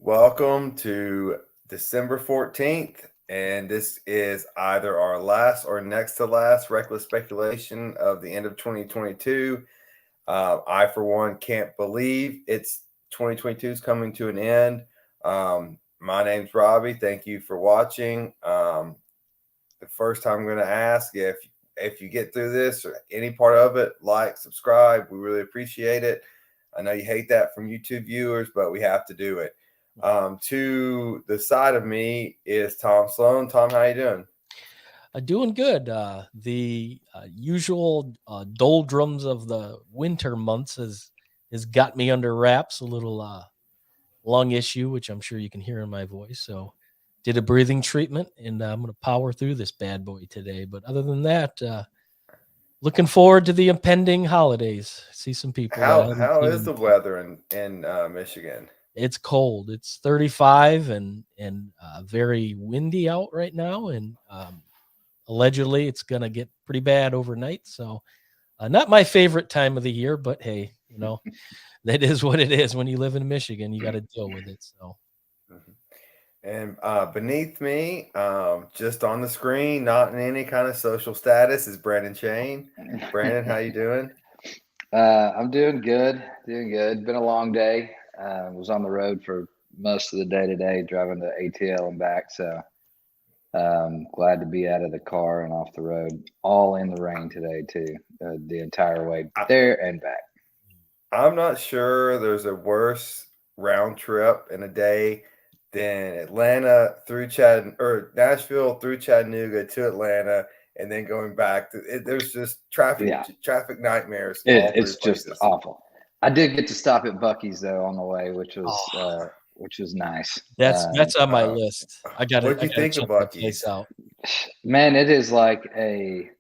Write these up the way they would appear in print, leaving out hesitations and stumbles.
Welcome to December 14th, and this is either our last or next to last reckless speculation of the end of 2022. I, for one, can't believe it's 2022 is coming to an end. My name's Robbie. Thank you for watching. The first time I'm going to ask if you get through this or any part of it, like, subscribe. We really appreciate it. I know you hate that from YouTube viewers, but we have to do it. To the side of me is Tom Sloan. Tom, how you doing? Doing good. The usual doldrums of the winter months has got me under wraps. A little lung issue, which I'm sure you can hear in my voice. So, did a breathing treatment, and I'm going to power through this bad boy today. But other than that, looking forward to the impending holidays. See some people that I haven't How seen is in the weather in Michigan? It's cold. It's 35 and very windy out right now, and allegedly it's going to get pretty bad overnight. So not my favorite time of the year, but hey, that is what it is. When you live in Michigan, you got to deal with it. So And beneath me, just on the screen, not in any kind of social status, is Brandon Chain. Brandon, how you doing? I'm doing good. Doing good. Been a long day. Was on the road for most of the day today, driving to ATL and back. So glad to be out of the car and off the road, all in the rain today too, the entire way there and back. I'm not sure there's a worse round trip in a day than Atlanta through Nashville through Chattanooga to Atlanta, and then going back. There's just traffic nightmares. It's just awful. I did get to stop at Buc-ee's though on the way, which was nice. That's on my list. I got. What do you think of Buc-ee's? Man, it is like a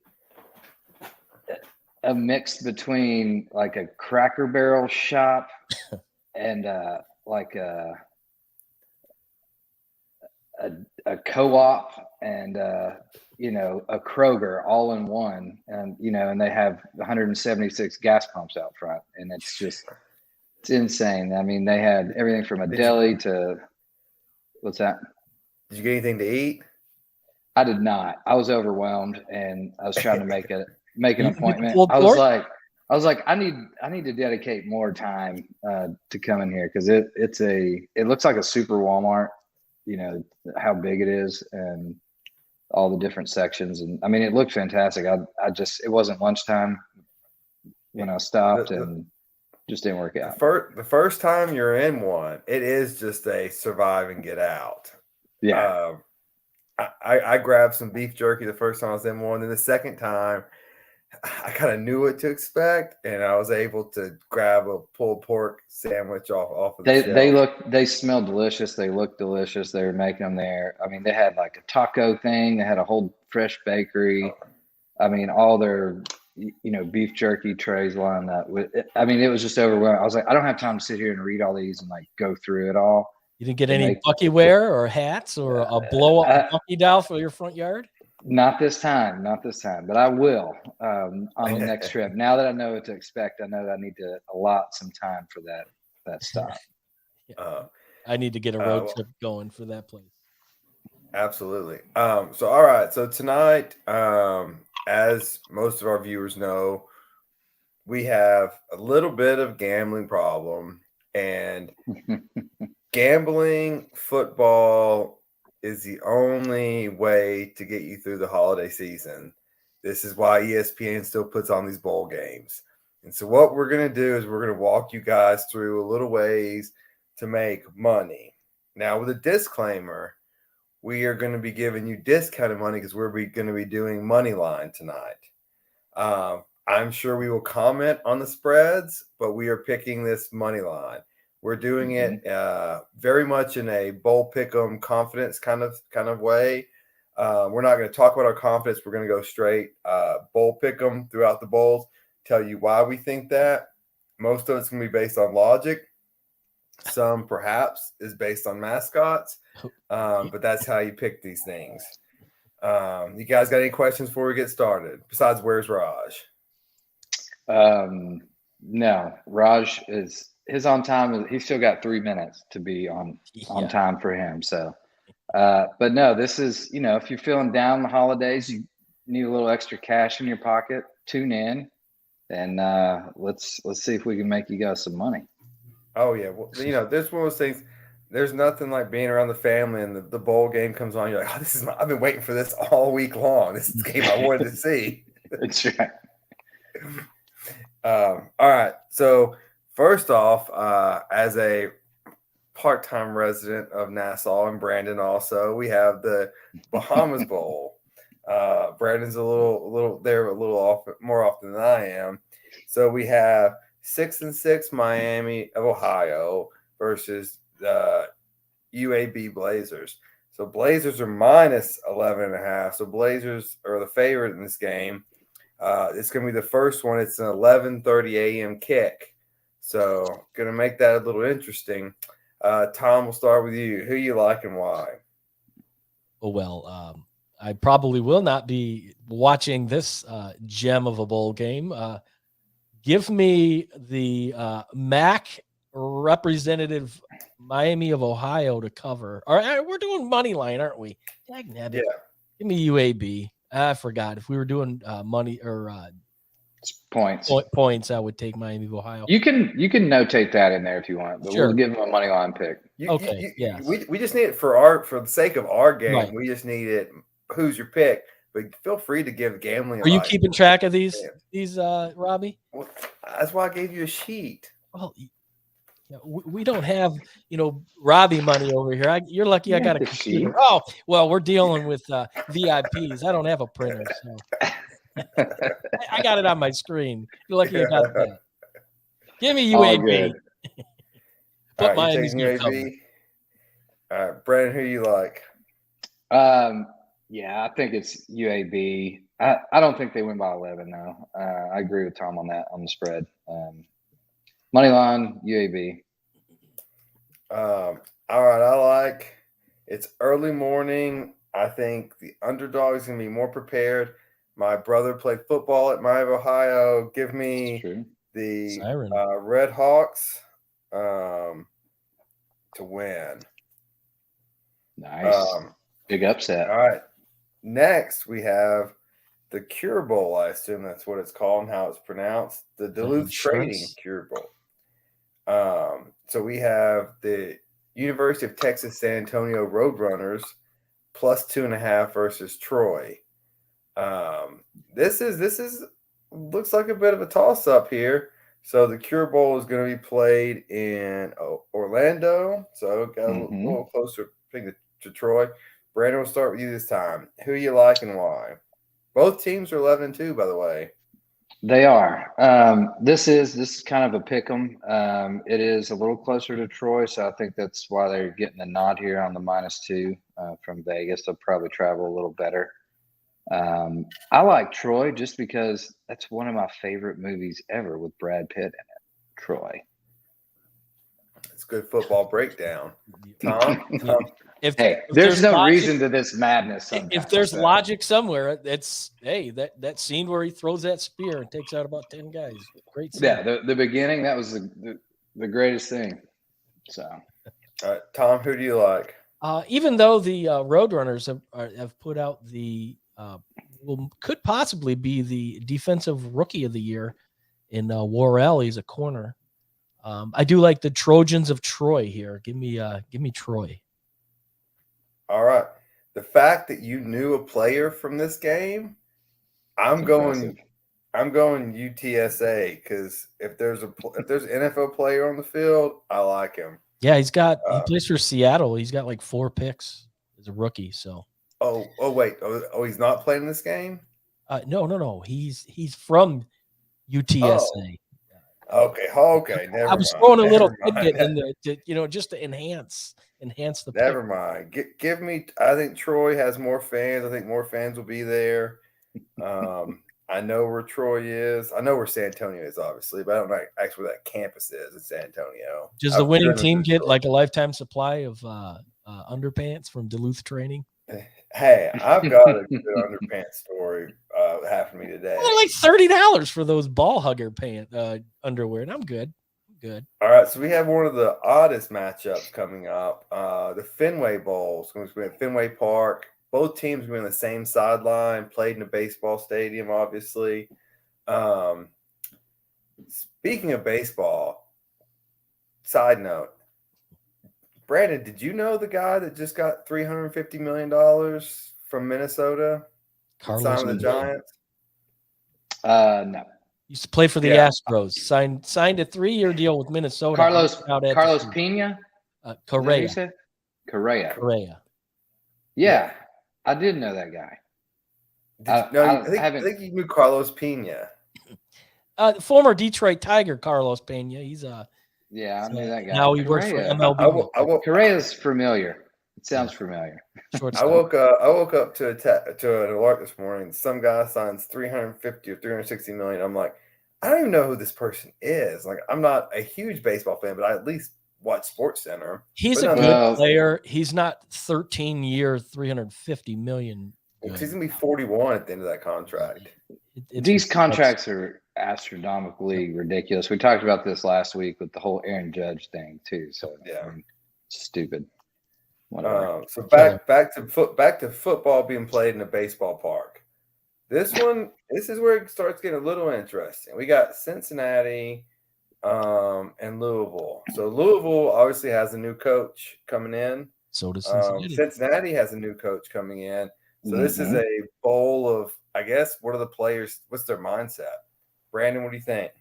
mix between like a Cracker Barrel shop and like a co-op and a Kroger all in one, and and they have 176 gas pumps out front, and it's insane. I mean, they had everything from a deli to what's that? Did you get anything to eat? I did not. I was overwhelmed, and I was trying to make an appointment. I was like, I need to dedicate more time to come in here because it looks like a super Walmart. How big it is and all the different sections, and I mean, it looked fantastic. It wasn't lunchtime when I stopped, and just didn't work out. The first time you're in one, it is just a survive and get out. Yeah. I grabbed some beef jerky the first time I was in one, and the second time I kind of knew what to expect, and I was able to grab a pulled pork sandwich off of the shelf. They smelled delicious. They looked delicious. They were making them there. I mean, they had like a taco thing. They had a whole fresh bakery. I mean, all their beef jerky trays lined up. I mean, it was just overwhelming. I was like, I don't have time to sit here and read all these and like go through it all. You didn't get any Bucky wear or hats or a blow up Bucky doll for your front yard? Not this time, but I will on the next trip. Now that I know what to expect, I know that I need to allot some time for that stop. I need to get a road trip going for that place. Absolutely. So all right. So tonight, as most of our viewers know, we have a little bit of gambling problem, and gambling football is the only way to get you through the holiday season. This is why ESPN still puts on these bowl games. And so what we're going to do is we're going to walk you guys through a little ways to make money. Now, with a disclaimer, we are going to be giving you discounted money because we're going to be doing money line tonight. I'm sure we will comment on the spreads, but we are picking this money line. We're doing it very much in a bowl pick'em confidence kind of way. We're not going to talk about our confidence. We're going to go straight bowl pick'em throughout the bowls. Tell you why we think that. Most of it's going to be based on logic. Some perhaps is based on mascots, but that's how you pick these things. You guys got any questions before we get started? Besides, where's Raj? No, Raj is his on time. He's still got 3 minutes to be on time for him. So, but no, this is, if you're feeling down the holidays, you need a little extra cash in your pocket, tune in, and let's see if we can make you guys some money. Oh yeah, well, this one of those things. There's nothing like being around the family and the bowl game comes on. You're like, oh, I've been waiting for this all week long. This is the game I wanted to see. That's right. All right. So first off, as a part-time resident of Nassau and Brandon, also we have the Bahamas Bowl. Brandon's a little there a little more often than I am. So we have 6-6 Miami of Ohio versus the UAB Blazers. So Blazers are minus 11.5. So Blazers are the favorite in this game. It's going to be the first one. It's an 11:30 a.m. kick. So going to make that a little interesting. Tom, we'll start with you. Who you like and why? Well, I probably will not be watching this gem of a bowl game. Give me the MAC representative Miami of Ohio to cover. All right, we're doing money line, aren't we? Yeah. Give me UAB. I forgot if we were doing money or points. I would take Miami of Ohio. You can notate that in there if you want, but we'll give them a money line pick. Yeah. We just need it for the sake of our game. Right. We just need it. Who's your pick? But feel free to give gambling. Are you keeping track of these, Robbie? Well, that's why I gave you a sheet. Well, we don't have, Robbie money over here. You're lucky I got a computer. Sheet. Oh, well, we're dealing with VIPs. I don't have a printer, so I got it on my screen. You're lucky I got that. Give me UAB. Put Miami's UAB. All right, Brandon, who you like? Yeah, I think it's UAB. I don't think they win by 11, though. I agree with Tom on that, on the spread. Money line, UAB. All right, it's early morning. I think the underdog is going to be more prepared. My brother played football at Miami, Ohio. Give me the Red Hawks to win. Nice. Big upset. All right. Next, we have the Cure Bowl. I assume that's what it's called and how it's pronounced. The Duluth Trading Cure Bowl. So we have the University of Texas San Antonio Roadrunners plus 2.5 versus Troy. This looks like a bit of a toss-up here. So the Cure Bowl is going to be played in Orlando. So got a little closer to Troy. Brandon, we'll start with you this time. Who you like and why? Both teams are 11-2, by the way. They are. This is kind of a pick 'em. It is a little closer to Troy, so I think that's why they're getting the nod here on the -2 from Vegas. They'll probably travel a little better. I like Troy just because that's one of my favorite movies ever with Brad Pitt in it. Troy. It's good football breakdown. Tom? If there's no logic, reason to this madness. If there's logic somewhere, it's that scene where he throws that spear and takes out about 10 guys. Great scene. Yeah, the beginning, that was the greatest thing. So, Tom, who do you like? Even though the Roadrunners have put out the could possibly be the defensive rookie of the year in Worrell. He's a corner. I do like the Trojans of Troy here. Give me Troy. All right. The fact that you knew a player from this game, I'm going UTSA because if there's an NFL player on the field, I like him. Yeah, he plays for Seattle. He's got like 4 picks as a rookie. So. Wait. He's not playing this game? No. He's from UTSA. Okay. Never mind. I was throwing a little tidbit in there just to enhance the. Never mind. Give me. I think Troy has more fans. I think more fans will be there. I know where Troy is. I know where San Antonio is, obviously, but I don't know actually where that campus is in San Antonio. Does the winning team get like a lifetime supply of underpants from Duluth Training? Hey, I've got a good underpants story happened to me today. Well, like $30 for those ball hugger underwear, and I'm good. Good. All right, so we have one of the oddest matchups coming up. The Fenway Bowl is going to be at Fenway Park. Both teams will be on the same sideline, played in a baseball stadium, obviously. Speaking of baseball, side note, Brandon, did you know the guy that just got $350 million from Minnesota? Carlos Signed with the Giants? No. Used to play for the Astros. Signed a 3-year deal with Minnesota. Carlos Pena? Correa. Correa. Yeah, I did know that guy. I think you knew Carlos Pena. Former Detroit Tiger Carlos Pena. He's I knew that guy. Now he works for MLB. Correa's familiar. It sounds familiar. I woke up to an alert this morning. Some guy signs 350 or 360 million. I'm like, I don't even know who this person is. Like, I'm not a huge baseball fan, but I at least watch Sports Center. He's a good player. He's not 13 years, 350 million. He's gonna be 41 at the end of that contract. These contracts are astronomically ridiculous. We talked about this last week with the whole Aaron Judge thing too. So I mean, stupid. So back to football being played in a baseball park. This is where it starts getting a little interesting. We got Cincinnati and Louisville. So Louisville obviously has a new coach coming in. So does Cincinnati. Cincinnati has a new coach coming in. So this is a bowl of, I guess, what are the players? What's their mindset? Brandon, what do you think?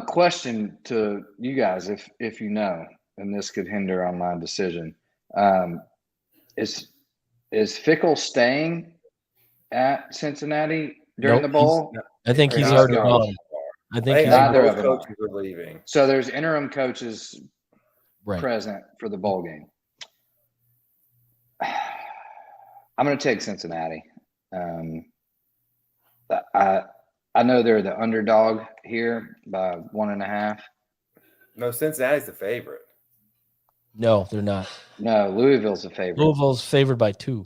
Question to you guys, if you know, and this could hinder on my decision. Is Fickle staying at Cincinnati during the bowl? I think he's already gone. I think neither of them coaches are leaving. So there's interim coaches present for the bowl game. I'm going to take Cincinnati. I know they're the underdog here by 1.5. No, Cincinnati's the favorite. No, they're not. No, Louisville's the favorite. Louisville's favored by 2.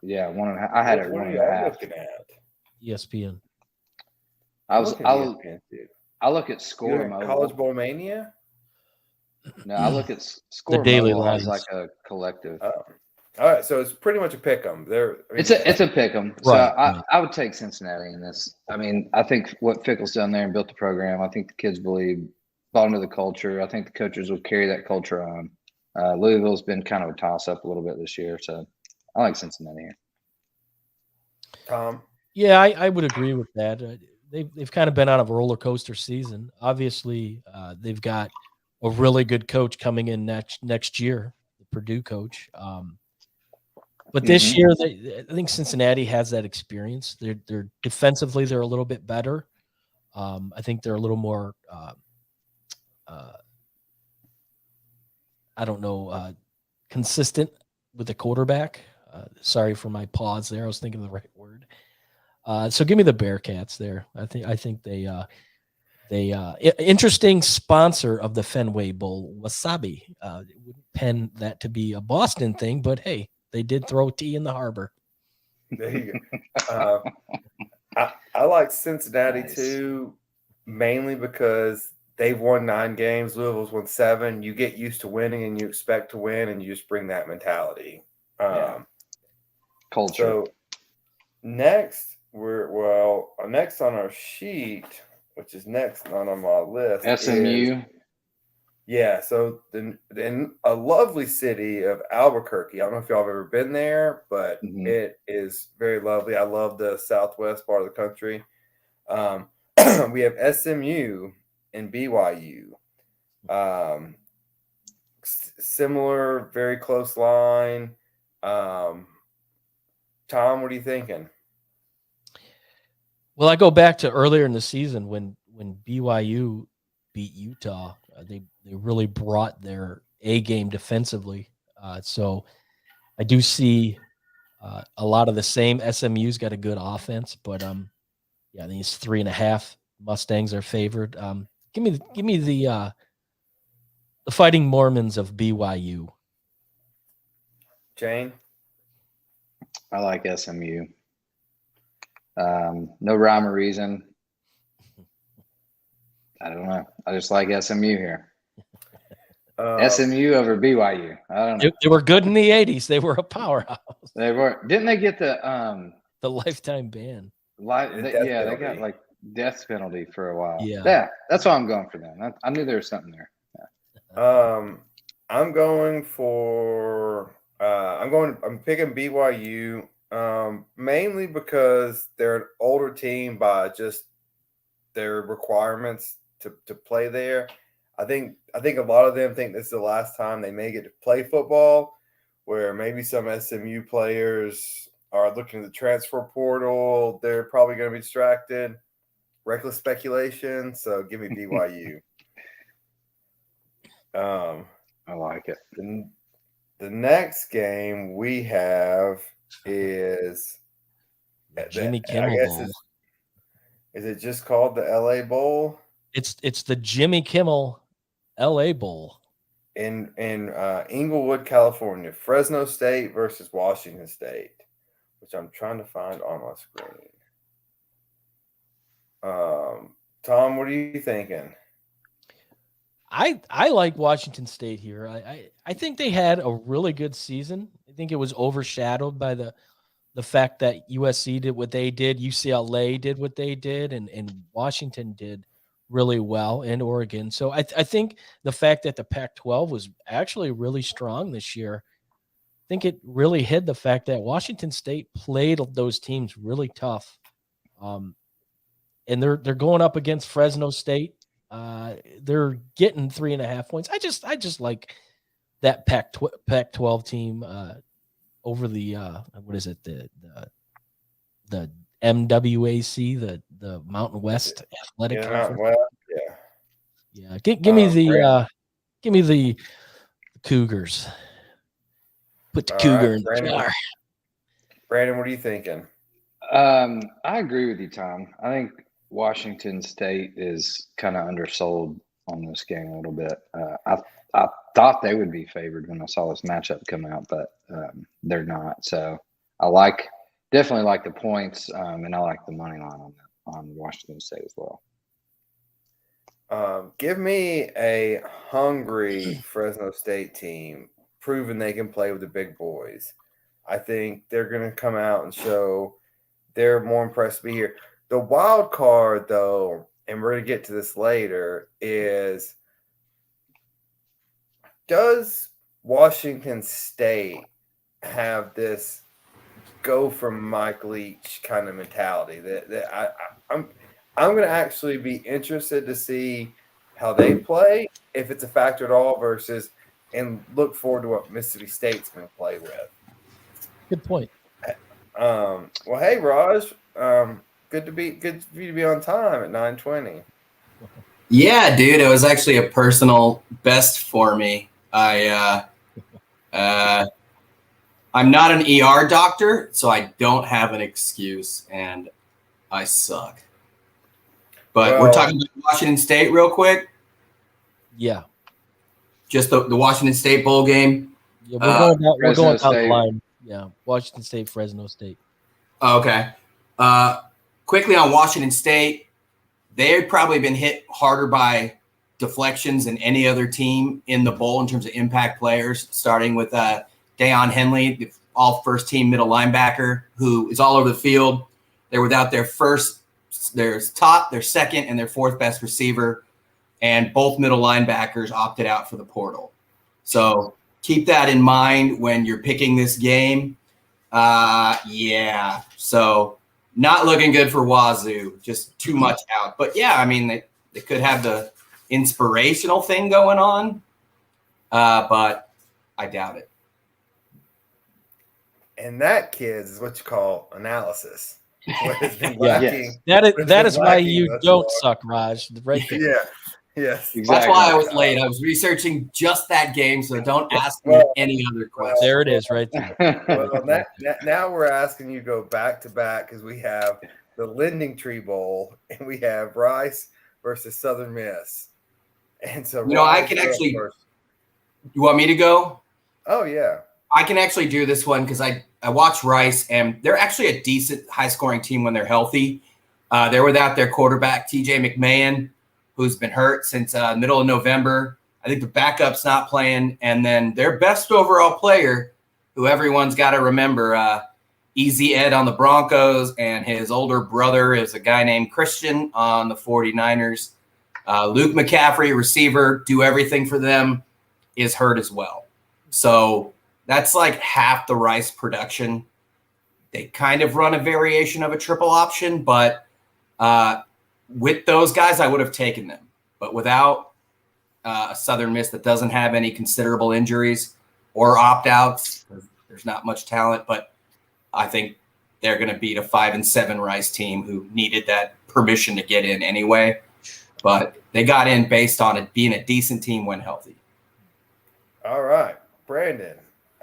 Yeah, 1.5. I had it 1.5. Looking at ESPN. I look at Score Mobile. College Bowl Mania? No, I look at Score the daily Mobile lines. as like a collective. All right, so it's pretty much a pick 'em. It's a pick 'em. So I would take Cincinnati in this. I mean, I think what Fickle's done there and built the program. I think the kids bought into the culture. I think the coaches will carry that culture on. Louisville's been kind of a toss-up a little bit this year, so I like Cincinnati here. Tom? Yeah, I would agree with that. They've kind of been on a roller coaster season. Obviously, they've got a really good coach coming in next year, the Purdue coach. But this year, I think Cincinnati has that experience. They're defensively, they're a little bit better. I think they're a little more consistent with the quarterback. Sorry for my pause there. I was thinking of the right word. So give me the Bearcats there. I think they interesting sponsor of the Fenway Bowl, Wasabi. Wouldn't pen that to be a Boston thing, but hey, they did throw tea in the harbor. There you go. I like Cincinnati too, mainly because they've won 9 games. Louisville's won 7. You get used to winning and you expect to win, and you just bring that mentality. Culture. So next on our sheet, which is next on my list, SMU. So in a lovely city of Albuquerque. I don't know if y'all have ever been there, but it is very lovely. I love the southwest part of the country. We have SMU and BYU. Similar, very close line. Tom, what are you thinking? Well, I go back to earlier in the season when BYU beat Utah. They really brought their A game defensively. So I do see a lot of the same. SMU's got a good offense, but these 3.5 Mustangs are favored. Give me the Fighting Mormons of BYU. Jane? I like SMU. No rhyme or reason. I don't know. I just like SMU here. Um, SMU over BYU. I don't know. They were good in the 80s. They were a powerhouse. They were. Didn't they get the lifetime ban? They got like death penalty for a while. Yeah. That's why I'm going for them. I knew there was something there. I'm going for I'm picking BYU mainly because they're an older team by just their requirements to play there. I think a lot of them think this is the last time they may get to play football, where maybe some SMU players are looking at the transfer portal. They're probably going to be distracted. Reckless speculation. So give me BYU. I like it. The next game we have is Jimmy Kimmel Bowl. Is it just called the LA Bowl? It's the Jimmy Kimmel LA Bowl. In Inglewood, California. Fresno State versus Washington State, which I'm trying to find on my screen. Tom, what are you thinking? I like Washington State here. I think they had a really good season. I think it was overshadowed by the fact that USC did what they did, UCLA did what they did, and Washington did really well, and Oregon. So I think the fact that the Pac-12 was actually really strong this year, I think it really hid the fact that Washington State played those teams really tough. And they're going up against Fresno State. They're getting 3.5 points. I just like that Pac-12 team over the what is it, the MWAC, the Mountain West Athletic Conference. West, yeah. Give me the Cougars. Put the Cougar in the jar. Brandon, what are you thinking? I agree with you, Tom. I think Washington State is kind of undersold on this game a little bit. I thought they would be favored when I saw this matchup come out, but they're not. So I definitely like the points, and I like the money line on Washington State as well. Give me a hungry Fresno State team, proving they can play with the big boys. I think they're going to come out and show they're more impressed to be here. The wild card, though, and we're going to get to this later, is does Washington State have this go from Mike Leach kind of mentality? That I'm going to actually be interested to see how they play, if it's a factor at all, versus and look forward to what Mississippi State's going to play with. Good point. Well, hey, Raj, good for you to be on time at 9:20. Yeah, dude, it was actually a personal best for me. I'm not an ER doctor, so I don't have an excuse, and I suck. But we're talking about Washington State real quick. Yeah. Just the Washington State bowl game. Yeah, we're going down the line. Yeah, Washington State, Fresno State. Okay. Quickly on Washington State, they've probably been hit harder by deflections than any other team in the bowl in terms of impact players, starting with Deion Henley, the all first-team middle linebacker, who is all over the field. They're without their second, and their fourth best receiver, and both middle linebackers opted out for the portal. So keep that in mind when you're picking this game. Yeah. So not looking good for Wazoo. Just too much out. But yeah, I mean, they could have the inspirational thing going on, but I doubt it. And that, kids, is what you call analysis. What has been lacking. That is why you don't suck, Raj. Right there. Yeah. Yes. Exactly. That's why I was late. I was researching just that game, so don't ask me any other questions. There it is, right there. Well, now we're asking you to go back to back because we have the Lending Tree Bowl and we have Rice versus Southern Miss. And so, I can actually. You want me to go? Oh yeah. I can actually do this one because I watch Rice, and they're actually a decent high-scoring team when they're healthy. They're without their quarterback, TJ McMahon, who's been hurt since middle of November. I think the backup's not playing. And then their best overall player, who everyone's got to remember, Easy Ed on the Broncos, and his older brother is a guy named Christian on the 49ers. Luke McCaffrey, receiver, do everything for them, is hurt as well. So that's like half the Rice production. They kind of run a variation of a triple option, but with those guys, I would have taken them. But without a Southern Miss that doesn't have any considerable injuries or opt-outs, there's not much talent, but I think they're going to beat a 5-7 Rice team who needed that permission to get in anyway. But they got in based on it being a decent team when healthy. All right, Brandon.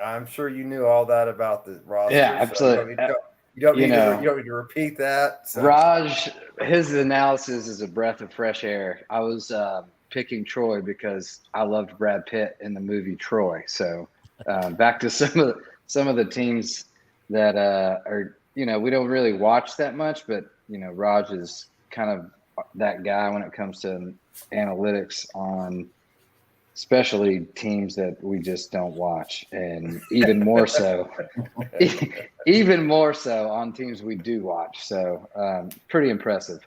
I'm sure you knew all that about the roster. Yeah, absolutely. So you don't need to repeat that. So. Raj, his analysis is a breath of fresh air. I was picking Troy because I loved Brad Pitt in the movie Troy. So back to some of the teams that are, we don't really watch that much, but Raj is kind of that guy when it comes to analytics on especially teams that we just don't watch, and even more so on teams we do watch. So pretty impressive.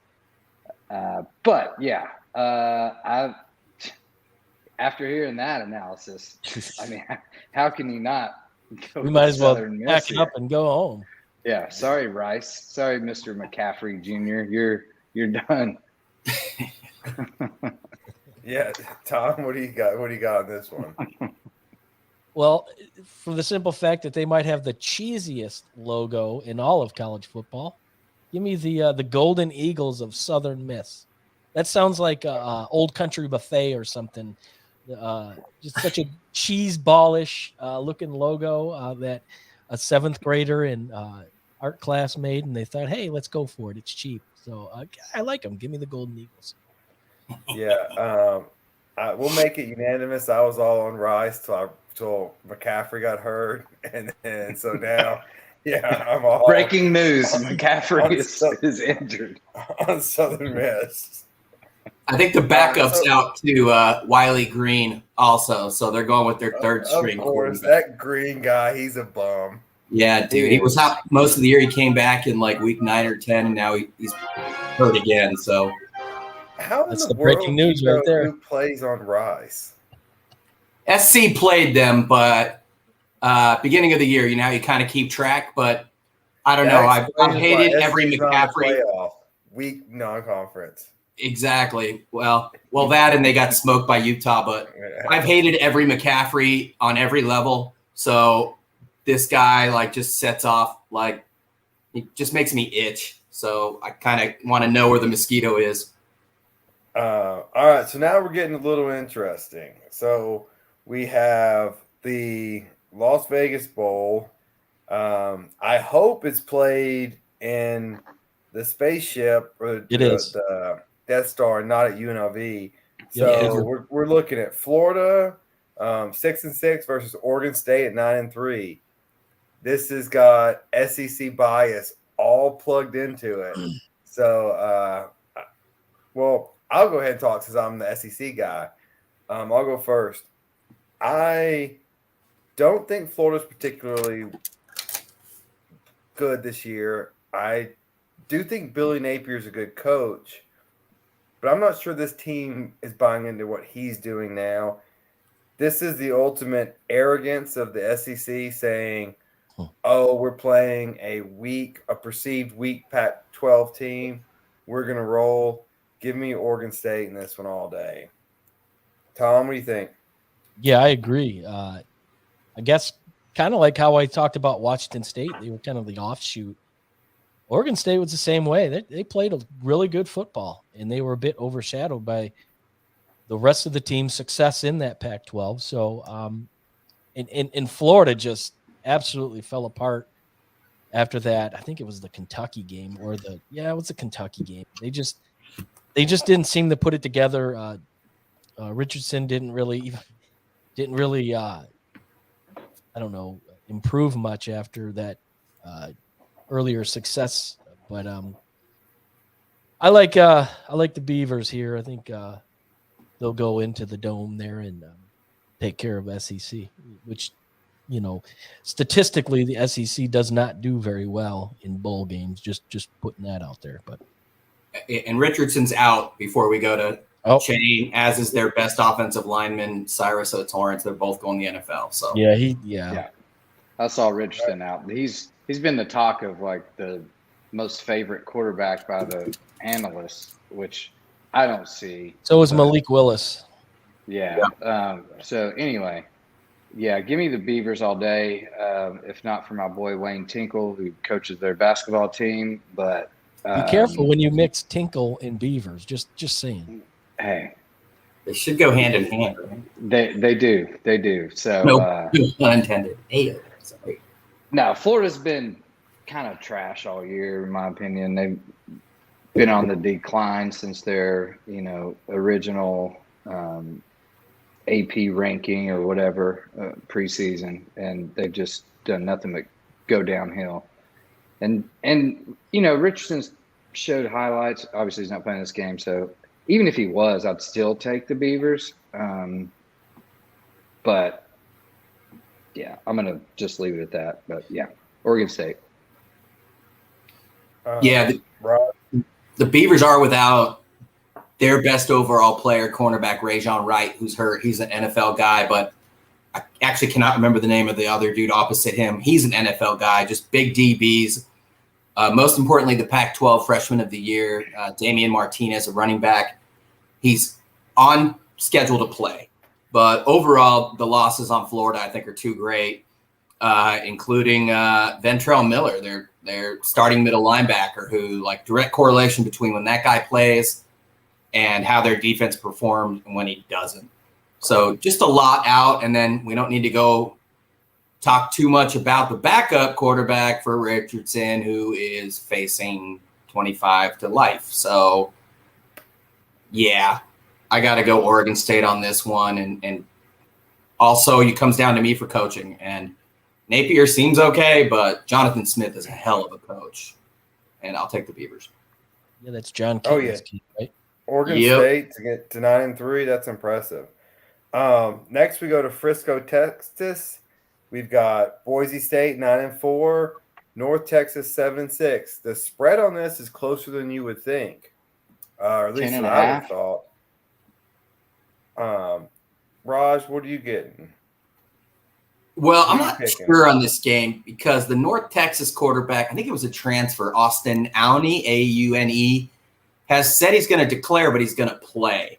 But yeah, after hearing that analysis, I mean, how can you not go? We might as well pack it up and go home. Yeah, sorry, Rice. Sorry, Mr. McCaffrey Jr. You're done. Yeah, Tom, what do you got? What do you got on this one? Well, for the simple fact that they might have the cheesiest logo in all of college football, give me the Golden Eagles of Southern Miss. That sounds like a old country buffet or something. Just such a cheese ballish looking logo that a seventh grader in art class made, and they thought, hey, let's go for it. It's cheap. So I like them. Give me the Golden Eagles. Yeah, we'll make it unanimous. I was all on Rice till McCaffrey got hurt, and so now, yeah, I'm all breaking news: McCaffrey is injured on Southern Miss. I think the backup's out to Wiley Green also, so they're going with their third string. Of course, that Green guy, he's a bum. Yeah, dude, he was out most of the year. He came back in like week 9 or 10, and now he's hurt again. So. How That's in the the world breaking news right there. Who plays on Rice? SC played them, but beginning of the year, you kind of keep track. But I don't know. I've hated every McCaffrey week non-conference. Exactly. Well, that and they got smoked by Utah. But I've hated every McCaffrey on every level. So this guy just sets off it just makes me itch. So I kind of want to know where the mosquito is. All right, so now we're getting a little interesting. So we have the Las Vegas Bowl. I hope it's played in the spaceship or the Death Star, not at UNLV. So we're looking at Florida 6-6 versus Oregon State at 9-3. This has got SEC bias all plugged into it. So, I'll go ahead and talk since I'm the SEC guy. I'll go first. I don't think Florida's particularly good this year. I do think Billy Napier's a good coach, but I'm not sure this team is buying into what he's doing now. This is the ultimate arrogance of the SEC saying, oh, we're playing a perceived weak Pac-12 team. We're going to roll. Give me Oregon State in this one all day. Tom, what do you think? Yeah, I agree. I guess kind of like how I talked about Washington State. They were kind of the offshoot. Oregon State was the same way. They played a really good football, and they were a bit overshadowed by the rest of the team's success in that Pac-12. So, in Florida just absolutely fell apart after that. I think it was the Kentucky game it was the Kentucky game. They just didn't seem to put it together. Richardson didn't really improve much after that earlier success. But I like the Beavers here. I think they'll go into the dome there and take care of SEC, which, statistically the SEC does not do very well in bowl games. Just putting that out there. But and Richardson's out before we go to Chain, as is their best offensive lineman, Cyrus O'Torrance. They're both going to the NFL. So yeah. I saw Richardson out. He's been the talk of like the most favorite quarterback by the analysts, which I don't see. So is Malik Willis. Yeah. So anyway, give me the Beavers all day. If not for my boy Wayne Tinkle, who coaches their basketball team. But be careful when you mix Tinkle and Beavers. Just saying. Hey, they should go hand in hand. Right? They do. So no unintended. Sorry. No, Florida's been kind of trash all year, in my opinion. They've been on the decline since their original AP ranking or whatever preseason, and they've just done nothing but go downhill. And Richardson showed highlights. Obviously, he's not playing this game, so even if he was, I'd still take the Beavers. But yeah, I'm gonna just leave it at that. But yeah, Oregon State. The Beavers are without their best overall player, cornerback Rajon Wright, who's hurt. He's an NFL guy, but I actually cannot remember the name of the other dude opposite him. He's an NFL guy, just big DBs. Most importantly, the Pac-12 Freshman of the Year, Damian Martinez, a running back. He's on schedule to play. But overall, the losses on Florida, I think, are too great, including Ventrell Miller, their starting middle linebacker, who, like, direct correlation between when that guy plays and how their defense performed and when he doesn't. So just a lot out, and then we don't need to go talk too much about the backup quarterback for Richardson, who is facing 25 to life. So, yeah, I got to go Oregon State on this one. And also it comes down to me for coaching. And Napier seems okay, but Jonathan Smith is a hell of a coach. And I'll take the Beavers. Yeah, that's John Keaton's key, right? Oregon State to get to 9-3, that's impressive. Next we go to Frisco, Texas. We've got Boise State 9-4, North Texas 7-6. The spread on this is closer than you would think, or at least what I would have thought. Raj, what are you getting? Well, I'm not sure on this game because the North Texas quarterback, I think it was a transfer, Austin Aune, A-U-N-E, has said he's going to declare, but he's going to play.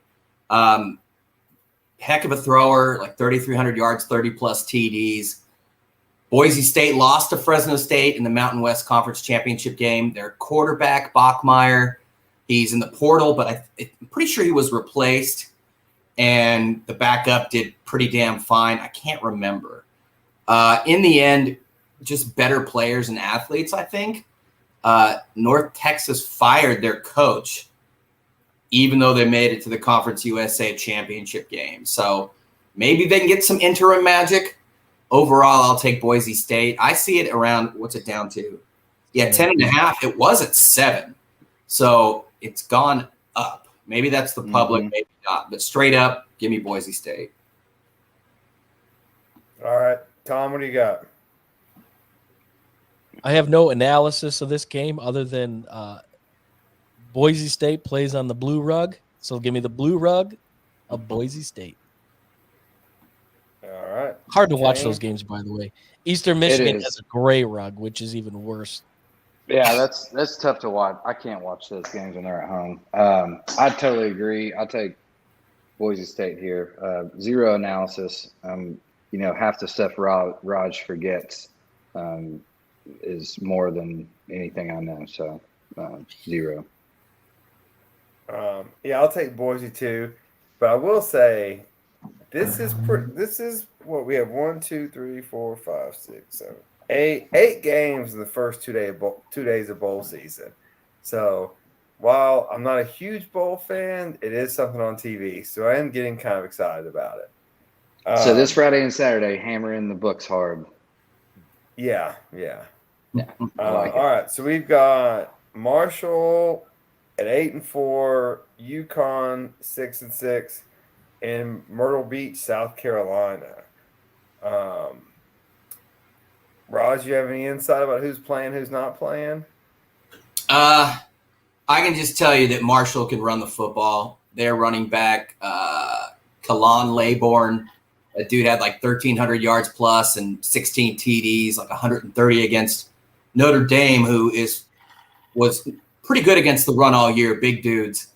Heck of a thrower, like 3,300 yards, 30-plus TDs. Boise State lost to Fresno State in the Mountain West Conference Championship game. Their quarterback, Bachmeier, he's in the portal, but I'm pretty sure he was replaced, and the backup did pretty damn fine. I can't remember. In the end, just better players and athletes, I think. North Texas fired their coach, even though they made it to the Conference USA Championship game. So maybe they can get some interim magic. Overall, I'll take Boise State. I see it around, what's it down to? Yeah, 10.5. It was at 7. So it's gone up. Maybe that's the public, maybe not. But straight up, give me Boise State. All right. Tom, what do you got? I have no analysis of this game other than Boise State plays on the blue rug. So give me the blue rug of Boise State. All right. Hard to watch those games, by the way. Eastern Michigan has a gray rug, which is even worse. Yeah, that's tough to watch. I can't watch those games when they're at home. I totally agree. I'll take Boise State here. Zero analysis. Half the stuff Raj forgets is more than anything I know. So 0. I'll take Boise too, but I will say this is what we have 1, 2, 3, 4, 5, 6, 7, 8 games in the first 2 days of bowl season. So while I'm not a huge bowl fan, it is something on TV, so I am getting kind of excited about it. So this Friday and Saturday, hammer in the books hard. Yeah. All right, so we've got Marshall at 8-4, UConn 6-6, and Myrtle Beach, South Carolina. Raj, you have any insight about who's playing, who's not playing? I can just tell you that Marshall can run the football. Their running back, Kalan Laybourne, a dude had like 1,300 yards plus and 16 TDs, like 130 against Notre Dame, who was pretty good against the run all year, big dudes.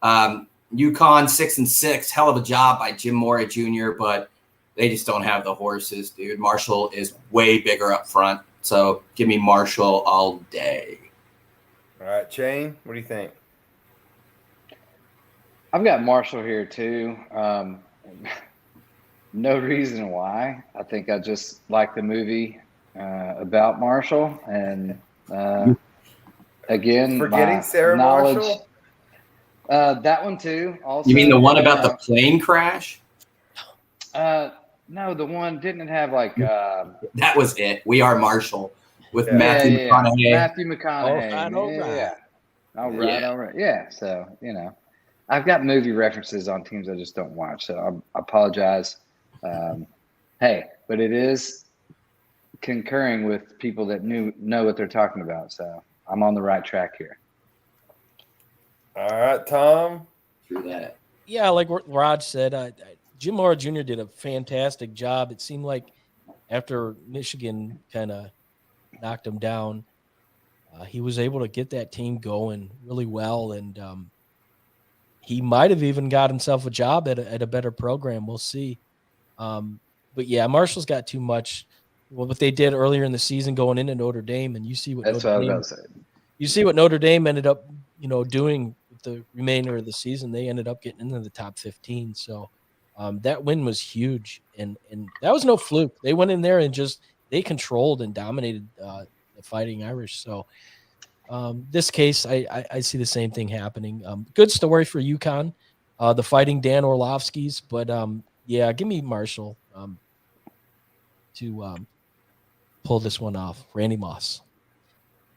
UConn 6-6, hell of a job by Jim Mora Jr., but they just don't have the horses, dude. Marshall is way bigger up front, so give me Marshall all day. All right, Shane, what do you think? I've got Marshall here too. No reason why. I think I just like the movie about Marshall, and again, Forgetting my Sarah knowledge. Marshall? That one too. Also, You mean the one about the plane crash? No, the one didn't have like. That was it. We Are Marshall with Yeah. Matthew McConaughey. Matthew McConaughey. All right. All right. Yeah. So I've got movie references on teams I just don't watch, so I apologize. Hey, but it is concurring with people that know what they're talking about, so I'm on the right track here. All right, Tom. Through that. Yeah, like Raj said, Jim Mora Jr. did a fantastic job. It seemed like after Michigan kind of knocked him down, he was able to get that team going really well, and he might have even got himself a job at a better program. We'll see. But yeah, Marshall's got too much. Well, what they did earlier in the season going into Notre Dame, and you see what That's Notre what I Dame, was about to say. You see what Notre Dame ended up, doing with the remainder of the season. They ended up getting into the top 15. So that win was huge, and that was no fluke. They went in there and they controlled and dominated the Fighting Irish. So this case, I see the same thing happening. Good story for UConn, the Fighting Dan Orlovskis, but yeah, give me Marshall to pull this one off. Randy Moss,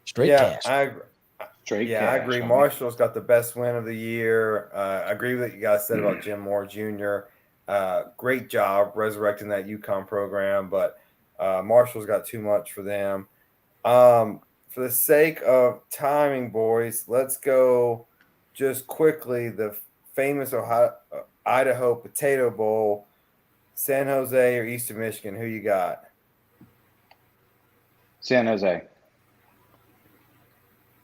straight cash. I agree. Marshall's got the best win of the year. I agree with what you guys said about Jim Moore Jr. Great job resurrecting that UConn program, but Marshall's got too much for them. For the sake of timing, boys, let's go just quickly. The famous Idaho Potato Bowl, San Jose or Eastern Michigan. Who you got? San Jose.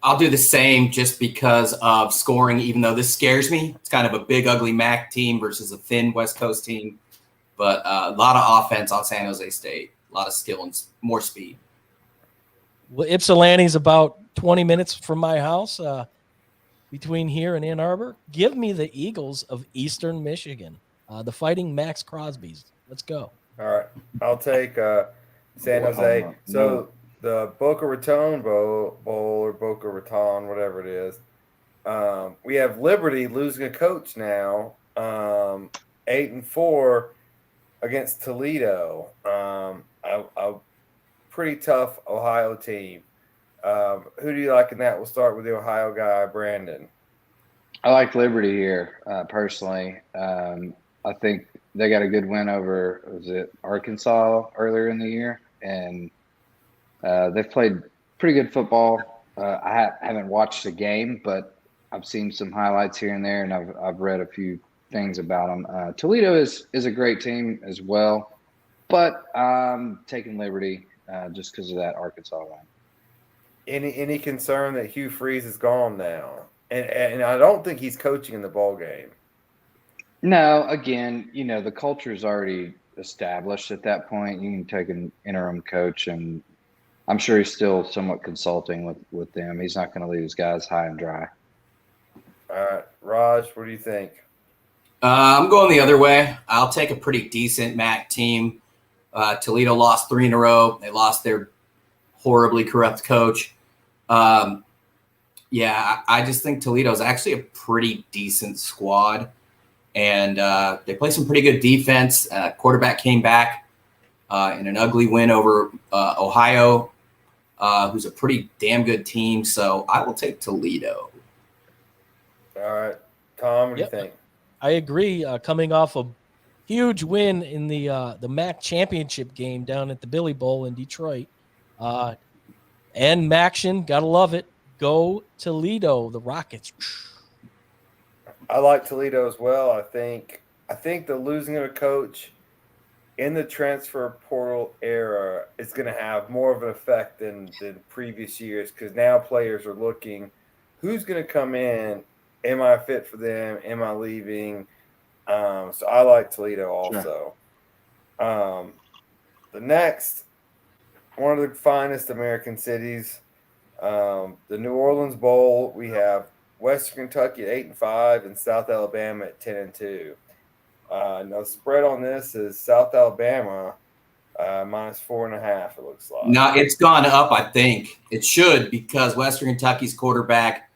I'll do the same just because of scoring, even though this scares me. It's kind of a big, ugly MAC team versus a thin West Coast team. But a lot of offense on San Jose State, a lot of skill and more speed. Well, Ypsilanti's about 20 minutes from my house, between here and Ann Arbor. Give me the Eagles of Eastern Michigan, the Fighting Max Crosbys. Let's go. All right. I'll take San Jose. So the Boca Raton Bowl or Boca Raton, whatever it is, we have Liberty losing a coach now, 8-4 against Toledo, a pretty tough Ohio team. Who do you like in that? We'll start with the Ohio guy, Brandon. I like Liberty here, personally. I think they got a good win over, was it Arkansas earlier in the year? And they've played pretty good football. I haven't watched the game, but I've seen some highlights here and there, and I've read a few things about them. Toledo is a great team as well, but I'm taking Liberty just because of that Arkansas win. Any concern that Hugh Freeze is gone now? And I don't think he's coaching in the bowl game. No, again, the culture is already established at that point. You can take an interim coach, and I'm sure he's still somewhat consulting with them. He's not going to leave his guys high and dry. All right, Raj, what do you think? I'm going the other way. I'll take a pretty decent MAC team. Toledo lost 3 in a row. They lost their horribly corrupt coach. I just think Toledo is actually a pretty decent squad. And they play some pretty good defense. Quarterback came back in an ugly win over Ohio, who's a pretty damn good team. So I will take Toledo. All right, Tom, what do you Yep. think? I agree. Coming off a huge win in the MAC championship game down at the Billy Bowl in Detroit, and Maction, gotta love it. Go Toledo, the Rockets. I like Toledo as well. I think the losing of a coach in the transfer portal era is going to have more of an effect than previous years because now players are looking who's going to come in. Am I fit for them? Am I leaving? So I like Toledo also. Sure. The next, one of the finest American cities, the New Orleans Bowl. We have Western Kentucky at 8-5 and South Alabama at 10-2. Now the spread on this is South Alabama -4.5. It looks like. No, it's gone up. I think it should because Western Kentucky's quarterback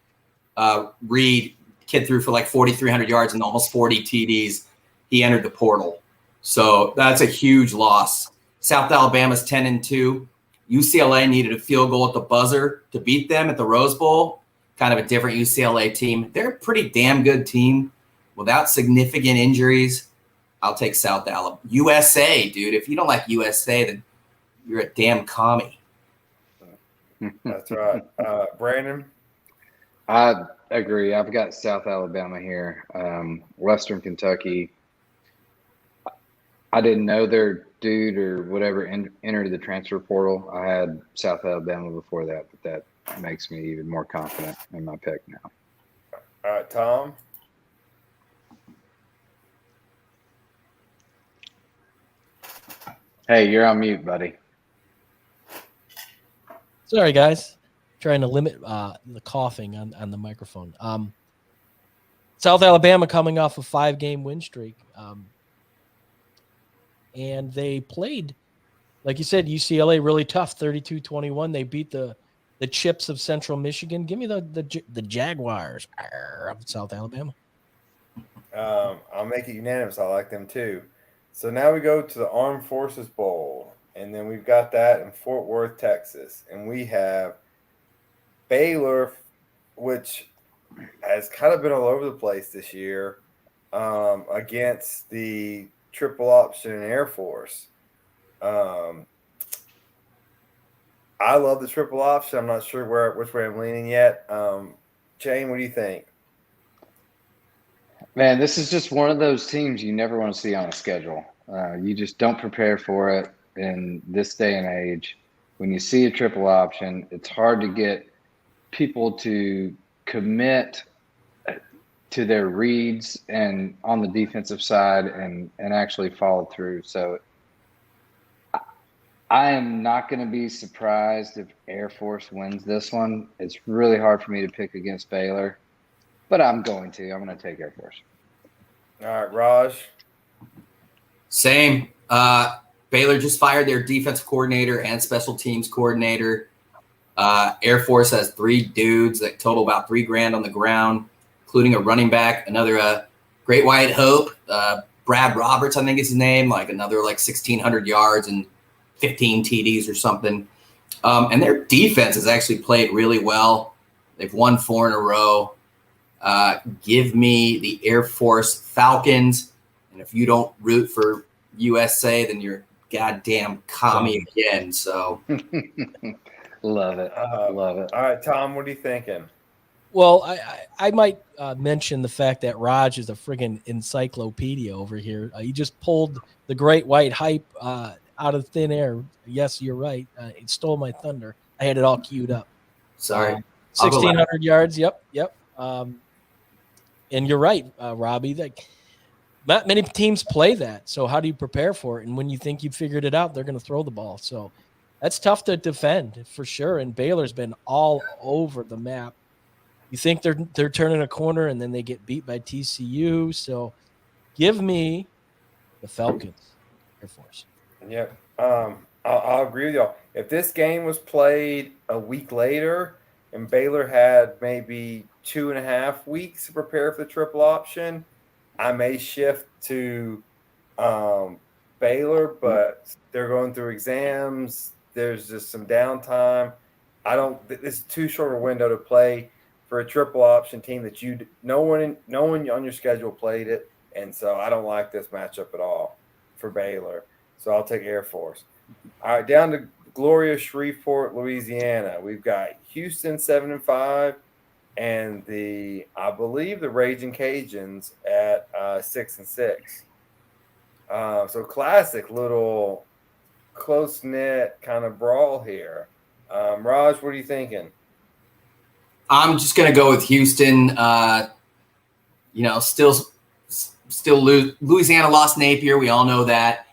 Reed, kid threw for like 4,300 yards and almost 40 TDs. He entered the portal, so that's a huge loss. South Alabama's 10-2. UCLA needed a field goal at the buzzer to beat them at the Rose Bowl. Kind of a different UCLA team. They're a pretty damn good team without significant injuries. I'll take South Alabama. USA, dude. If you don't like USA, then you're a damn commie. That's right. Brandon? I agree. I've got South Alabama here. Western Kentucky. I didn't know their dude or whatever entered the transfer portal. I had South Alabama before that, but that makes me even more confident in my pick now. All right, Tom? Hey, you're on mute, buddy. Sorry, guys. Trying to limit the coughing on the microphone. South Alabama coming off a 5-game win streak. And they played, like you said, UCLA really tough, 32-21. They beat the Chips of Central Michigan. Give me the Jaguars of South Alabama. I'll make it unanimous. I like them too. So now we go to the Armed Forces Bowl, and then we've got that in Fort Worth, Texas, and we have Baylor, which has kind of been all over the place this year, against the triple option Air Force. I love the triple option. I'm not sure which way I'm leaning yet. Shane, what do you think? Man, this is just one of those teams you never want to see on a schedule. You just don't prepare for it in this day and age. When you see a triple option, it's hard to get people to commit to their reads and on the defensive side and actually follow through. So I am not going to be surprised if Air Force wins this one. It's really hard for me to pick against Baylor, but I'm going to. I'm going to take Air Force. All right, Raj. Same. Baylor just fired their defensive coordinator and special teams coordinator. Air Force has 3 dudes that total about $3,000 on the ground, including a running back, another Great White Hope, Brad Roberts, I think is his name, like another 1,600 yards and 15 TDs or something. And their defense has actually played really well. They've won 4 in a row. Give me the Air Force Falcons. And if you don't root for USA, then you're goddamn commie again. So Love it. Love it. All right, Tom, what are you thinking? Well, I might mention the fact that Raj is a friggin' encyclopedia over here. He just pulled the Great White Hype out of thin air. Yes, you're right. It stole my thunder. I had it all queued up. sorry. 1,600 yards. Yep. And you're right, Robbie. Not many teams play that. So how do you prepare for it? And when you think you've figured it out, they're going to throw the ball. So that's tough to defend for sure. And Baylor's been all over the map. You think they're turning a corner, and then they get beat by TCU. So give me the Falcons, Air Force. Yep. I'll agree with y'all. If this game was played a week later and Baylor had maybe 2.5 weeks to prepare for the triple option, I may shift to Baylor, but they're going through exams. There's just some downtime. This is too short a window to play for a triple option team that no one on your schedule played it, and so I don't like this matchup at all for Baylor. So I'll take Air Force. All right, down to glorious Shreveport, Louisiana. We've got Houston 7-5, and I believe the Raging Cajuns at 6-6. So classic little close knit kind of brawl here. Raj, what are you thinking? I'm just gonna go with Houston. Still Louisiana lost Napier. We all know that.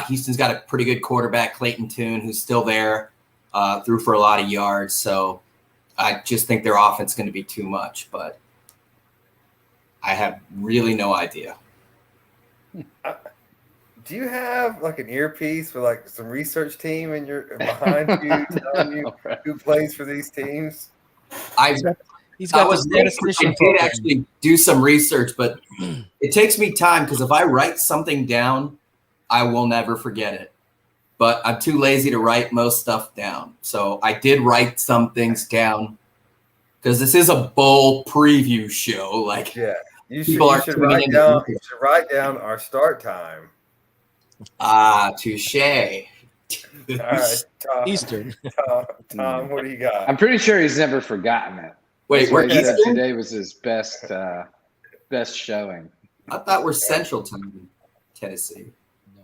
Houston's got a pretty good quarterback, Clayton Tune, who's still there, threw for a lot of yards. So I just think their offense is going to be too much, but I have really no idea. Do you have like an earpiece with like some research team in your behind you telling you who plays for these teams? He's got I did actually do some research, but it takes me time because if I write something down, I will never forget it. But I'm too lazy to write most stuff down. So I did write some things down because this is a bowl preview show. Like, yeah, you should write down our start time. Touche. All right, Tom. Eastern. Tom, what do you got? I'm pretty sure he's never forgotten it. Wait, we're Eastern? Today was his best showing. I thought we're Central Time in Tennessee. No.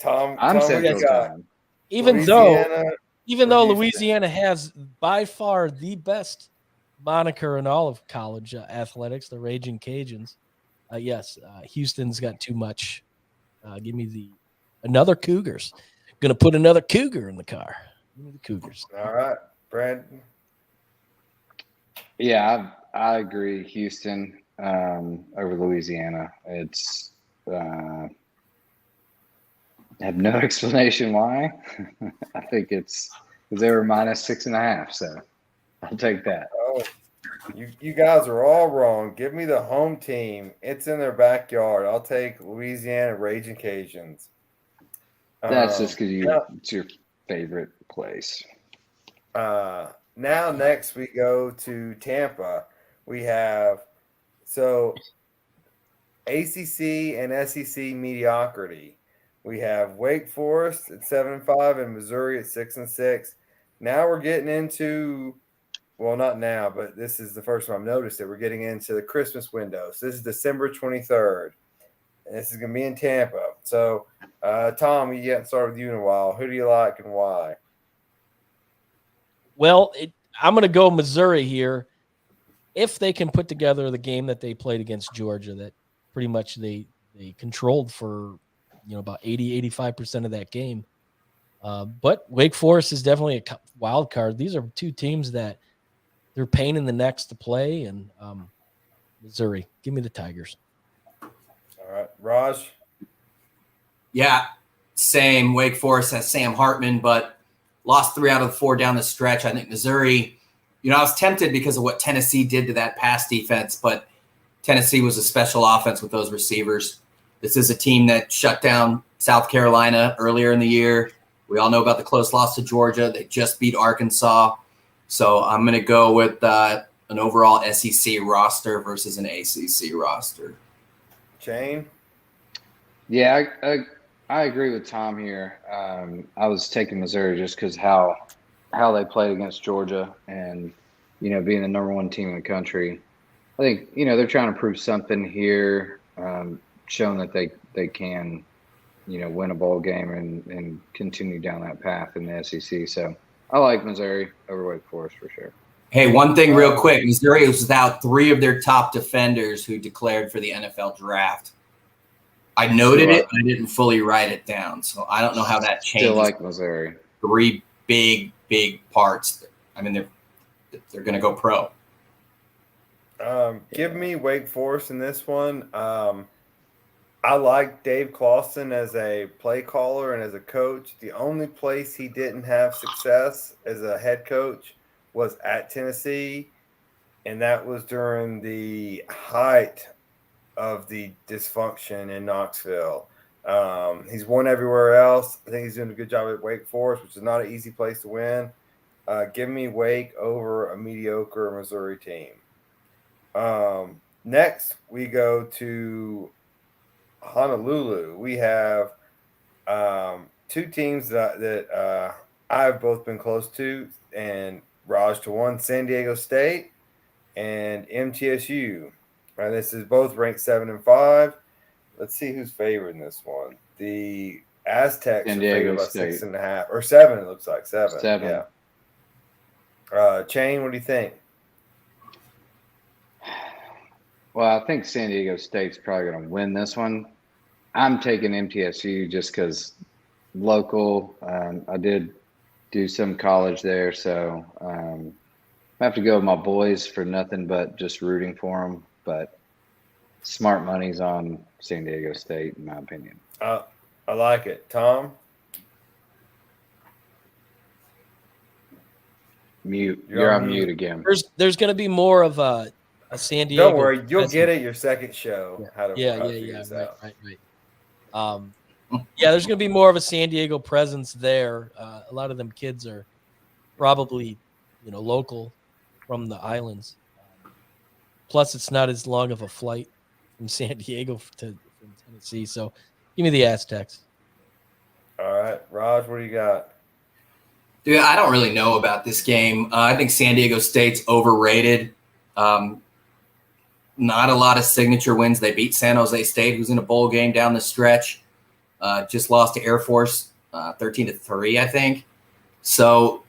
Tom, I'm Central Time. Even though Louisiana has by far the best moniker in all of college athletics, the Raging Cajuns. Yes, Houston's got too much. Give me another Cougars. Going to put another Cougar in the car. Give me the Cougars. All right, Brandon. Yeah, I agree. Houston over Louisiana. It's I have no explanation why. I think it's because they were -6.5, so I'll take that. Oh, you guys are all wrong. Give me the home team. It's in their backyard. I'll take Louisiana Raging Cajuns. That's just because it's your favorite place. Now next we go to Tampa. We have ACC and SEC mediocrity. We have Wake Forest at 7-5 and Missouri at 6-6. Now we're getting into, well, not now, but this is the first time I've noticed it. We're getting into the Christmas window. So this is December 23rd. And this is going to be in Tampa. So, Tom, we haven't started with you in a while. Who do you like and why? Well, I'm going to go Missouri here. If they can put together the game that they played against Georgia, that pretty much they controlled for about 80-85% of that game. But Wake Forest is definitely a wild card. These are two teams that they're pain in the necks to play, and Missouri, give me the Tigers. All right, Raj. Yeah, same. Wake Forest has Sam Hartman, but lost 3 out of the 4 down the stretch. I think Missouri, I was tempted because of what Tennessee did to that pass defense, but Tennessee was a special offense with those receivers. This is a team that shut down South Carolina earlier in the year. We all know about the close loss to Georgia. They just beat Arkansas. So I'm going to go with an overall SEC roster versus an ACC roster. Shane? Yeah, I agree with Tom here. I was taking Missouri just because how they played against Georgia and, being the number 1 team in the country. I think, they're trying to prove something here, showing that they can, win a bowl game and continue down that path in the SEC. So I like Missouri over Wake Forest for sure. Hey, one thing real quick. Missouri was without 3 of their top defenders who declared for the NFL draft. I noted it, but I didn't fully write it down. So I don't know how that changes. Still like Missouri. 3 big parts. I mean, they're going to go pro. Give me Wake Forest in this one. I like Dave Clawson as a play caller and as a coach. The only place he didn't have success as a head coach was at Tennessee, and that was during the height of the dysfunction in Knoxville. He's won everywhere else. I think he's doing a good job at Wake Forest, which is not an easy place to win. Give me Wake over a mediocre Missouri team. Next, we go to Honolulu. We have two teams that I've both been close to, and Raj to one, San Diego State and MTSU. This is both ranked 7 and 5. Let's see who's favored in this one. The Aztecs San are Diego favored by State. 6.5 or 7. It looks like 7. 7. Yeah. Shane, what do you think? Well, I think San Diego State's probably going to win this one. I'm taking MTSU just because local. I did do some college there, so I have to go with my boys for nothing but just rooting for them. But smart money's on San Diego State, in my opinion. I like it. Tom? Mute. You're on mute again. There's going to be more of a San Diego. Don't worry, you'll get it your second show. Yeah. Right. Yeah, there's going to be more of a San Diego presence there. A lot of them kids are probably, local from the islands. Plus, it's not as long of a flight from San Diego from Tennessee. So, give me the Aztecs. All right, Raj, what do you got? Dude, I don't really know about this game. I think San Diego State's overrated. Not a lot of signature wins. They beat San Jose State, who's in a bowl game down the stretch. Just lost to Air Force 13-3, I think. So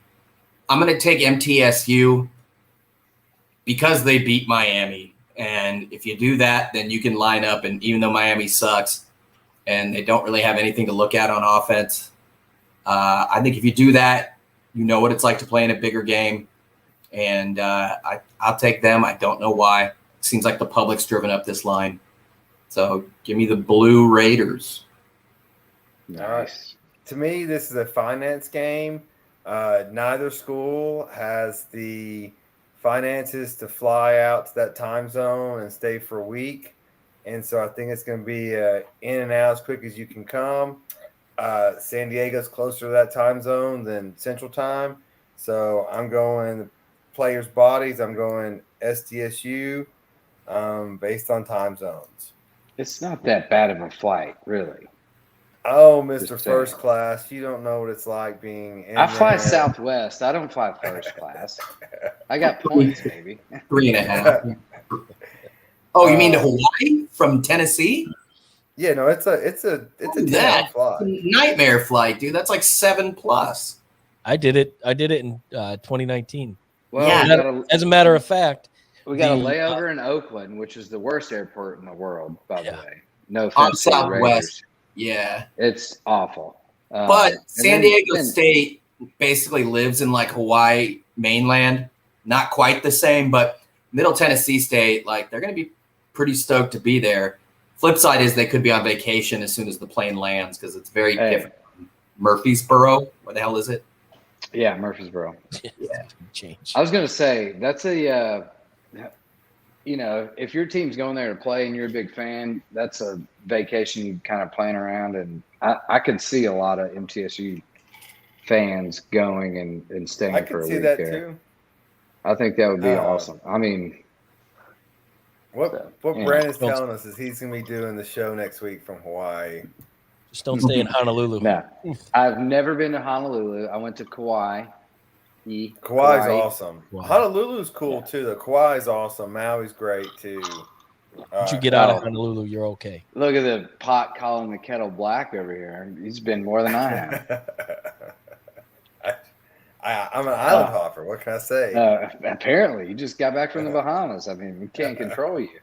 I'm going to take MTSU because they beat Miami. And if you do that, then you can line up. And even though Miami sucks and they don't really have anything to look at on offense, I think if you do that, you know what it's like to play in a bigger game. And I'll take them. I don't know why. It seems like the public's driven up this line. So give me the Blue Raiders. Nice. To me, this is a finance game. Neither school has the finances to fly out to that time zone and stay for a week. And so I think it's going to be in and out as quick as you can come. San Diego's closer to that time zone than Central Time. So I'm going players' bodies. I'm going SDSU based on time zones. It's not that bad of a flight, really. Oh, Mr. First Class, you don't know what it's like being in I fly Southwest. I don't fly first class. I got points, baby. 3.5. Oh, you mean to Hawaii from Tennessee? Yeah, no, it's a 10-hour flight. Nightmare flight, dude. That's like 7+. I did it in 2019. Well, yeah. As a matter of fact, we got a layover in Oakland, which is the worst airport in the world, by the way. No offense to the Raiders. Yeah, it's awful. But San Diego State basically lives in like Hawaii mainland. Not quite the same, but Middle Tennessee State, like they're going to be pretty stoked to be there. Flip side is they could be on vacation as soon as the plane lands because it's very different. Murfreesboro, where the hell is it? Yeah, Murfreesboro. Yeah, change. I was going to say that's a. If your team's going there to play and you're a big fan, that's a vacation you kind of plan around. And I could see a lot of MTSU fans going and staying for a week there. I could see that too. I think that would be awesome. I mean, what Brandon's telling us is he's going to be doing the show next week from Hawaii. Just don't stay in Honolulu. No, I've never been to Honolulu. I went to Kauai. Kauai's awesome. Wow. Honolulu's cool too. The Kauai's awesome. Maui's great too. Once you get out of Honolulu, you're okay. Look at the pot calling the kettle black over here. He's been more than I have. I'm an island hopper. What can I say? Apparently, you just got back from the Bahamas. I mean, we can't control you.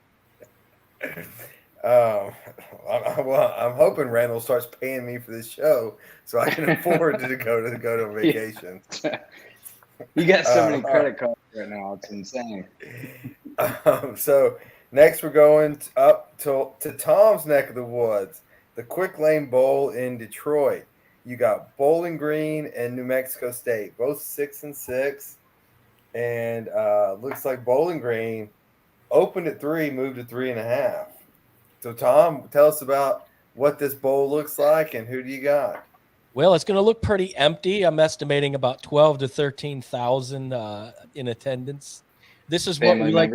I'm hoping Randall starts paying me for this show so I can afford to go to vacation. You got so many credit cards right now; it's insane. So next, we're going up to Tom's neck of the woods, the Quick Lane Bowl in Detroit. You got Bowling Green and New Mexico State, both 6-6, and looks like Bowling Green opened at 3, moved to 3.5. So Tom, tell us about what this bowl looks like and who do you got? Well, it's going to look pretty empty. I'm estimating about 12 to 13,000 in attendance. This is what we like.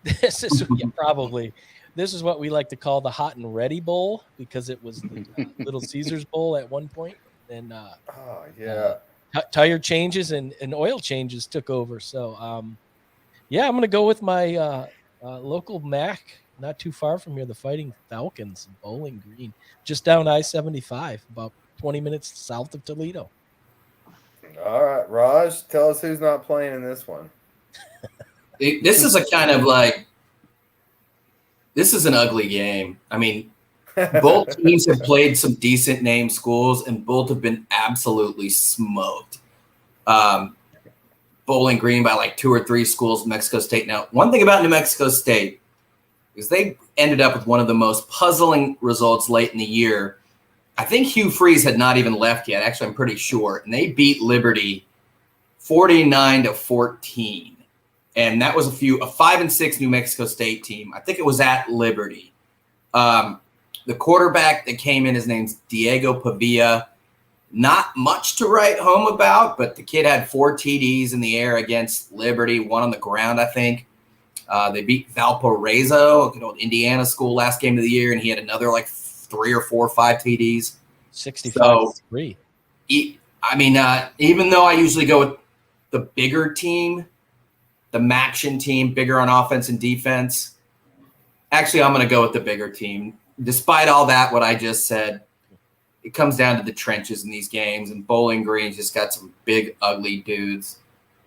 This is probably. This is what we like to call the hot and ready bowl because it was the Little Caesars bowl at one point. Then Oh yeah. Tire changes and oil changes took over. So yeah, I'm gonna go with my local Mac, not too far from here, the Fighting Falcons, Bowling Green, just down I-75, about 20 minutes south of Toledo. All right, Raj, tell us who's not playing in this one. This is a kind of like, this is an ugly game. I mean, both teams have played some decent name schools, and both have been absolutely smoked. Bowling Green by like 2 or 3 schools, New Mexico State. Now, one thing about New Mexico State is they ended up with one of the most puzzling results late in the year. I think Hugh Freeze had not even left yet. Actually, I'm pretty sure. And they beat Liberty 49-14. And that was a 5-6 New Mexico State team. I think it was at Liberty. The quarterback that came in, his name's Diego Pavia. Not much to write home about, but the kid had 4 TDs in the air against Liberty, 1 on the ground, I think. They beat Valparaiso, a good old Indiana school, last game of the year, and he had another like 3 or 4 or 5 TDs. 65-3. I mean, even though I usually go with the bigger team, the Maction team, bigger on offense and defense, actually, I'm going to go with the bigger team. Despite all that, what I just said, it comes down to the trenches in these games, and Bowling Green's just got some big, ugly dudes,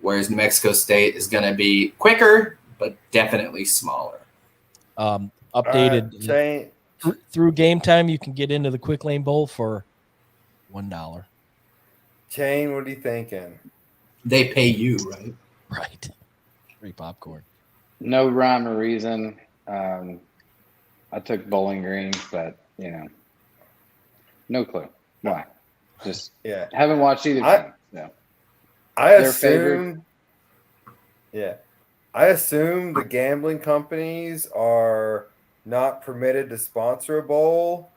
whereas New Mexico State is going to be quicker, but definitely smaller. Updated through game time, you can get into the Quick Lane Bowl for $1. Shane, what are you thinking? They pay you, right? Right. Free popcorn. No rhyme or reason. I took Bowling Green, but no clue why. Just haven't watched either team. No. I assume the gambling companies are not permitted to sponsor a bowl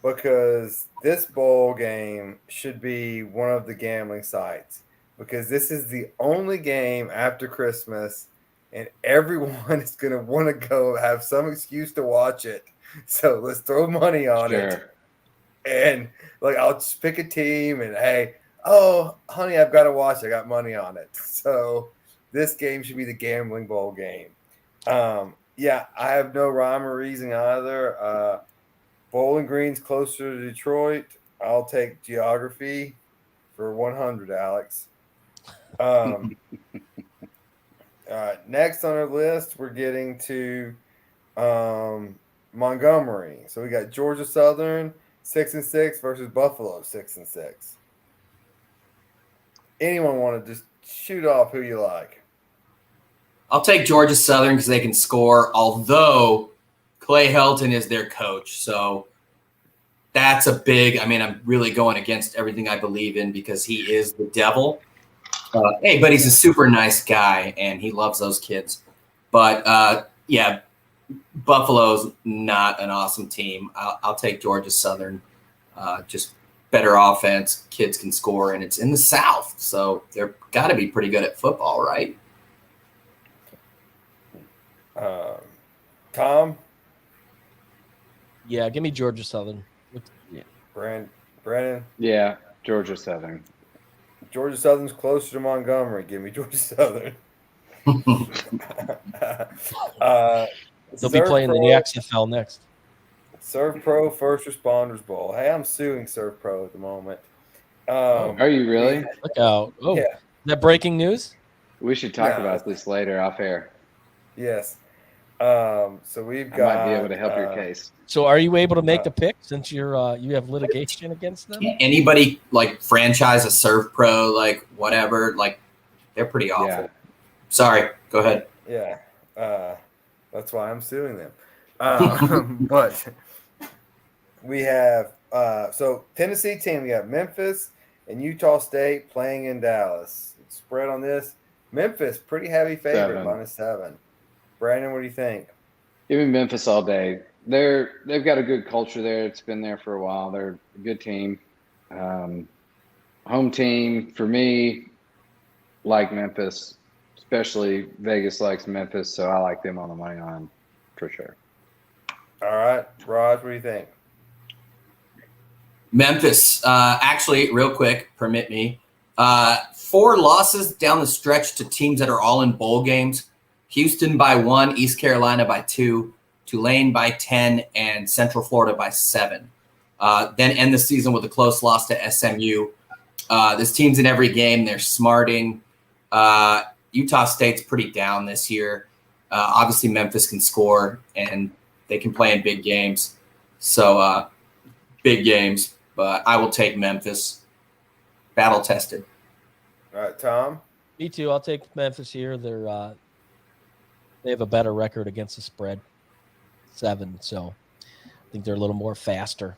because this bowl game should be one of the gambling sites because this is the only game after Christmas and everyone is going to want to go have some excuse to watch it. So let's throw money on it. And like, I'll just pick a team and hey, oh, honey, I've got to watch it. I got money on it. So this game should be the gambling bowl game. I have no rhyme or reason either. Bowling Green's closer to Detroit. I'll take geography for 100, Alex. All right, next on our list, we're getting to Montgomery. So we got Georgia Southern 6-6 versus Buffalo 6-6. Anyone want to just shoot off who you like? I'll take Georgia Southern because they can score, although Clay Helton is their coach. So that's a big – I mean, I'm really going against everything I believe in because he is the devil. But he's a super nice guy, and he loves those kids. But, Buffalo's not an awesome team. I'll take Georgia Southern. Just better offense, kids can score, and it's in the South. So they're got to be pretty good at football, right? Tom? Yeah, give me Georgia Southern. Yeah. Brandon? Yeah, Georgia Southern. Georgia Southern's closer to Montgomery. Give me Georgia Southern. They'll be playing in the XFL next. Serve Pro First Responders Bowl. Hey, I'm suing Serve Pro at the moment. Are you really? Look out. Oh, yeah. Is that breaking news? We should talk about this later off air. Yes. So we've got. I might be able to help your case. So are you able to make the pick since you're you have litigation against them? Can't anybody like franchise a Serve Pro, like whatever? Like they're pretty awful. Yeah. Sorry, go ahead. Yeah. That's why I'm suing them. But we have so Tennessee team, we got Memphis and Utah State playing in Dallas. Spread on this. Memphis, pretty heavy favorite, -7. Brandon, what do you think? Give me Memphis all day. They've got a good culture there. It's been there for a while. They're a good team. Home team for me, like Memphis. It's especially Vegas likes Memphis, so I like them on the money line for sure. All right, Raj, what do you think? Memphis, actually, real quick, permit me. 4 losses down the stretch to teams that are all in bowl games. Houston by 1, East Carolina by 2, Tulane by 10, and Central Florida by 7. Then end the season with a close loss to SMU. This team's in every game. They're smarting. Utah State's pretty down this year. Obviously, Memphis can score, and they can play in big games. So, big games. But I will take Memphis. Battle tested. All right, Tom. Me too. I'll take Memphis here. They have a better record against the spread, 7. So I think they're a little more faster,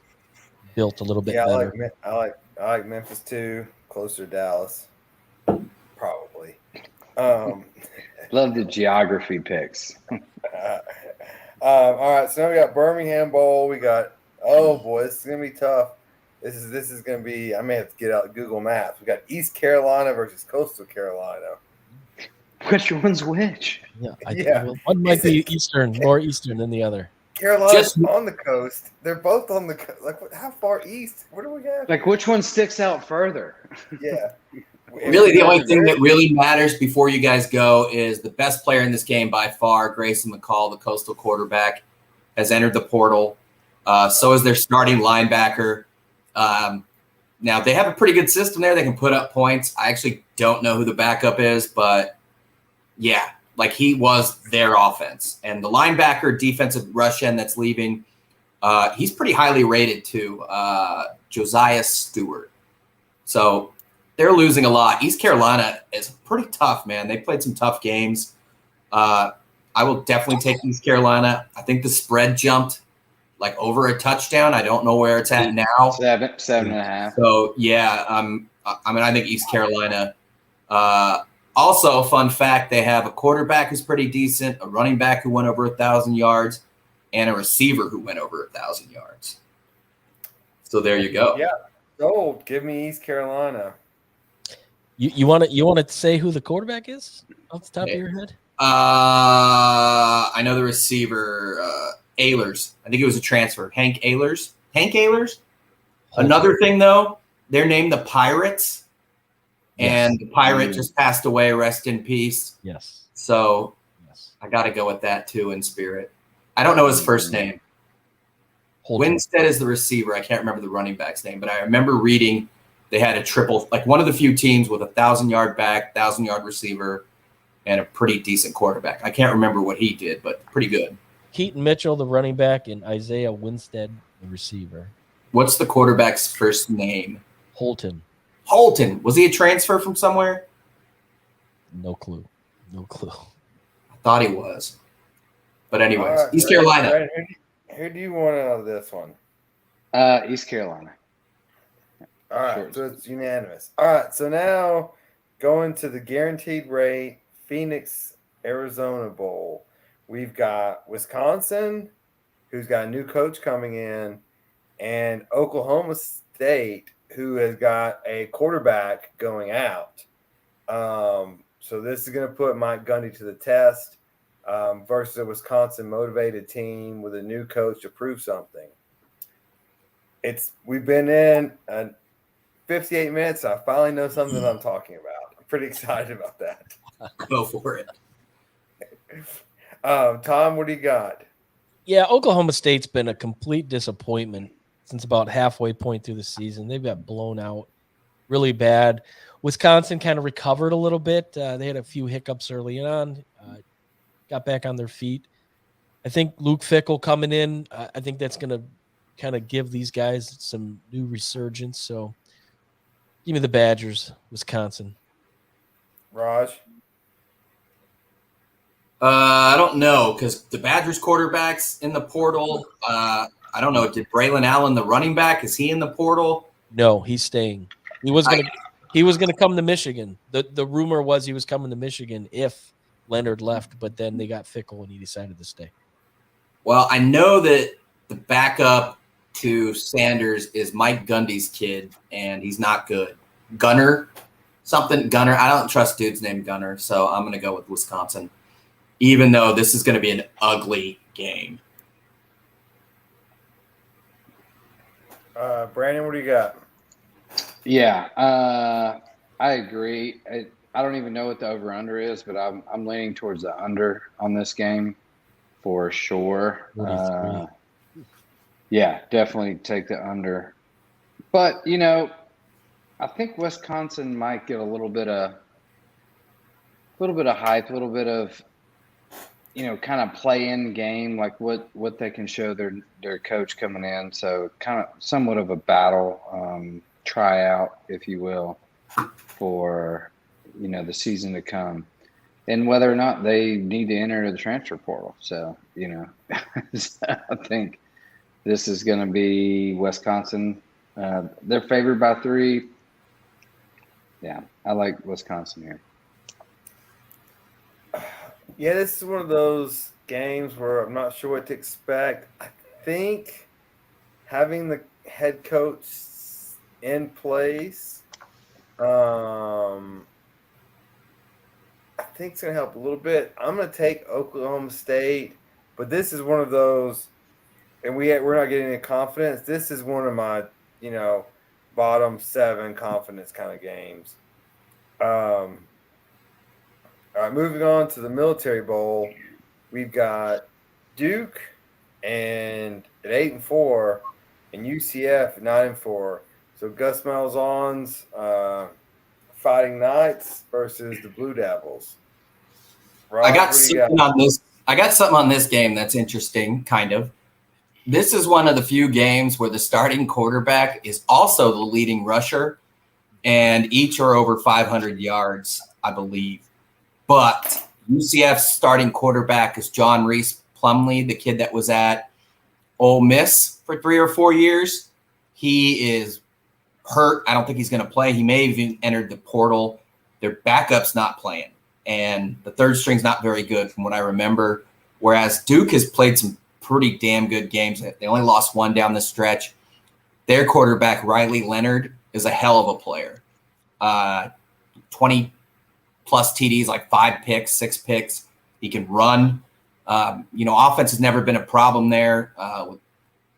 built a little bit better. I like Memphis too. Closer to Dallas, probably. Love the geography picks. All right, so now we got Birmingham Bowl. We got this is gonna be tough. This is gonna be. I may have to get out Google Maps. We got East Carolina versus Coastal Carolina. Which one's which? Yeah, one might be more eastern than the other. Carolina's on the coast. They're both on the coast. Like, how far east? What do we have? Like, which one sticks out further? Yeah. Really, the only thing that really matters before you guys go is the best player in this game by far, Grayson McCall, the Coastal quarterback, has entered the portal. So is their starting linebacker. Now, they have a pretty good system there. They can put up points. I actually don't know who the backup is, but yeah, like he was their offense. And the linebacker defensive rush end that's leaving, he's pretty highly rated too, Josiah Stewart. So they're losing a lot. East Carolina is pretty tough, man. They played some tough games. I will definitely take East Carolina. I think the spread jumped like over a touchdown. I don't know where it's at now. 7.5. So yeah, I think East Carolina. Also, fun fact: they have a quarterback who's pretty decent, a running back who went over 1,000 yards, and a receiver who went over 1,000 yards. So there you go. Yeah, sold. Give me East Carolina. You want to say who the quarterback is off the top of your head? I know the receiver, Ehlers. I think it was a transfer. Hank Ehlers. Another thing, though, they're named the Pirates, and the Pirate just passed away. Rest in peace. Yes. So I got to go with that, too, in spirit. I don't know his first name. Winstead is the receiver. I can't remember the running back's name, but I remember reading they had a triple, like one of the few teams with 1,000-yard back, 1,000-yard receiver, and a pretty decent quarterback. I can't remember what he did, but pretty good. Keaton Mitchell, the running back, and Isaiah Winstead, the receiver. What's the quarterback's first name? Holton. Was he a transfer from somewhere? No clue. I thought he was. But anyways, Right, East Carolina. Right, who do you want out of this one? East Carolina. All right, so it's unanimous. All right, so now going to the guaranteed rate Phoenix, Arizona Bowl. We've got Wisconsin, who's got a new coach coming in, and Oklahoma State, who has got a quarterback going out. So this is going to put Mike Gundy to the test versus a Wisconsin motivated team with a new coach to prove something. We've been in 58 minutes. I finally know something I'm talking about. I'm pretty excited about that. Go for it. Tom, what do you got? Yeah, Oklahoma State's been a complete disappointment since about halfway point through the season. They've got blown out really bad. Wisconsin kind of recovered a little bit. They had a few hiccups early on, got back on their feet. I think Luke Fickell coming in, I think that's going to kind of give these guys some new resurgence. So give me the Badgers, Wisconsin. Raj? I don't know, because the Badgers quarterback's in the portal. I don't know. Did Braylon Allen, the running back, is he in the portal? No, he's staying. He was gonna come to Michigan. The rumor was he was coming to Michigan if Leonard left, but then they got Fickell and he decided to stay. Well, I know that the backup to Sanders is Mike Gundy's kid, and he's not good. Gunner, something Gunner. I don't trust dudes named Gunner, so I'm going to go with Wisconsin, even though this is going to be an ugly game. Brandon, what do you got? Yeah, I agree. I don't even know what the over/under is, but I'm leaning towards the under on this game for sure. 43. Yeah, definitely take the under. But I think Wisconsin might get a little bit of hype, a little bit of kind of play in game, like what they can show their coach coming in. So kind of somewhat of a battle tryout, if you will, for the season to come, and whether or not they need to enter the transfer portal. So I think this is going to be Wisconsin. They're favored by 3. Yeah, I like Wisconsin here. Yeah, this is one of those games where I'm not sure what to expect. I think having the head coach in place, I think it's going to help a little bit. I'm going to take Oklahoma State, but this is one of those, and we're not getting any confidence. This is one of my, bottom 7 confidence kind of games. All right, moving on to the Military Bowl, we've got Duke and at 8-4, and UCF at 9-4. So Gus Malzahn's Fighting Knights versus the Blue Devils. Rob, I got something on this. I got something on this game that's interesting, kind of. This is one of the few games where the starting quarterback is also the leading rusher, and each are over 500 yards, I believe. But UCF's starting quarterback is John Reese Plumlee, the kid that was at Ole Miss for 3 or 4 years. He is hurt. I don't think he's going to play. He may have even entered the portal. Their backup's not playing, and the third string's not very good from what I remember, whereas Duke has played some pretty damn good games. They only lost 1 down the stretch. Their quarterback, Riley Leonard, is a hell of a player. 20-plus TDs, like 5 picks, 6 picks. He can run. Offense has never been a problem there.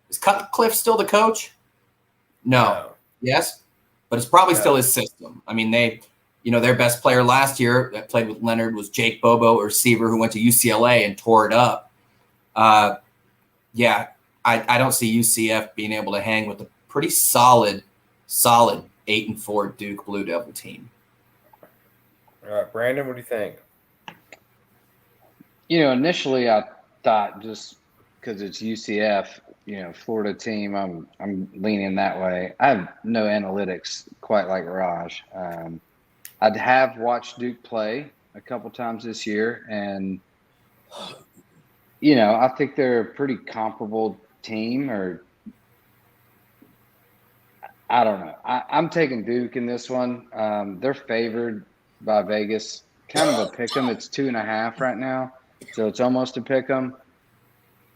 Is Cutcliffe still the coach? No. Yes? But it's probably still his system. I mean, their best player last year that played with Leonard was Jake Bobo, a receiver who went to UCLA and tore it up. I don't see UCF being able to hang with a pretty solid 8-4 Duke Blue Devil team. All right, Brandon, what do you think? Initially I thought just because it's UCF, Florida team, I'm leaning that way. I have no analytics quite like Raj. I'd have watched Duke play a couple times this year, and I think they're a pretty comparable team, or I don't know. I'm taking Duke in this one. They're favored by Vegas, kind of a pick 'em. It's 2.5 right now, so it's almost a pick 'em.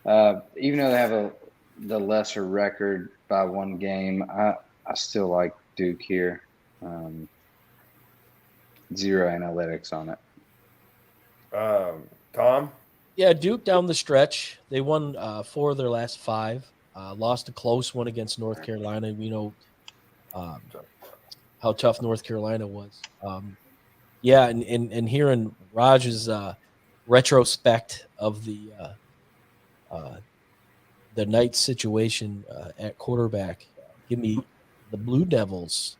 Even though they have the lesser record by 1 game, I still like Duke here. Zero analytics on it. Tom? Yeah, Duke down the stretch. They won 4 of their last 5. Lost a close one against North Carolina. We know how tough North Carolina was. And hearing Raj's retrospect of the Knights situation at quarterback, give me the Blue Devils,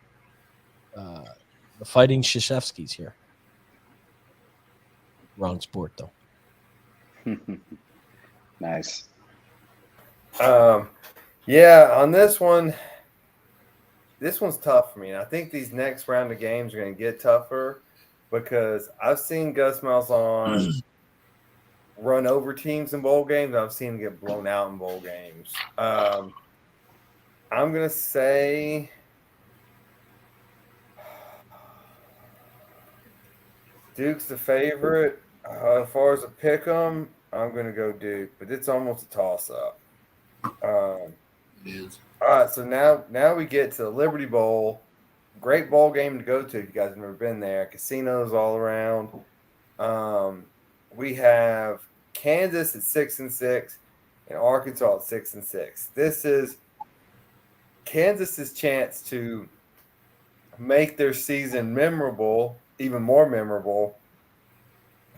the Fighting Krzyzewskis here. Wrong sport, though. Nice. On this one's tough for me. And I think these next round of games are going to get tougher because I've seen Gus Malzahn run over teams in bowl games. I've seen him get blown out in bowl games. I'm going to say Duke's the favorite. As far as a pick 'em, I'm going to go Duke, but it's almost a toss-up. It is. All right, so now we get to the Liberty Bowl. great bowl game to go to if you guys have never been there. Casinos all around. We have Kansas at 6-6 and Arkansas at 6-6. This is Kansas's chance to make their season memorable, even more memorable,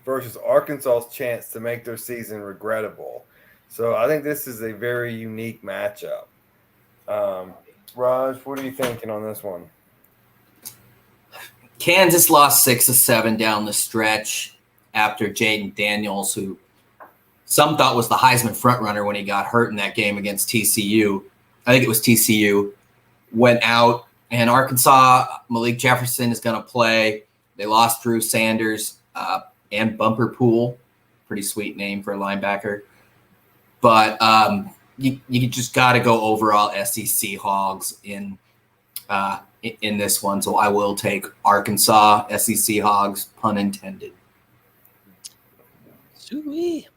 versus Arkansas's chance to make their season regrettable. So I think this is a very unique matchup. Raj, what are you thinking on this one? Kansas lost 6 of 7 down the stretch after Jaden Daniels, who some thought was the Heisman frontrunner when he got hurt in that game against TCU. I think it was TCU, went out. And Arkansas, Malik Jefferson is going to play. They lost Drew Sanders and Bumper Pool. Pretty sweet name for a linebacker. But you just got to go overall SEC Hogs in this one. So I will take Arkansas SEC Hogs, pun intended. Sweet.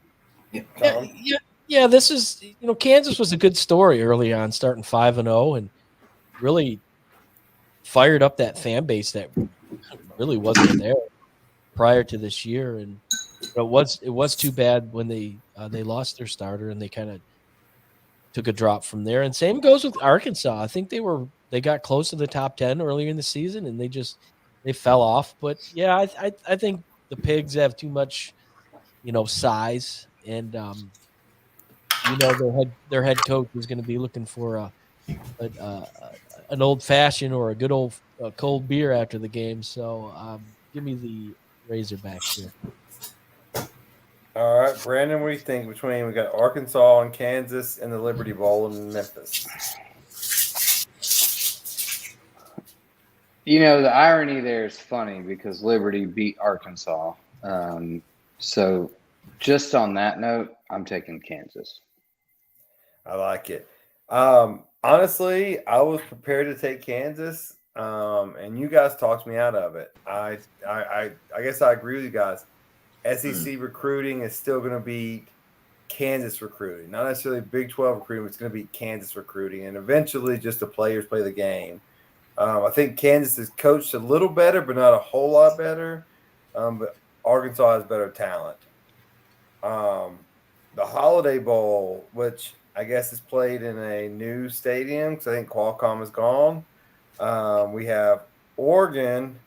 Yeah. This is, Kansas was a good story early on, starting 5-0 and really fired up that fan base that really wasn't there prior to this year. And it was too bad when they lost their starter and they kind of took a drop from there. And same goes with Arkansas. I think they got close to the top 10 earlier in the season and they fell off. But yeah, I think the Pigs have too much, size, and their head coach is going to be looking for an old fashioned or a good old cold beer after the game. So give me the Razorbacks here. All right, Brandon, what do you think between we got Arkansas and Kansas and the Liberty Bowl in Memphis? The irony there is funny because Liberty beat Arkansas. So just on that note, I'm taking Kansas. I like it. Honestly, I was prepared to take Kansas, and you guys talked me out of it. I guess I agree with you guys. SEC recruiting is still going to beat Kansas recruiting, not necessarily Big 12 recruiting, but it's going to beat Kansas recruiting, and eventually just the players play the game. I think Kansas is coached a little better, but not a whole lot better. But Arkansas has better talent. The Holiday Bowl, which I guess is played in a new stadium because I think Qualcomm is gone. We have Oregon,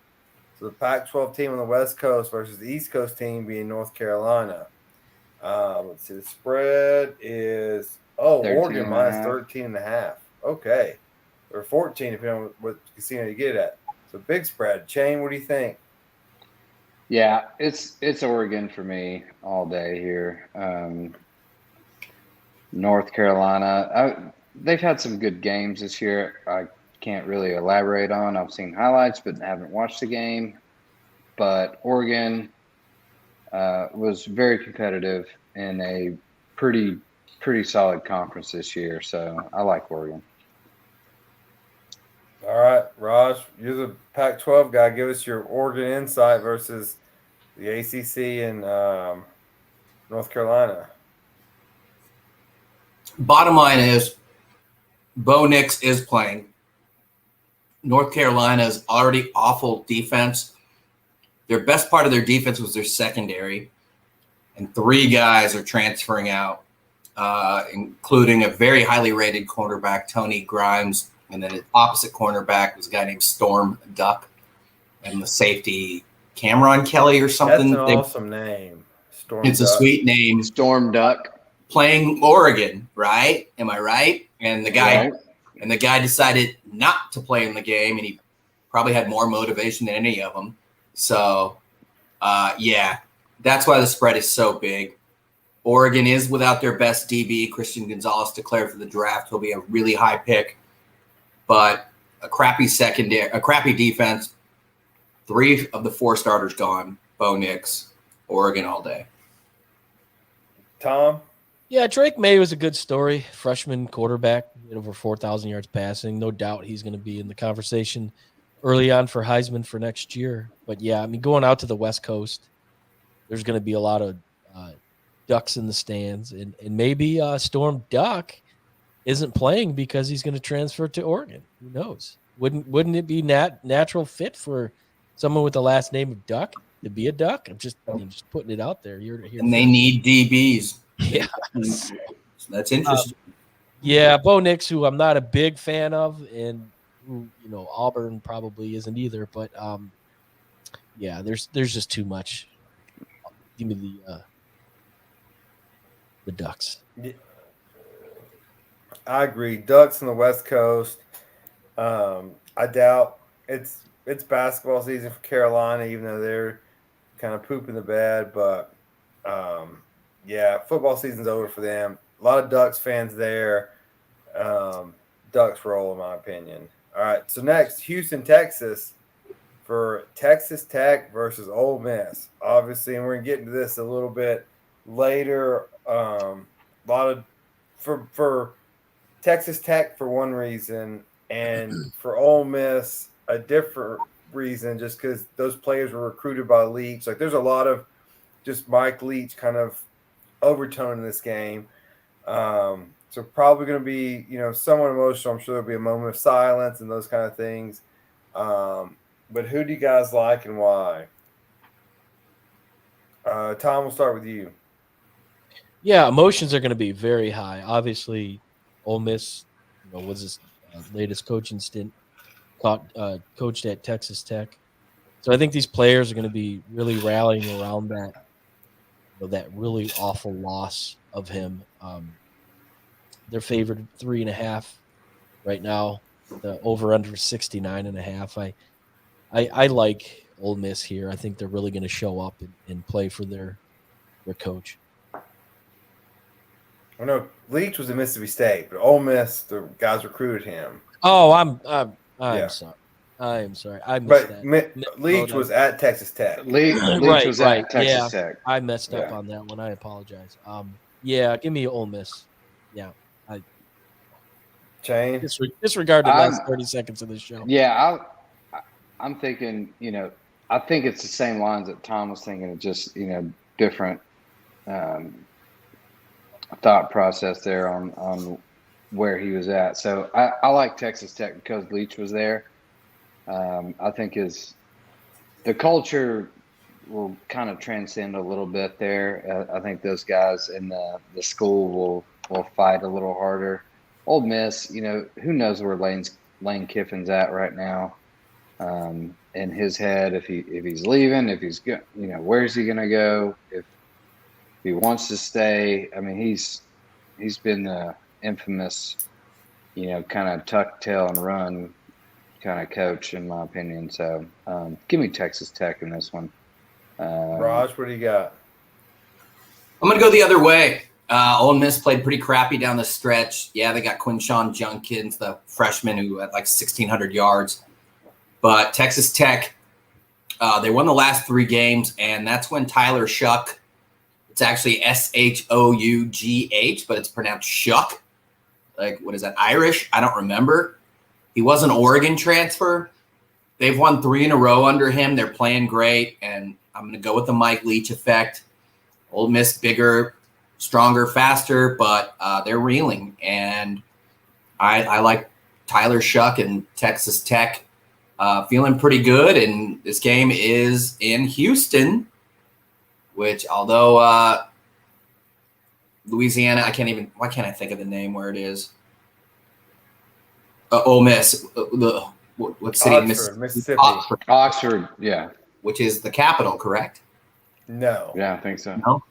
so the Pac-12 team on the West Coast versus the East Coast team being North Carolina. Let's see. The spread is Oregon minus 13.5. Okay. Or 14 if you know what casino you get at. So big spread. Shane, what do you think? Yeah, it's Oregon for me all day here. North Carolina, they've had some good games this year. I can't really elaborate on. I've seen highlights, but haven't watched the game. But Oregon was very competitive in a pretty solid conference this year. So I like Oregon. All right, Raj, you're the Pac-12 guy. Give us your Oregon insight versus the ACC and North Carolina. Bottom line is, Bo Nix is playing. North Carolina's already awful defense. Their best part of their defense was their secondary, and 3 guys are transferring out, including a very highly rated cornerback, Tony Grimes, and then an opposite cornerback was a guy named Storm Duck, and the safety Cameron Kelly or something. That's an awesome name. Storm It's Duck. A sweet name. Storm Duck. Playing Oregon, right? Am I right? And the guy Right. And the guy decided not to play in the game, and he probably had more motivation than any of them. So, yeah, that's why the spread is so big. Oregon is without their best DB, Christian Gonzalez, declared for the draft. He'll be a really high pick, but a crappy secondary, a crappy defense. 3 of the 4 starters gone. Bo Nix, Oregon all day. Tom? Yeah, Drake May was a good story. Freshman quarterback, over 4,000 yards passing. No doubt he's going to be in the conversation early on for Heisman for next year. But, yeah, I mean, going out to the West Coast, there's going to be a lot of ducks in the stands. And maybe Storm Duck isn't playing because he's going to transfer to Oregon. Who knows? wouldn't it be natural fit for someone with the last name of Duck to be a Duck? I'm just putting it out there. And they need DBs. Yeah, So that's interesting. Yeah, Bo Nix, who I'm not a big fan of, and who Auburn probably isn't either. But yeah, there's just too much. Give me the Ducks. Yeah, I agree. Ducks on the West Coast. I doubt it's basketball season for Carolina, even though they're kind of pooping the bed. But yeah, football season's over for them. A lot of Ducks fans there. Ducks roll, in my opinion. All right, so next, Houston, Texas, for Texas Tech versus Ole Miss. Obviously, and we're gonna get into this a little bit later. A lot of for Texas Tech for one reason, and for Ole Miss a different reason, just because those players were recruited by Leach. Like, there's a lot of just Mike Leach kind of overtone in this game. So probably going to be, somewhat emotional. I'm sure there'll be a moment of silence and those kind of things. But who do you guys like and why? Tom, we'll start with you. Yeah, emotions are going to be very high. Obviously, Ole Miss, was his latest coaching stint, coached at Texas Tech. So I think these players are going to be really rallying around that, that really awful loss of him. They're favored 3.5 right now. The over under 69.5. I like Ole Miss here. I think they're really going to show up and play for their coach. I know Leach was at Mississippi State, but Ole Miss, the guys recruited him. Oh, I'm sorry. I am sorry. I missed that. Leach was at Texas Tech. Leach was at Texas Tech. I messed up on that one. I apologize. Yeah, give me Ole Miss. Yeah. Shane? Disregard the last 30 seconds of this show. Yeah, I'm thinking, I think it's the same lines that Tom was thinking. It's just, different thought process there on where he was at. So I like Texas Tech because Leach was there. I think the culture will kind of transcend a little bit there. I think those guys in the school will fight a little harder. Ole Miss, who knows where Lane Kiffin's at right now, in his head. If he's leaving, if he's where's he gonna go? If he wants to stay, I mean, he's been the infamous, kind of tuck tail and run kind of coach, in my opinion. So give me Texas Tech in this one. Raj, what do you got? I'm going to go the other way. Ole Miss played pretty crappy down the stretch. Yeah, they got Quinshawn Junkins, the freshman who had like 1,600 yards. But Texas Tech, they won the last 3 games, and that's when Tyler Shuck, it's actually Shough, but it's pronounced Shuck. Like, what is that, Irish? I don't remember. He was an Oregon transfer. They've won 3 in a row under him. They're playing great, and I'm going to go with the Mike Leach effect. Ole Miss bigger, stronger, faster, but they're reeling. And I like Tyler Shuck and Texas Tech feeling pretty good. And this game is in Houston, which although Louisiana, why can't I think of the name where it is? Ole Miss. What city? Oxford, Mississippi. Oxford, yeah. Which is the capital, correct? No. Yeah, I think so. No?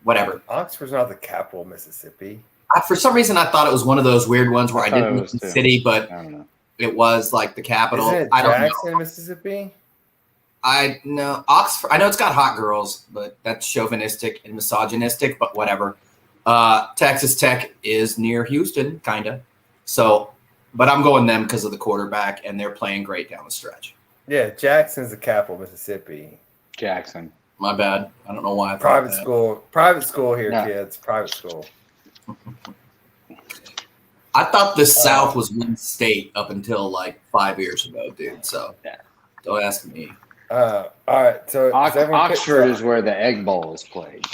Whatever. Oxford's not the capital of Mississippi. For some reason, I thought it was one of those weird ones where I didn't know the city, but I don't know. It was like the capital. Isn't it Jackson, Mississippi? I know Oxford. I know it's got hot girls, but that's chauvinistic and misogynistic. But whatever. Texas Tech is near Houston, kind of. So, but I'm going them because of the quarterback, and they're playing great down the stretch. Yeah, Jackson's the capital of Mississippi. Jackson. My bad. I don't know why. I Private school here, No. kids. Private school. I thought the South was one state up until like 5 years ago, dude. So don't ask me. All right. So Oxford is where the Egg Bowl is played.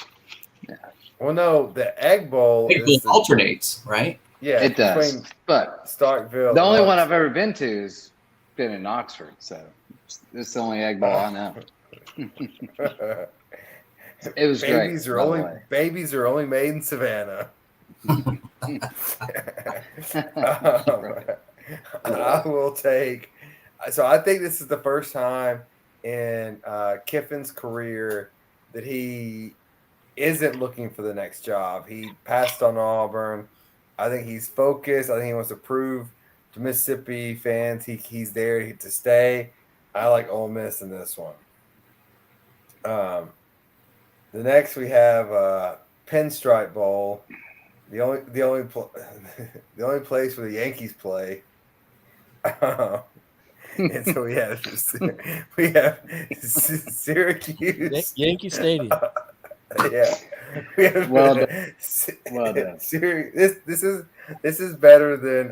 Well, no, the Egg Bowl Egg Bowl alternates, right? Yeah, it does. But Starkville. The only one I've ever been to has been in Oxford, so it's the only Egg Bowl I know. It was babies great. Babies are only made in Savannah. I will take. So I think this is the first time in Kiffin's career that he isn't looking for the next job. He passed on Auburn. I think he's focused. I think he wants to prove to Mississippi fans he's there to stay. I like Ole Miss in this one. The next we have Pinstripe Bowl, the only place where the Yankees play. And so we have Syracuse, Yankee Stadium. Yeah, we have well done. This is better than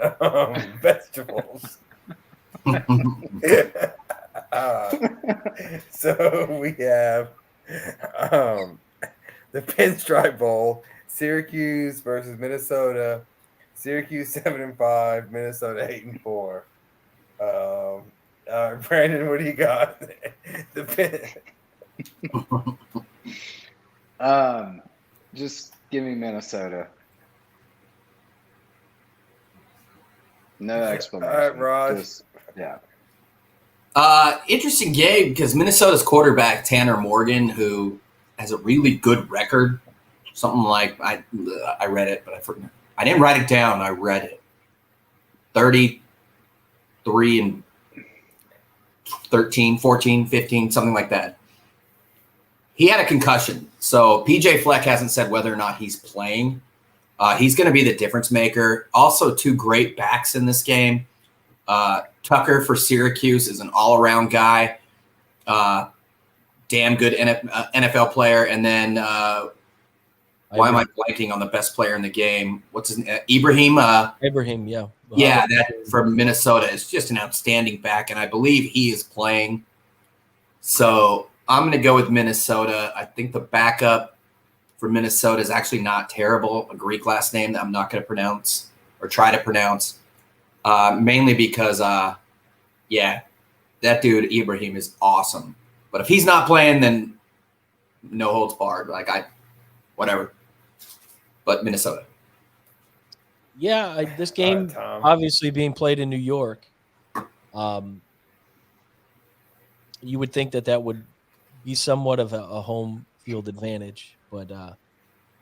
vegetables. So we have the Pinstripe Bowl, Syracuse versus Minnesota. Syracuse 7-5, Minnesota 8-4. All right, Brandon, what do you got? Just give me Minnesota. No explanation. All right, Raj. Interesting game because Minnesota's quarterback, Tanner Morgan, who has a really good record. Something like I read it, but I forgot. I didn't write it down. I read it. 33 and 13, 14, 15, something like that. He had a concussion. So PJ Fleck hasn't said whether or not he's playing. He's going to be the difference maker. Also, two great backs in this game. Tucker for Syracuse is an all-around guy. Damn good NFL player. And then why am I blanking on the best player in the game? What's his name? Ibrahim? Ibrahim, yeah. Yeah, that from Minnesota is just an outstanding back, and I believe he is playing. So I'm going to go with Minnesota. I think the backup for Minnesota is actually not terrible, a Greek last name that I'm not going to pronounce or try to pronounce, mainly because, that dude Ibrahim is awesome. But if he's not playing, then no holds barred. Whatever. But Minnesota. Yeah, this game obviously being played in New York, you would think that would be somewhat of a home field advantage. But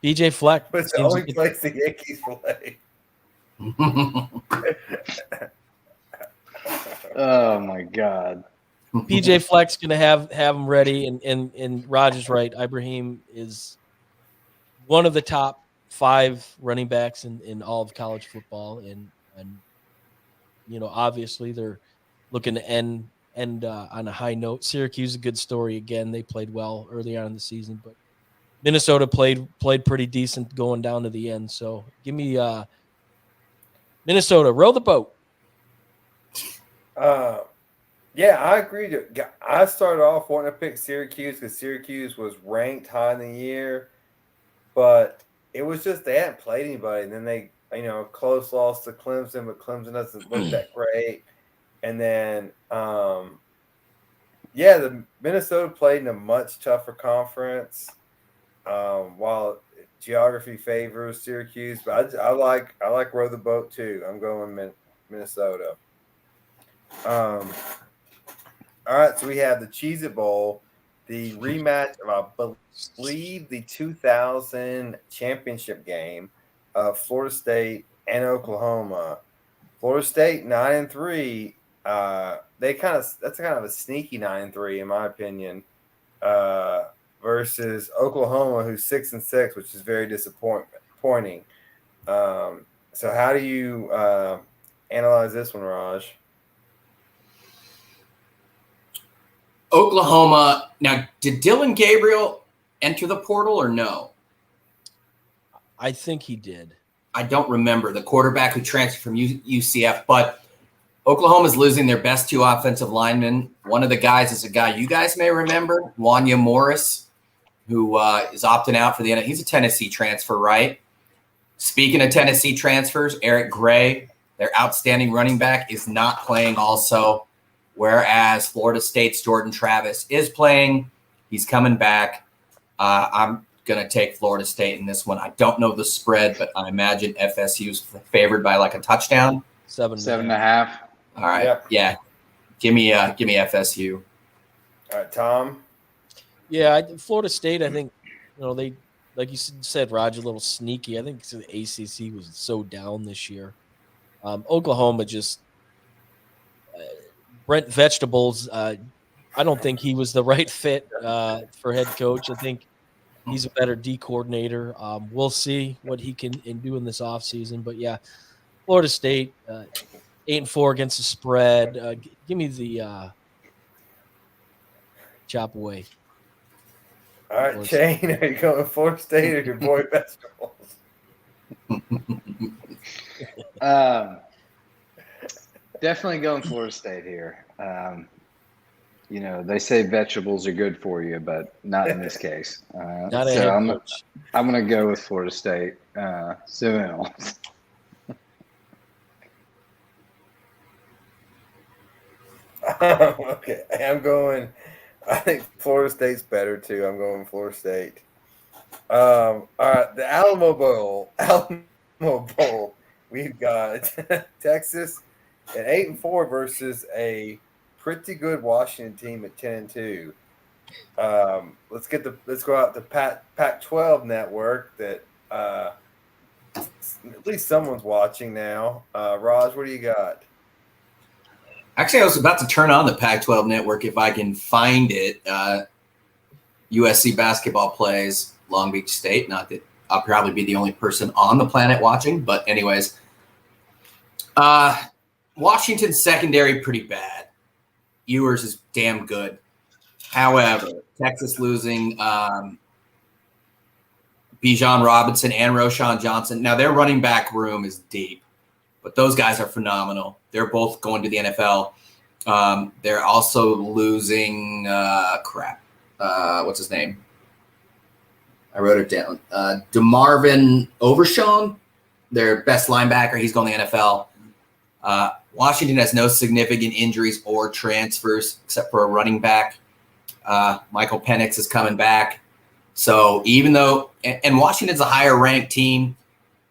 PJ Fleck. But it's the only place the Yankees play. Oh, my God. PJ Fleck's going to have them ready. And Roger's right. Ibrahim is one of the top 5 running backs in all of college football, and obviously they're looking to end on a high note. Syracuse, a good story again. They played well early on in the season, but Minnesota played pretty decent going down to the end. So give me Minnesota, row the boat. Yeah, I agree. I started off wanting to pick Syracuse because Syracuse was ranked high in the year, but it was just they hadn't played anybody. And then they, close loss to Clemson, but Clemson doesn't look that great. And then, the Minnesota played in a much tougher conference, while geography favors Syracuse. But I like row the boat too. I'm going Minnesota. All right, so we have the Cheez-It Bowl, the rematch of, I believe, the 2000 championship game of Florida State and Oklahoma. Florida State 9-3. That's kind of a sneaky 9-3 in my opinion. Versus Oklahoma, who's 6-6, which is very disappointing. So how do you analyze this one, Raj? Oklahoma. Now, did Dylan Gabriel enter the portal or no? I think he did. I don't remember the quarterback who transferred from UCF, but Oklahoma's losing their best 2 offensive linemen. One of the guys is a guy you guys may remember, Wanya Morris, who is opting out for the end. He's a Tennessee transfer, right? Speaking of Tennessee transfers, Eric Gray, their outstanding running back, is not playing also, whereas Florida State's Jordan Travis is playing. He's coming back. I'm going to take Florida State in this one. I don't know the spread, but I imagine FSU's favored by like a touchdown. 7.5. All right. Yep. Yeah. Give me FSU. All right, Tom. Yeah, Florida State, I think, they, like you said, Roger, a little sneaky. I think the ACC was so down this year. Oklahoma just Brent Vegetables. I don't think he was the right fit for head coach. I think he's a better D coordinator. We'll see what he can do in this offseason. But yeah, Florida State 8-4 against the spread. Give me the chop away. All right, Shane, are you going with Florida State or your boy Vegetables? Definitely going Florida State here. They say vegetables are good for you, but not in this case. I'm going to go with Florida State. Okay, I think Florida State's better too. I'm going Florida State. All right, the Alamo Bowl. We've got Texas at 8-4 versus a pretty good Washington team at 10-2. Let's go out to Pac-12 network that at least someone's watching now. Raj, what do you got? Actually, I was about to turn on the Pac-12 network if I can find it. USC basketball plays Long Beach State. Not that I'll probably be the only person on the planet watching, but anyways. Washington's secondary pretty bad. Ewers is damn good. However, Texas losing Bijan Robinson and Roschon Johnson. Now, their running back room is deep, but those guys are phenomenal. They're both going to the NFL. They're also losing what's his name? I wrote it down. DeMarvin Overshawn, their best linebacker. He's going to the NFL. Washington has no significant injuries or transfers except for a running back. Michael Penix is coming back. So even though – and Washington's a higher-ranked team,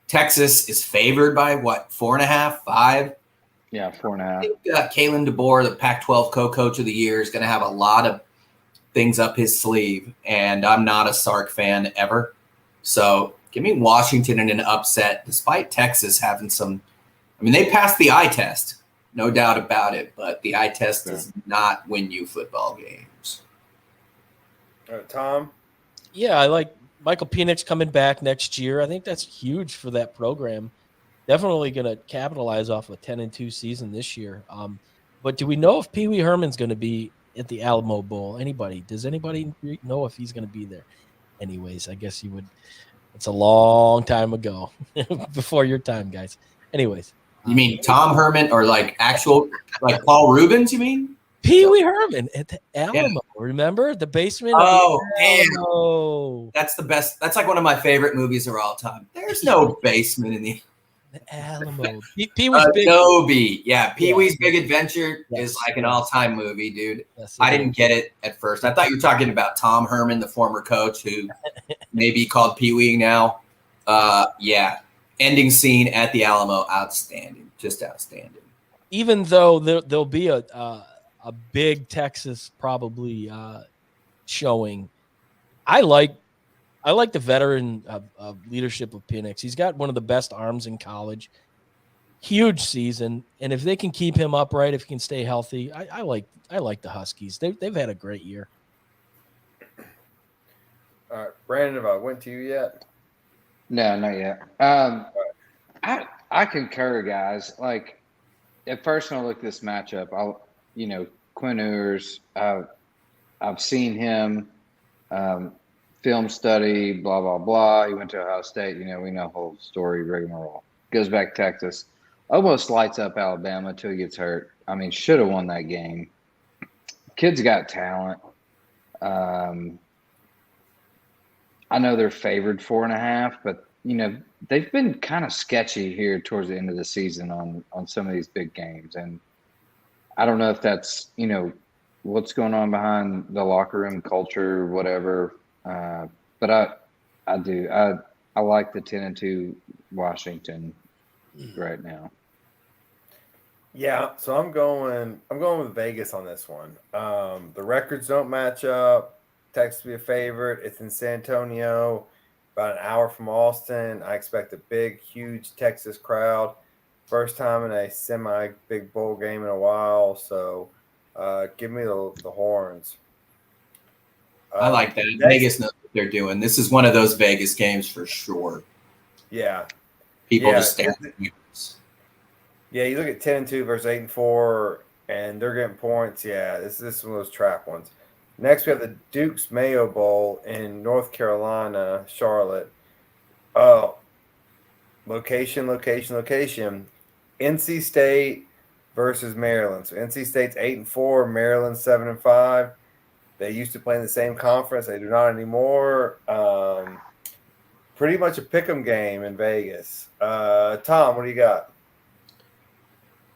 Texas is favored by, 4.5, 5? Yeah, 4.5. I think Kalen DeBoer, the Pac-12 co-coach of the year, is going to have a lot of things up his sleeve, and I'm not a Sark fan ever. So give me Washington in an upset, despite Texas having some – I mean, they passed the eye test, no doubt about it, but the eye test does not win you football games. Tom? Yeah, I like Michael Penix coming back next year. I think that's huge for that program. Definitely going to capitalize off a 10-2 season this year. But do we know if Pee Wee Herman's going to be at the Alamo Bowl? Anybody? Does anybody know if he's going to be there? Anyways, I guess you would. It's a long time ago, before your time, guys. Anyways. You mean Tom Herman or like Paul Rubens, you mean? Pee Wee Herman at the Alamo. Yeah. Remember the basement? Oh, man. That's the best. That's like one of my favorite movies of all time. There's no basement in the Alamo. Pee Wee's Big Adobe. Yeah, Pee Wee's Big Adventure is like an all-time movie, dude. Yes, I didn't get it at first. I thought you were talking about Tom Herman, the former coach who may be called Pee Wee now. Yeah. Ending scene at the Alamo, outstanding, just outstanding. Even though there'll be a big Texas probably showing, I like the veteran leadership of Penix. He's got one of the best arms in college. Huge season, and if they can keep him upright, if he can stay healthy, I like the Huskies. They've had a great year. All right, Brandon, have I went to you yet? No, not yet. I concur, guys. Like, at first when I look at this matchup, Quinn Ewers, I've seen him, film study, blah, blah, blah. He went to Ohio State. We know the whole story, rigmarole. Goes back to Texas. Almost lights up Alabama until he gets hurt. I mean, should have won that game. Kid's got talent. I know they're favored 4.5, but they've been kind of sketchy here towards the end of the season on some of these big games. And I don't know if that's, what's going on behind the locker room culture or whatever. But I do. I like the 10-2 Washington right now. Yeah, so I'm going with Vegas on this one. The records don't match up. Texas will be a favorite. It's in San Antonio, about an hour from Austin. I expect a big, huge Texas crowd. First time in a semi-big bowl game in a while. So give me the horns. I like that. Vegas knows what they're doing. This is one of those Vegas games for sure. Yeah. People just stand. Yeah, you look at 10-2 versus 8-4, and they're getting points. Yeah, this is one of those trap ones. Next, we have the Duke's Mayo Bowl in North Carolina, Charlotte. Location. NC State versus Maryland. So NC State's 8-4, Maryland 7-5. They used to play in the same conference. They do not anymore. Pretty much a pick'em game in Vegas. Tom, what do you got?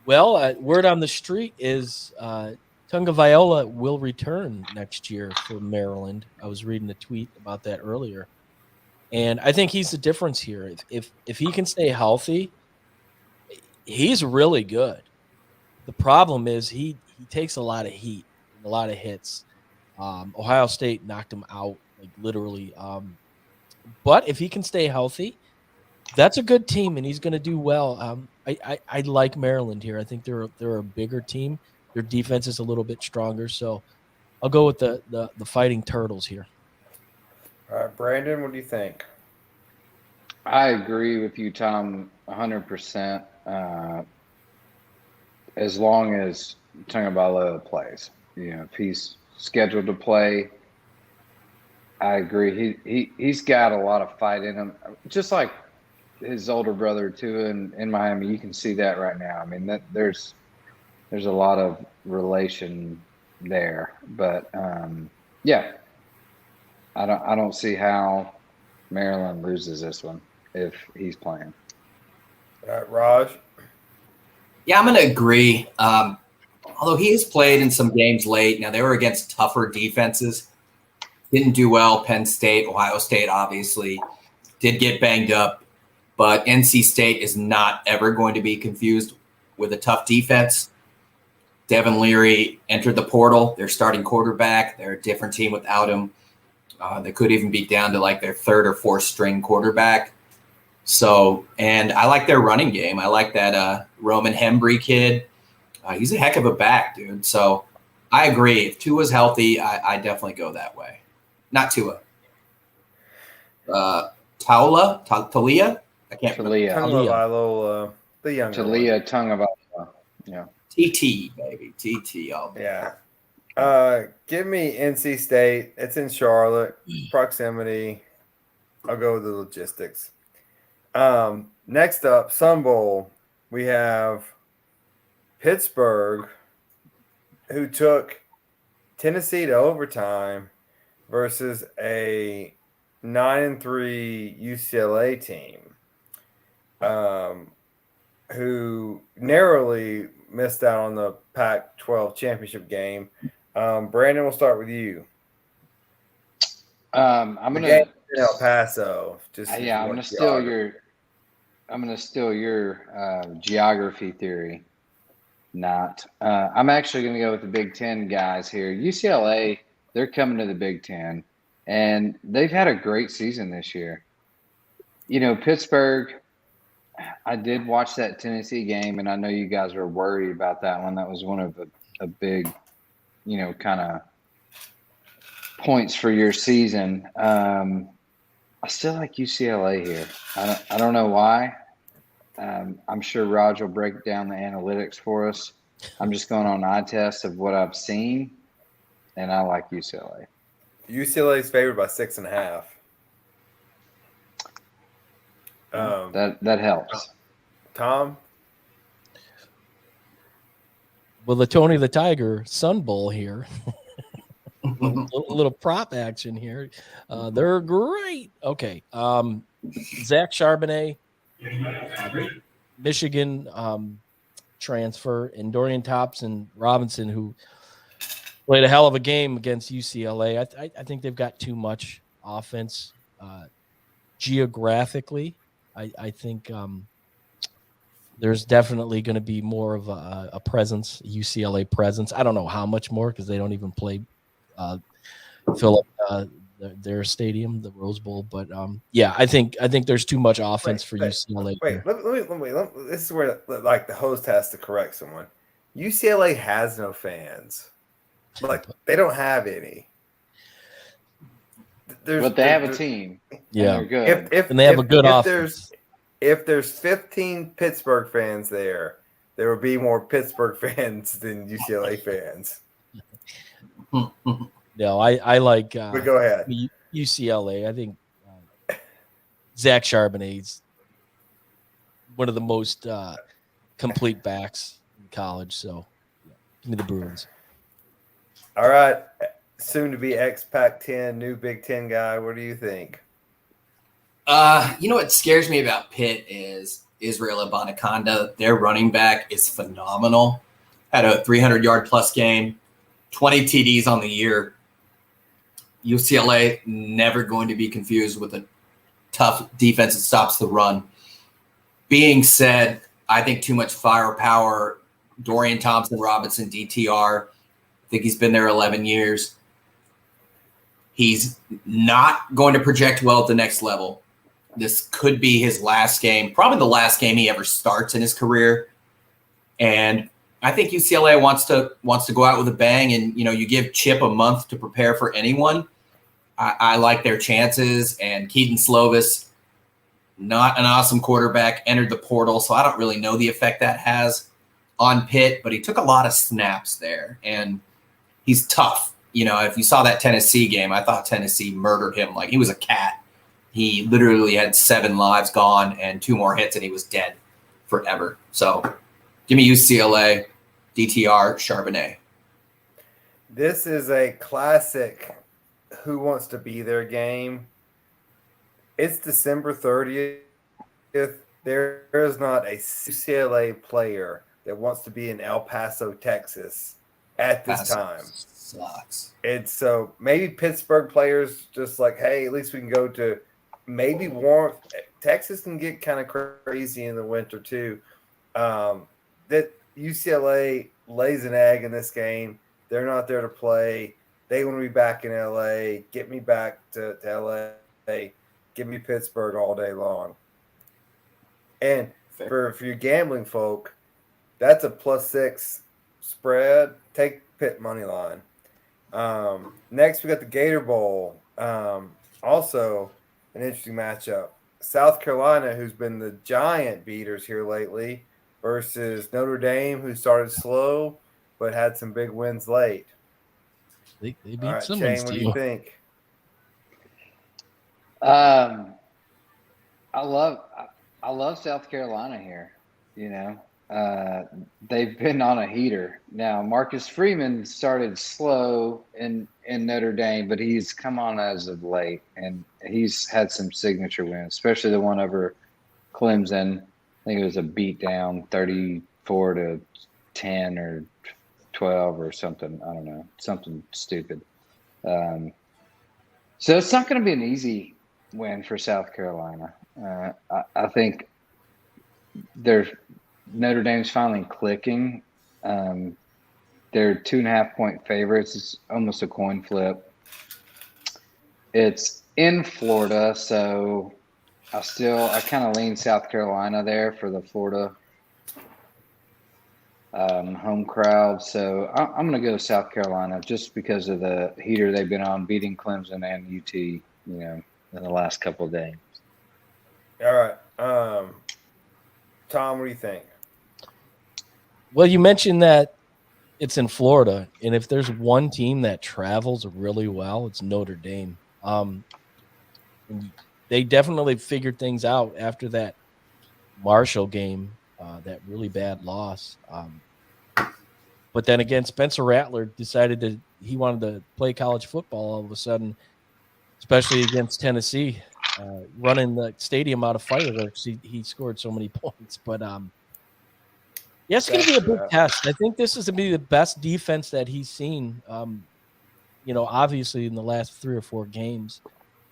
Well, word on the street is Tunga Viola will return next year for Maryland. I was reading a tweet about that earlier, and I think he's the difference here. If he can stay healthy, he's really good. The problem is he takes a lot of heat, a lot of hits. Ohio State knocked him out, like literally. But if he can stay healthy, that's a good team, and he's going to do well. I like Maryland here. I think they're a bigger team. Their defense is a little bit stronger, so I'll go with the Fighting Turtles here. All right, Brandon, what do you think? I agree with you, Tom, 100%. As long as Tagovailoa plays, if he's scheduled to play, I agree. He's got a lot of fight in him, just like his older brother too in Miami. You can see that right now. I mean, there's a lot of relation there, but yeah, I don't see how Maryland loses this one if he's playing. All right, Raj. Yeah, I'm going to agree. Although he has played in some games late. Now, they were against tougher defenses. Didn't do well. Penn State, Ohio State, obviously. Did get banged up. But NC State is not ever going to be confused with a tough defense. Devin Leary entered the portal. They're starting quarterback. They're a different team without him. They could even be down to like their third or fourth string quarterback. So, and I like their running game. I like that Roman Hembry kid. He's a heck of a back, dude. So I agree. If Tua's healthy, I definitely go that way. Not Tua. Talia? I can't remember. Talia, the younger Talia Tagovailoa. Yeah. TT, baby. TT. Yeah. Give me NC State. It's in Charlotte. Proximity. I'll go with the logistics. Next up, Sun Bowl. We have Pittsburgh, who took Tennessee to overtime versus a 9-3 UCLA team, who narrowly missed out on the Pac-12 championship game. Brandon, we'll start with you. I'm gonna in El Paso. I'm gonna steal your geography theory. I'm actually gonna go with the Big Ten guys here. UCLA, they're coming to the Big Ten, and they've had a great season this year. Pittsburgh. I did watch that Tennessee game, and I know you guys were worried about that one. That was one of a big, kind of points for your season. I still like UCLA here. I don't know why. I'm sure Raj will break down the analytics for us. I'm just going on eye test of what I've seen, and I like UCLA. UCLA is favored by 6.5. That helps. Tom? Well, the Tony the Tiger Sun Bowl here. little prop action here. They're great. Okay. Zach Charbonnet, Michigan transfer, and Dorian Thompson-Robinson, who played a hell of a game against UCLA. I think they've got too much offense geographically. I think there's definitely going to be more of a presence, UCLA presence. I don't know how much more because they don't even play fill up their stadium, the Rose Bowl. But yeah, I think there's too much offense for UCLA. Wait, let me. This is where like the host has to correct someone. UCLA has no fans. Like they don't have any. But they have a team. Yeah, they're good. And they have a good offense. If there's 15 Pittsburgh fans there will be more Pittsburgh fans than UCLA fans. No, I like. But go ahead. UCLA. I think Zach Charbonnet's one of the most complete backs in college. So, give me the Bruins. All right, soon to be ex-Pac-10, new Big Ten guy. What do you think? You know what scares me about Pitt is Israel Abanikanda. Their running back is phenomenal. Had a 300-yard plus game, 20 TDs on the year. UCLA never going to be confused with a tough defense that stops the run. Being said, I think too much firepower. Dorian Thompson-Robinson, DTR. I think he's been there 11 years. He's not going to project well at the next level. This could be his last game, probably the last game he ever starts in his career. And I think UCLA wants to go out with a bang, and you give Chip a month to prepare for anyone. I like their chances, and Keaton Slovis, not an awesome quarterback, entered the portal, so I don't really know the effect that has on Pitt, but he took a lot of snaps there, and he's tough. If you saw that Tennessee game, I thought Tennessee murdered him like he was a cat. He literally had 7 lives gone and 2 more hits, and he was dead forever. So give me UCLA, DTR, Charbonnet. This is a classic who wants to be there game. It's December 30th. There is not a UCLA player that wants to be in El Paso, Texas at this time. Sucks. And so maybe Pittsburgh players just like, hey, at least we can go to maybe warmth. Texas can get kind of crazy in the winter too. That UCLA lays an egg in this game. They're not there to play. They want to be back in LA. Get me back to LA. Give me Pittsburgh all day long. And for your gambling folk, that's a +6 spread. Take Pitt money line. Next, we got the Gator Bowl. Also, an interesting matchup. South Carolina, who's been the giant beaters here lately, versus Notre Dame, who started slow but had some big wins late. They beat All right, someone's Shane, what do team. you think? I love South Carolina here. They've been on a heater. Now, Marcus Freeman started slow in Notre Dame, but he's come on as of late, and he's had some signature wins, especially the one over Clemson. I think it was a beatdown, 34-10 or 12 or something. I don't know, something stupid. So it's not going to be an easy win for South Carolina. I think Notre Dame's finally clicking. They're 2.5-point favorites. It's almost a coin flip. It's in Florida, so I kind of lean South Carolina there for the Florida home crowd. So I'm going to go South Carolina just because of the heater they've been on, beating Clemson and UT, in the last couple of days. All right. Tom, what do you think? Well, you mentioned that it's in Florida, and if there's one team that travels really well, it's Notre Dame. They definitely figured things out after that Marshall game, that really bad loss. But then again, Spencer Rattler decided that he wanted to play college football all of a sudden, especially against Tennessee. running the stadium out of fireworks. He scored so many points, but yeah, it's going to be a big test. I think this is going to be the best defense that he's seen. Obviously in the last 3 or 4 games.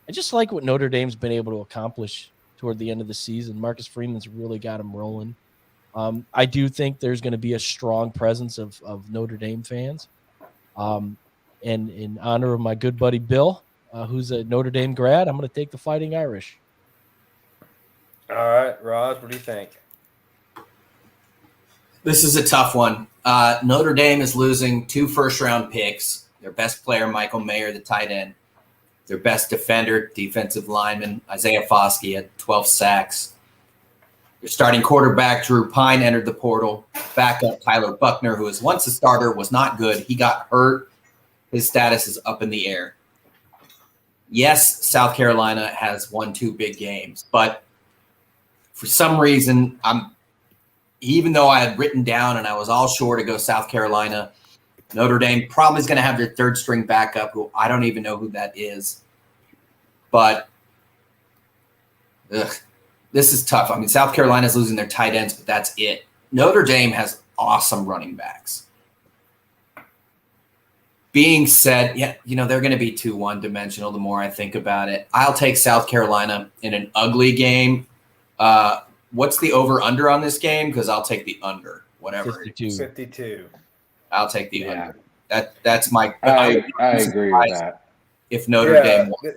I just like what Notre Dame's been able to accomplish toward the end of the season. Marcus Freeman's really got him rolling. I do think there's going to be a strong presence of Notre Dame fans. And in honor of my good buddy Bill, who's a Notre Dame grad, I'm going to take the Fighting Irish. All right, Raj, what do you think? This is a tough one. Notre Dame is losing 2 first-round picks. Their best player, Michael Mayer, the tight end. Their best defender, defensive lineman, Isaiah Foskey, had 12 sacks. Their starting quarterback, Drew Pine, entered the portal. Backup, Tyler Buckner, who was once a starter, was not good. He got hurt. His status is up in the air. Yes, South Carolina has won 2 big games, but for some reason, even though I had written down and I was all sure to go South Carolina, Notre Dame probably is going to have their 3rd-string backup, who I don't even know who that is. But this is tough. I mean, South Carolina is losing their tight ends, but that's it. Notre Dame has awesome running backs. Being said, they're going to be too one-dimensional the more I think about it. I'll take South Carolina in an ugly game. What's the over-under on this game? Because I'll take the under, whatever. 52. I'll take the under. That's my. I agree with that. If Notre Dame won.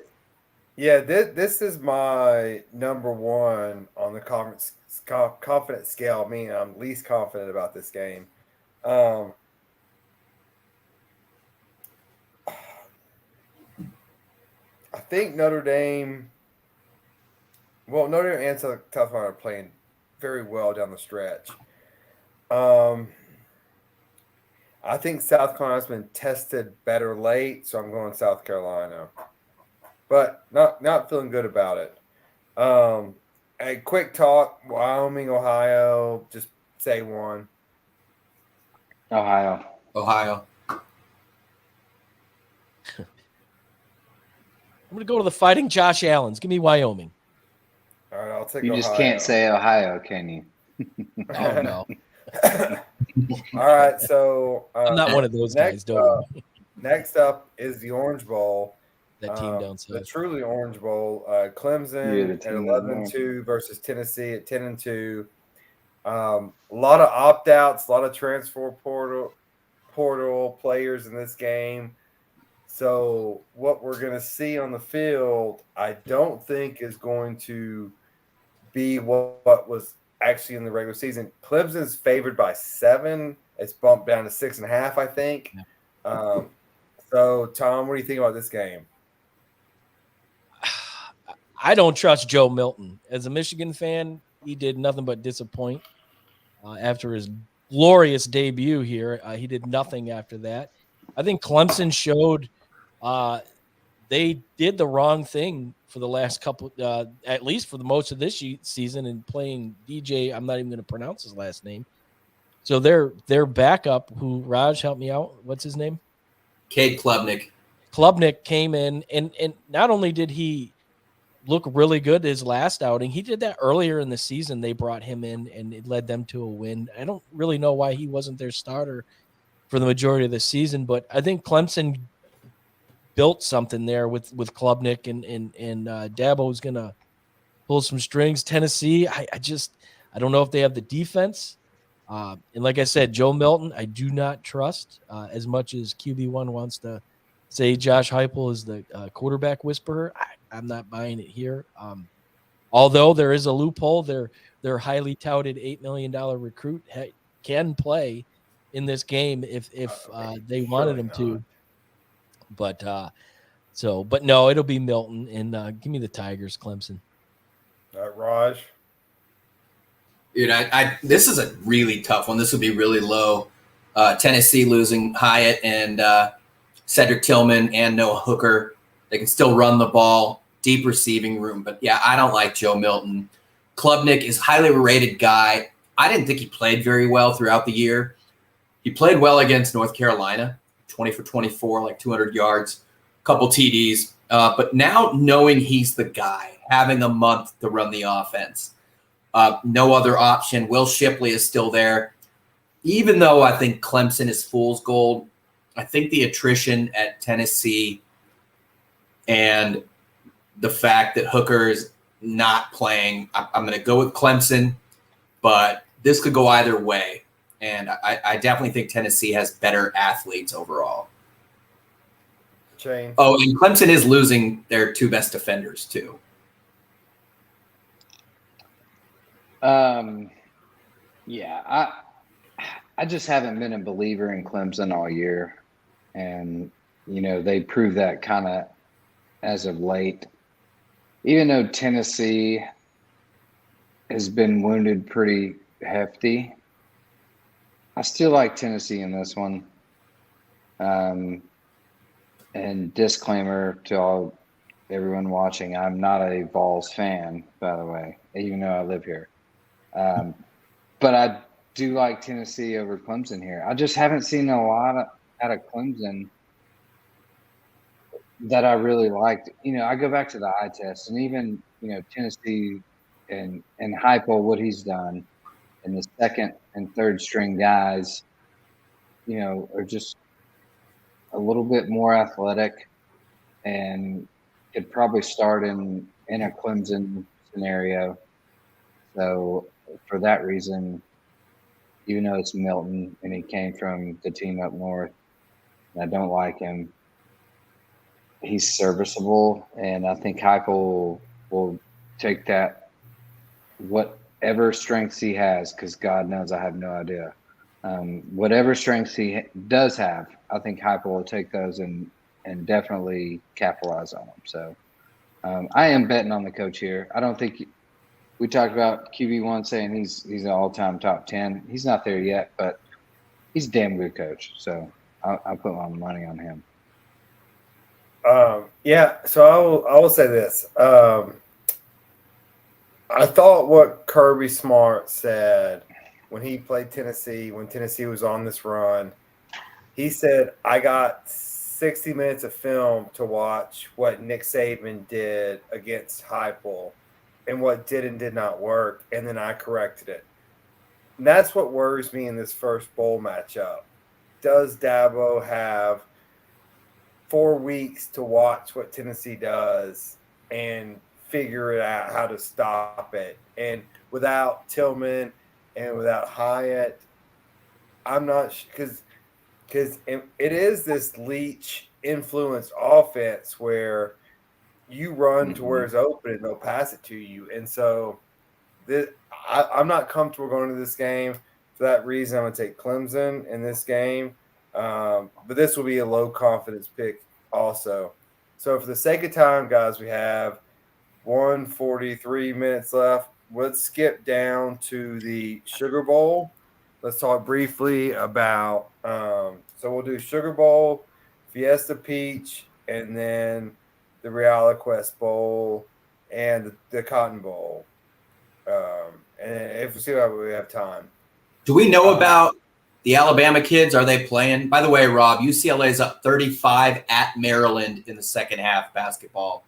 This is my number 1 on the confidence scale. I mean, I'm least confident about this game. I think Notre Dame. Well, Notre Dame and South Carolina are playing very well down the stretch. I think South Carolina's been tested better late, so I'm going South Carolina. But not feeling good about it. A quick talk, Wyoming, Ohio, just say one. Ohio. I'm going to go to the Fighting Josh Allens. Give me Wyoming. All right, I'll take You Ohio. just can't say Ohio, can you? Oh, no. All right, so I'm not one of those guys. Next up is the Orange Bowl. That team down south. The truly Orange Bowl. Clemson at 11-2 versus Tennessee at 10-2. A lot of opt-outs, a lot of transfer portal players in this game. So what we're going to see on the field, I don't think is going to be what was actually in the regular season. Clemson's favored by 7. It's bumped down to 6.5, I think. Yeah. So, Tom, what do you think about this game? I don't trust Joe Milton. As a Michigan fan, he did nothing but disappoint. After his glorious debut here, he did nothing after that. I think Clemson showed they did the wrong thing for the last couple, at least for the most of this season, in playing DJ. I'm not even going to pronounce his last name. So their backup, who Raj, help me out. What's his name? Cade Klubnik. Klubnik came in, and not only did he look really good his last outing, he did that earlier in the season. They brought him in, and it led them to a win. I don't really know why he wasn't their starter for the majority of the season, but I think Clemson built something there with Klubnik, and Dabo's going to pull some strings. Tennessee, I don't know if they have the defense. And like I said, Joe Milton, I do not trust as much as QB1 wants to say Josh Heupel is the quarterback whisperer. I'm not buying it here. Although there is a loophole, their highly touted $8 million recruit can play in this game if they wanted him to. But no, it'll be Milton, and give me the Tigers, Clemson. Raj. Dude, this is a really tough one. This would be really low. Tennessee losing Hyatt and Cedric Tillman and Noah Hooker. They can still run the ball, deep receiving room. But, yeah, I don't like Joe Milton. Klubnik is a highly rated guy. I didn't think he played very well throughout the year. He played well against North Carolina, 20 for 24, like 200 yards, a couple TDs. But now knowing he's the guy, having a month to run the offense, no other option. Will Shipley is still there. Even though I think Clemson is fool's gold, I think the attrition at Tennessee and the fact that Hooker is not playing, I'm going to go with Clemson, but this could go either way. And I definitely think Tennessee has better athletes overall. Shane. Oh, and Clemson is losing their two best defenders too. Yeah, I just haven't been a believer in Clemson all year. And, they proved that kind of as of late. Even though Tennessee has been wounded pretty hefty, I still like Tennessee in this one. And disclaimer to everyone watching, I'm not a Vols fan, by the way, even though I live here. But I do like Tennessee over Clemson here. I just haven't seen a lot out of Clemson that I really liked. I go back to the eye test, and even Tennessee and Heupel, what he's done, and the second and third string guys, are just a little bit more athletic, and could probably start in a Clemson scenario. So for that reason, even though it's Milton and he came from the team up north, and I don't like him, he's serviceable, and I think Heupel will take that, whatever strengths he has, because God knows I have no idea. Whatever strengths he does have, I think Heupel will take those and definitely capitalize on them. So I am betting on the coach here. I don't think we talked about QB1 saying he's an all-time top 10. He's not there yet, but he's a damn good coach. So I'll put my money on him. Yeah, so I will say this. I thought what Kirby Smart said when he played Tennessee, when Tennessee was on this run, he said, I got 60 minutes of film to watch what Nick Saban did against Heupel and what did and did not work, and then I corrected it. And that's what worries me in this first bowl matchup. Does Dabo have 4 weeks to watch what Tennessee does and figure it out how to stop it? And without Tillman and without Hyatt, I'm not because it is this Leach influenced offense where you run to where it's open and they'll pass it to you. And so I'm not comfortable going to this game. For that reason, I'm going to take Clemson in this game. But this will be a low confidence pick also. So for the sake of time, guys, we have 143 minutes left. Let's skip down to the Sugar Bowl. Let's talk briefly about so we'll do Sugar Bowl, Fiesta Peach, and then the Reala Quest Bowl and the Cotton Bowl. And if we see how we have time. Do we know about the Alabama kids? Are they playing? By the way, Rob, UCLA is up 35 at Maryland in the second half basketball.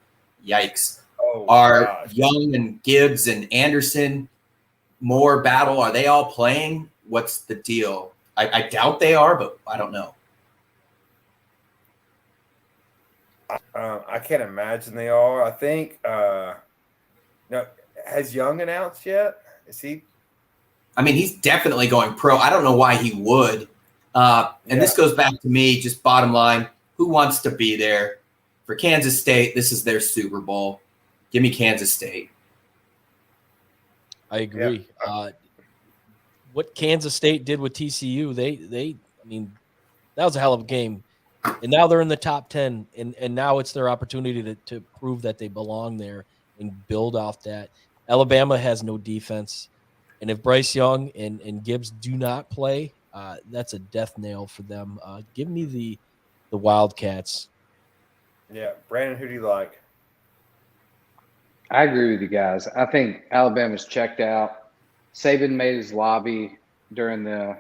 Yikes. Are Young and Gibbs and Anderson more battle? Are they all playing? What's the deal? I doubt they are, but I don't know. I can't imagine they are. I think no, has Young announced yet? Is he? I mean, he's definitely going pro. I don't know why he would. This goes back to me, just bottom line, who wants to be there? For Kansas State, this is their Super Bowl. Give me Kansas State. I agree. Yeah. What Kansas State did with TCU, I mean, that was a hell of a game. And now they're in the top 10, and now it's their opportunity to prove that they belong there and build off that. Alabama has no defense. And if Bryce Young and Gibbs do not play, that's a death nail for them. Give me the Wildcats. Yeah. Brandon, who do you like? I agree with you guys. I think Alabama's checked out. Saban made his lobby during the,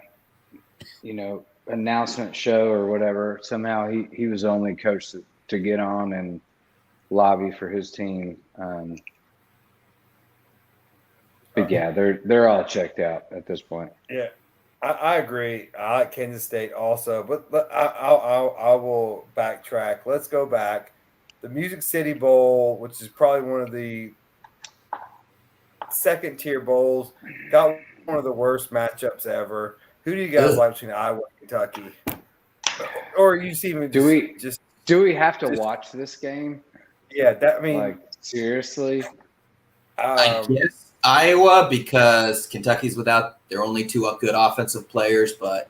announcement show or whatever. Somehow he was the only coach to get on, and lobby for his team. But yeah, they're all checked out at this point. Yeah, I agree. I like Kansas State also, but I will backtrack. Let's go back. The Music City Bowl, which is probably one of the second tier bowls, got one of the worst matchups ever. Who do you guys like between Iowa and Kentucky? Or you see me do we have to watch this game? Yeah, like seriously. I guess Iowa, because Kentucky's without their only two good offensive players, but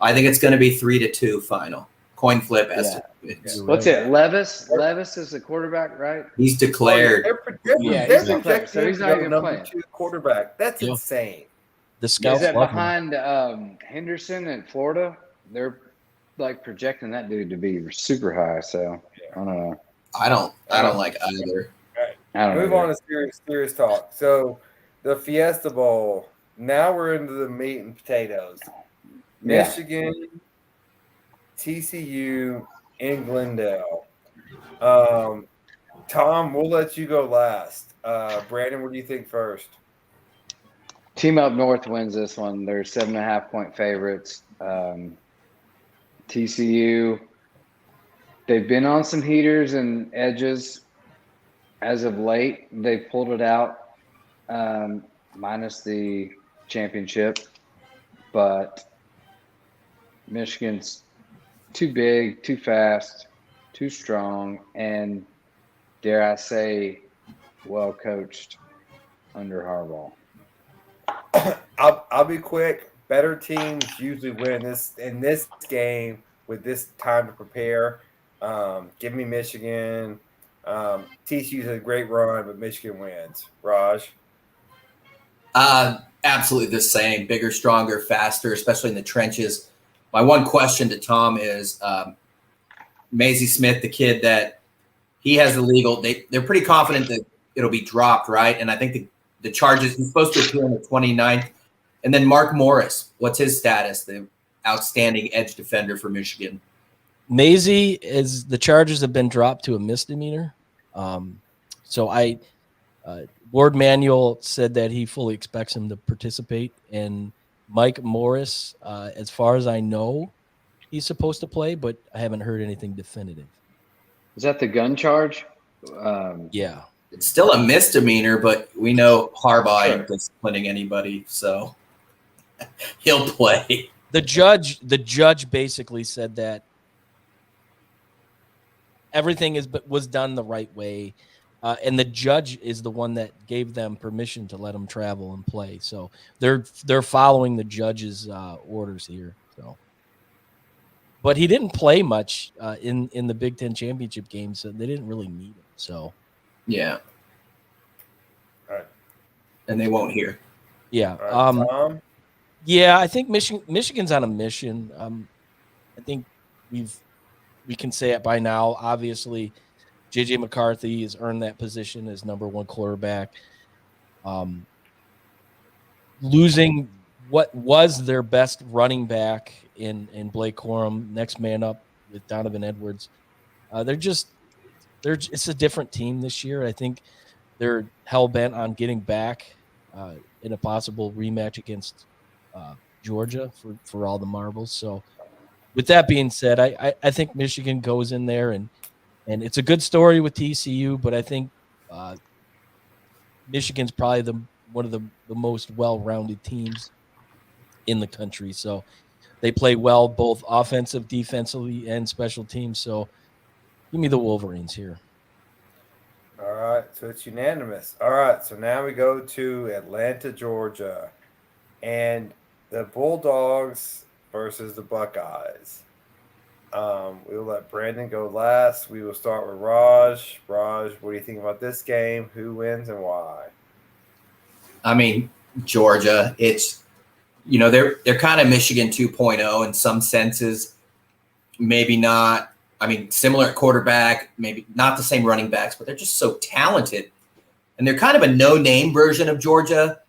I think it's going to be 3-2 final. Coin flip as to wins. What's it? Levis is the quarterback, right? He's declared. He's declared. So he's not even number playing. 2 quarterback. That's insane. The scouts is that behind Henderson in Florida? They're like projecting that dude to be super high. So I don't know. I don't like either. Move on to serious talk. So the Fiesta Bowl. Now we're into the meat and potatoes. Michigan, TCU, in Glendale. Tom, we'll let you go last. Brandon, what do you think first? Team Up North wins this one. They're 7.5-point favorites. TCU, they've been on some heaters and edges as of late. They pulled it out, minus the championship. But Michigan's too big, too fast, too strong, and dare I say, well coached under Harbaugh. I'll be quick. Better teams usually win in this game with this time to prepare. Give me Michigan. TCU's a great run, but Michigan wins. Raj? Absolutely the same. Bigger, stronger, faster, especially in the trenches. My one question to Tom is Maisie Smith, the kid that he has the legal. They're pretty confident that it'll be dropped, right? And I think the charges, he's supposed to appear on the 29th. And then Mark Morris, what's his status? The outstanding edge defender for Michigan. Maisie the charges have been dropped to a misdemeanor. Ward Manuel said that he fully expects him to participate. And Mike Morris, as far as I know, he's supposed to play, but I haven't heard anything definitive. Is that the gun charge? Yeah. It's still a misdemeanor, but we know Harbaugh ain't disciplining anybody, so he'll play. The judge basically said that everything was done the right way, and the judge is the one that gave them permission to let them travel and play. So they're following the judge's orders here. So, but he didn't play much in the Big Ten championship game, so they didn't really need him. So. Yeah. All right. And they won't hear. Yeah. Tom? Yeah, I think Michigan's on a mission. I think we can say it by now. Obviously, J.J. McCarthy has earned that position as number one quarterback. Losing what was their best running back in Blake Corum, next man up with Donovan Edwards. It's a different team this year. I think they're hell-bent on getting back in a possible rematch against Georgia for all the marbles. So with that being said, I think Michigan goes in there and it's a good story with TCU, but I think Michigan's probably one of the most well-rounded teams in the country. So they play well both offensive, defensively, and special teams. So give me the Wolverines here. All right, so it's unanimous. All right, so now we go to Atlanta, Georgia, and the Bulldogs versus the Buckeyes. We will let Brandon go last. We will start with Raj. Raj, what do you think about this game? Who wins and why? I mean, Georgia, it's, they're kind of Michigan 2.0 in some senses. Maybe not. I mean, similar at quarterback, maybe not the same running backs, but they're just so talented. And they're kind of a no-name version of Georgia,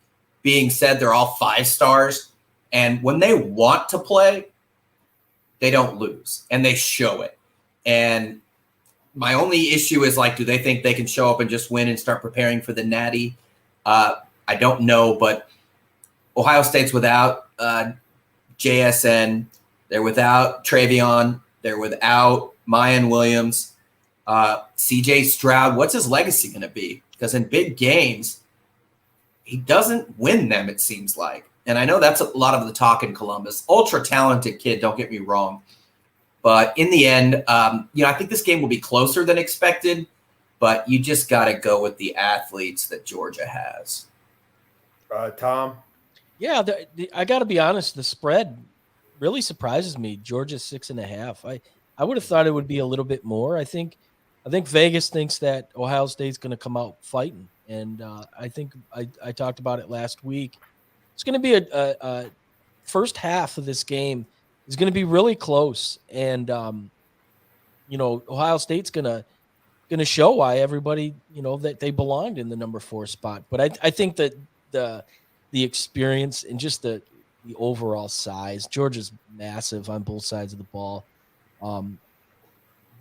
being said they're all 5 stars. And when they want to play, they don't lose, and they show it. And My only issue is, like, do they think they can show up and just win and start preparing for the Natty? I don't know, but Ohio State's without JSN. They're without Travion. They're without Mayan Williams. CJ Stroud, what's his legacy going to be? Because in big games, he doesn't win them, it seems like. And I know that's a lot of the talk in Columbus. Ultra talented kid, don't get me wrong. But in the end, I think this game will be closer than expected, but you just got to go with the athletes that Georgia has. Tom? Yeah, I got to be honest. The spread really surprises me. Georgia's 6.5. I would have thought it would be a little bit more. I think Vegas thinks that Ohio State's going to come out fighting, and I think I talked about it last week. It's going to be a first half of this game is going to be really close, and Ohio State's going to show why everybody that they belonged in the number 4 spot. But I think that the experience and just the overall size, Georgia's massive on both sides of the ball.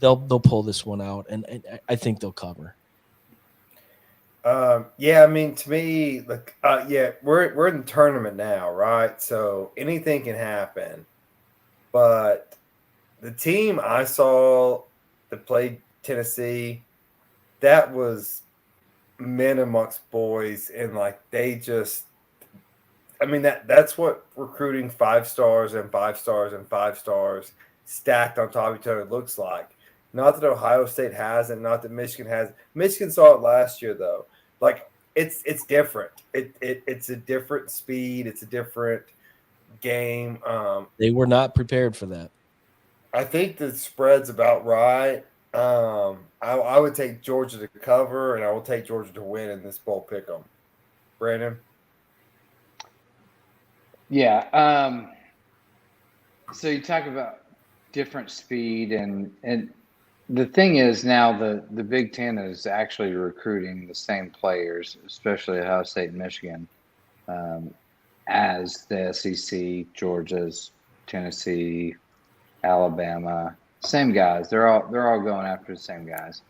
They'll pull this one out, and I think they'll cover. Yeah, I mean, to me, like, we're in the tournament now, right? So anything can happen. But the team I saw that played Tennessee, that was men amongst boys, and like they just, I mean, that's what recruiting 5 stars and 5 stars and 5 stars stacked on top of each other looks like. Not that Ohio State hasn't, not that Michigan has. Michigan saw it last year though. Like it's different. It's a different speed. It's a different game. They were not prepared for that. I think the spread's about right. I would take Georgia to cover, and I will take Georgia to win in this bowl pick'em. Brandon? Yeah. So you talk about different speed, and the thing is now the Big Ten is actually recruiting the same players, especially Ohio State and Michigan, as the SEC, Georgia's, Tennessee, Alabama, same guys. They're all going after the same guys.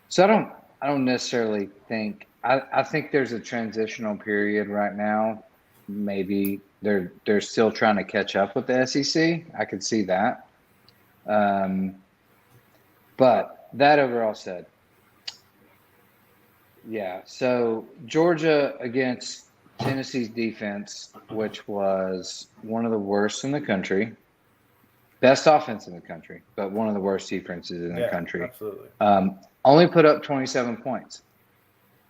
So I don't necessarily think I think there's a transitional period right now. Maybe they're still trying to catch up with the SEC. I could see that. But that overall said, yeah. So Georgia against Tennessee's defense, which was one of the worst in the country. Best offense in the country, but one of the worst defenses in the country. Absolutely. Only put up 27 points.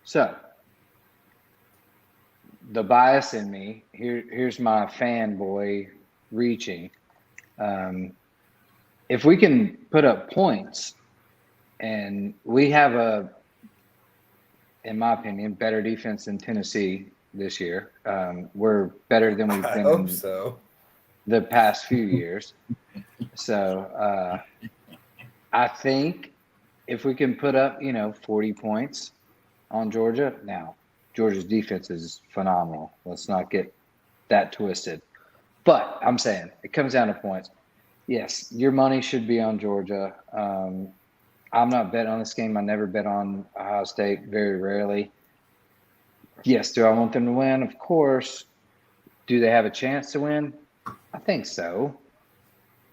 So the bias in me, here's my fanboy reaching. If we can put up points and we have in my opinion, better defense than Tennessee this year. We're better than we've been in the past few years. So I think if we can put up, 40 points on Georgia, now Georgia's defense is phenomenal. Let's not get that twisted. But I'm saying it comes down to points. Yes, your money should be on Georgia. I'm not betting on this game. I never bet on Ohio State, very rarely. Yes, do I want them to win? Of course. Do they have a chance to win? I think so.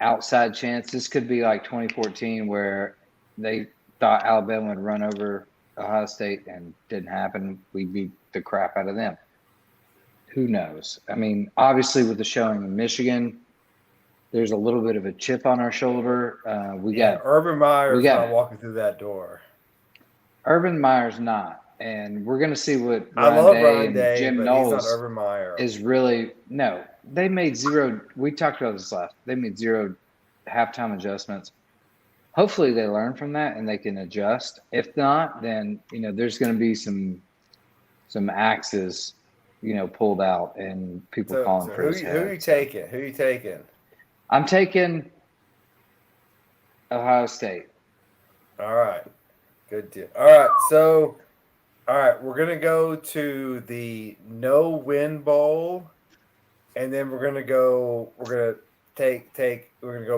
Outside chance. This could be like 2014 where they thought Alabama would run over Ohio State and didn't happen. We beat the crap out of them. Who knows? I mean, obviously with the showing in Michigan, there's a little bit of a chip on our shoulder. Urban Meyer's not walking through that door. Urban Meyer's not. And we're going to see what Ryan Day and Jim but Knowles he's not Urban Meyer. is really – no. They made zero – we talked about this last – they made zero halftime adjustments. Hopefully they learn from that and they can adjust. If not, then, there's going to be some axes, pulled out and people calling for his head. Who are you taking? Who are you taking? I'm taking Ohio State. All right. Good deal. All right. So, we're going to go to the no-win bowl, and then we're going to go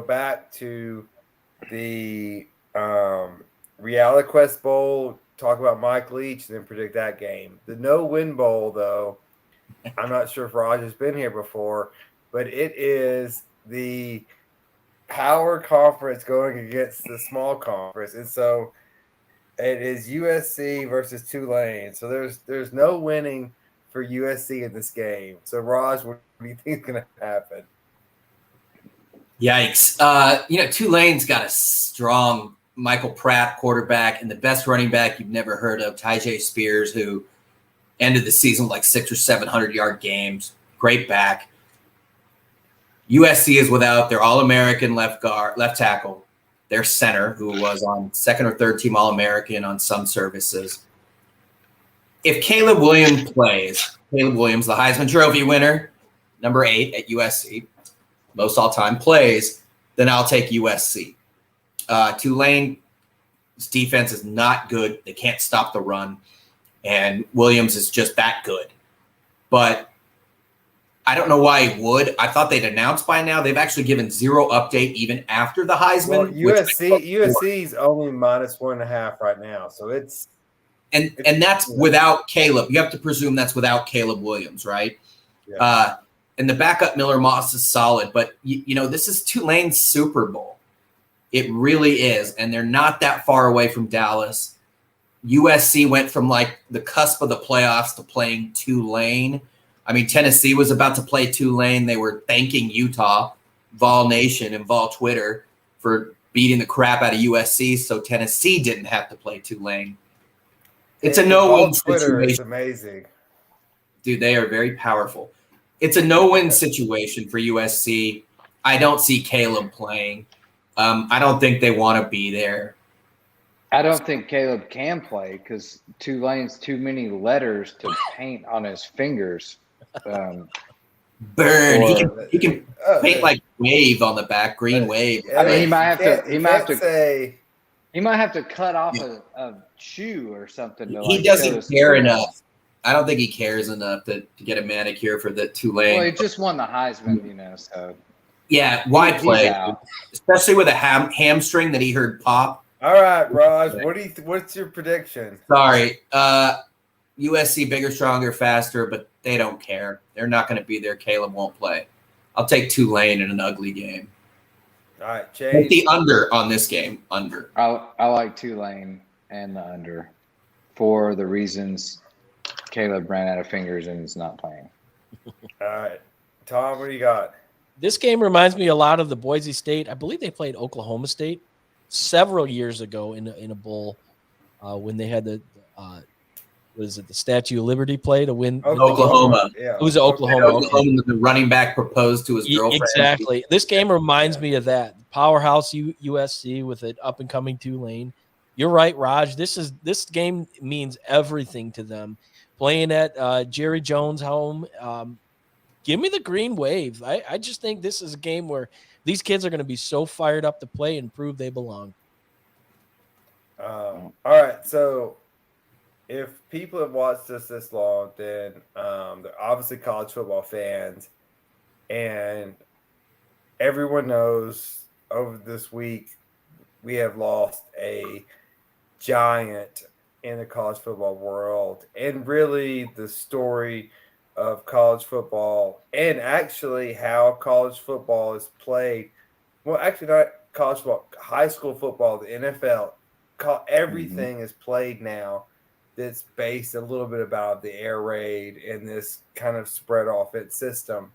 back to the Reality Quest Bowl, talk about Mike Leach, and then predict that game. The No Win Bowl, though, I'm not sure if Raj has been here before, but it is the power conference going against the small conference, and so it is USC versus Tulane. So there's no winning for USC in this game. So Raj, what do you think is going to happen? Yikes! Tulane's got a strong Michael Pratt quarterback and the best running back you've never heard of, Tyjae Spears, who ended the season with like 600 or 700-yard games. Great back. USC is without their All-American left tackle, their center, who was on second or third team All-American on some services. If Caleb Williams plays, Caleb Williams, the Heisman Trophy winner, number 8 at USC, most all-time plays, then I'll take USC. Tulane's defense is not good. They can't stop the run, and Williams is just that good. But I don't know why he would. I thought they'd announced by now. They've actually given zero update even after the Heisman. Well, USC's only -1.5 right now, so it's that's without Caleb. You have to presume that's without Caleb Williams, right? Yeah. And the backup Miller Moss is solid, but this is Tulane's Super Bowl. It really is, and they're not that far away from Dallas. USC went from like the cusp of the playoffs to playing Tulane. I mean, Tennessee was about to play Tulane. They were thanking Utah, Vol Nation and Vol Twitter for beating the crap out of USC, so Tennessee didn't have to play Tulane. It's a no-win situation. It's amazing. Dude, they are very powerful. It's a no-win situation for USC. I don't see Caleb playing. I don't think they want to be there. I don't think Caleb can play because Tulane's too many letters to paint on his fingers. Burn. He can paint like wave on the back, green wave. I mean, he might have to cut off a shoe or something. He doesn't care enough. I don't think he cares enough to get a manicure for the Tulane. Well, he just won the Heisman, so. Yeah, why play? Especially with a hamstring that he heard pop. All right, Raj, what's your prediction? Sorry. USC bigger, stronger, faster, but they don't care. They're not going to be there. Caleb won't play. I'll take Tulane in an ugly game. All right, Chase. Take the under on this game. Under. I like Tulane and the under for the reasons Caleb ran out of fingers and is not playing. All right. Tom, what do you got? This game reminds me a lot of the Boise State. I believe they played Oklahoma State several years ago in a bowl when they had the the Statue of Liberty play to win Oklahoma. Yeah. It was Oklahoma. Oklahoma. The running back proposed to his girlfriend. Exactly. This game reminds me of that powerhouse USC with an up and coming Tulane. You're right, Raj. This game means everything to them. Playing at Jerry Jones' home. Give me the green wave. I just think this is a game where these kids are going to be so fired up to play and prove they belong. All right. So if people have watched us this long, then they're obviously college football fans. And everyone knows over this week we have lost a giant in the college football world. And really the story of college football and actually how college football is played. Well, actually not college football, high school football, the NFL, everything is played now that's based a little bit about the air raid and this kind of spread offense system.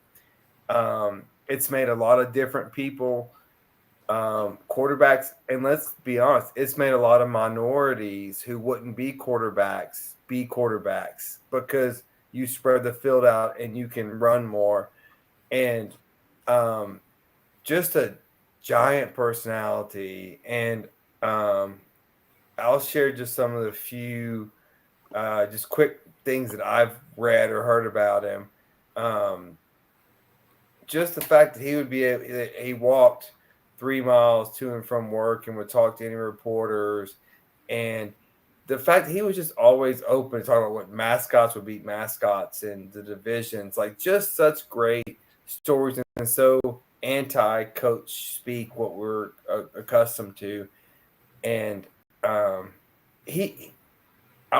It's made a lot of different people quarterbacks, and let's be honest, it's made a lot of minorities who wouldn't be quarterbacks because you spread the field out and you can run more. And just a giant personality. And I'll share just some of the few just quick things that I've read or heard about him. Just the fact that he walked 3 miles to and from work and would talk to any reporters, and the fact that he was just always open to talk about what mascots would beat mascots and the divisions, like just such great stories and so anti-coach speak, what we're accustomed to. And I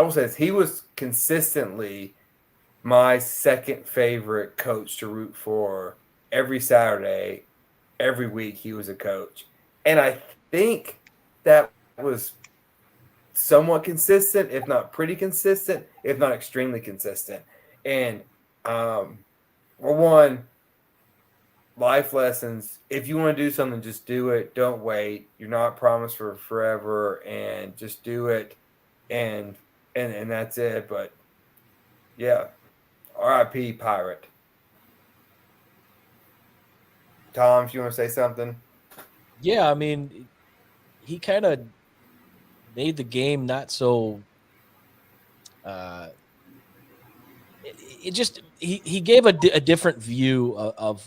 will say this, he was consistently my second favorite coach to root for every Saturday, every week he was a coach. And I think that was somewhat consistent, if not pretty consistent, if not extremely consistent. And for one, life lessons. If you want to do something, just do it. Don't wait. You're not promised for forever, and just do it. And that's it. But yeah, R.I.P. Pirate. Tom, if you want to say something. Yeah, I mean, he kind of made the game not so. It just he gave a different view of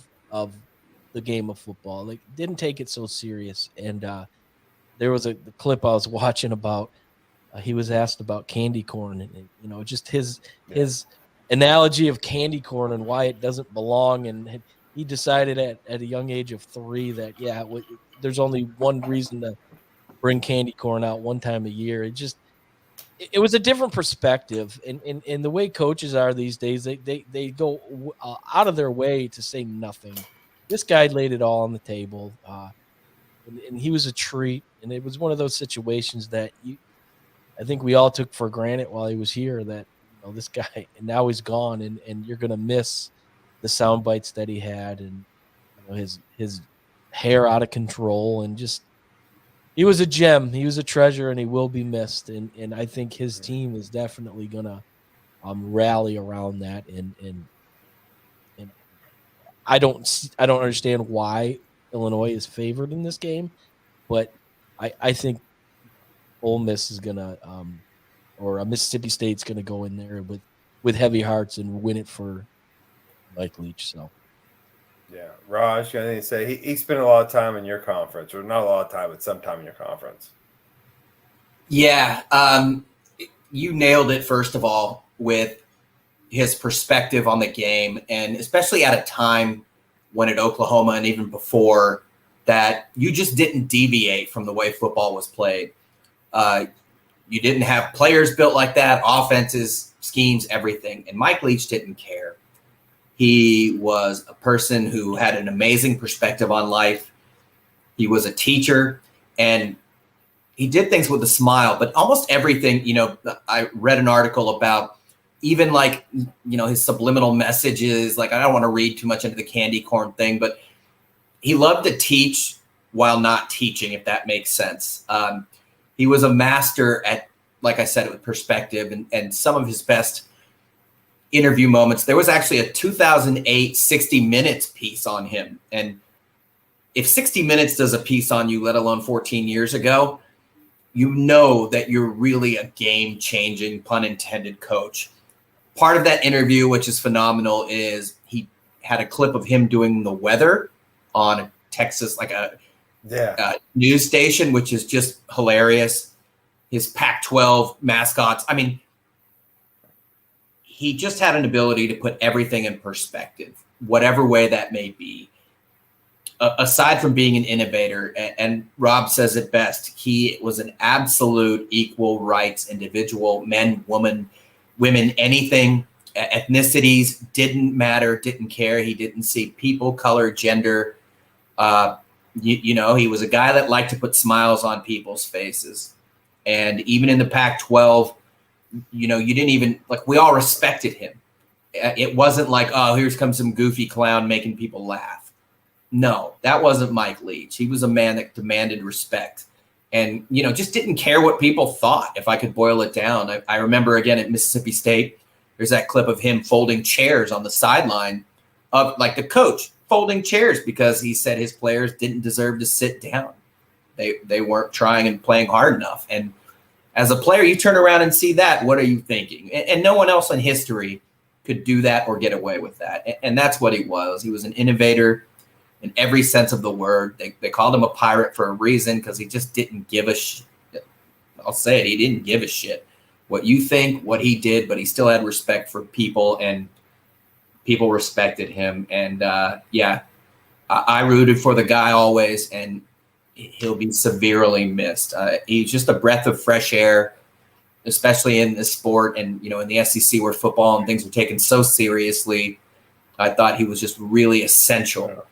the game of football. Like, didn't take it so serious. And there was the clip I was watching about. He was asked about candy corn, and just his analogy of candy corn and why it doesn't belong. And he decided at a young age of 3 that there's only one reason to bring candy corn out one time a year. It was a different perspective, and the way coaches are these days, they go out of their way to say nothing. This guy laid it all on the table, and he was a treat. And it was one of those situations that I think we all took for granted while he was here, that this guy, and now he's gone, and you're gonna miss the sound bites that he had, and his hair out of control, and just he was a gem, he was a treasure, and he will be missed. And I think his team is definitely gonna rally around that. And I don't understand why Illinois is favored in this game, but I think Ole Miss is gonna or Mississippi State's gonna go in there with heavy hearts and win it for Mike Leach. So yeah, Raj, you got anything to say? He spent a lot of time in your conference, or not a lot of time, but some time in your conference. Yeah, you nailed it. First of all, with his perspective on the game, and especially at a time when at Oklahoma and even before that, you just didn't deviate from the way football was played. You didn't have players built like that, offenses, schemes, everything. And Mike Leach didn't care. He was a person who had an amazing perspective on life. He was a teacher, and he did things with a smile. But almost everything, I read an article about even his subliminal messages. Like, I don't want to read too much into the candy corn thing, but he loved to teach while not teaching, if that makes sense. He was a master at, like I said, with perspective, and some of his best interview moments. There was actually a 2008 60 Minutes piece on him. And if 60 Minutes does a piece on you, let alone 14 years ago, you know that you're really a game-changing, pun intended, coach. Part of that interview, which is phenomenal, is he had a clip of him doing the weather on Texas, like a news station, which is just hilarious. His Pac-12 mascots. I mean, he just had an ability to put everything in perspective, whatever way that may be. Aside from being an innovator, and Rob says it best, he was an absolute equal rights individual, men, women, anything. Ethnicities didn't matter, didn't care. He didn't see people, color, gender. He was a guy that liked to put smiles on people's faces. And even in the Pac-12, you didn't even, we all respected him. It wasn't like, oh, here comes some goofy clown making people laugh. No, that wasn't Mike Leach. He was a man that demanded respect and, just didn't care what people thought, if I could boil it down. I remember, again, at Mississippi State, there's that clip of him folding chairs on the sideline of, the coach folding chairs because he said his players didn't deserve to sit down. They weren't trying and playing hard enough. And as a player, you turn around and see that. What are you thinking? And no one else in history could do that or get away with that. And that's what he was. He was an innovator in every sense of the word. They called him a pirate for a reason, because he just didn't give a shit. I'll say it. He didn't give a shit what you think, what he did, but he still had respect for people, and people respected him. And I rooted for the guy always. And he'll be severely missed. He's just a breath of fresh air, especially in this sport and, in the SEC where football and things are taken so seriously. I thought he was just really essential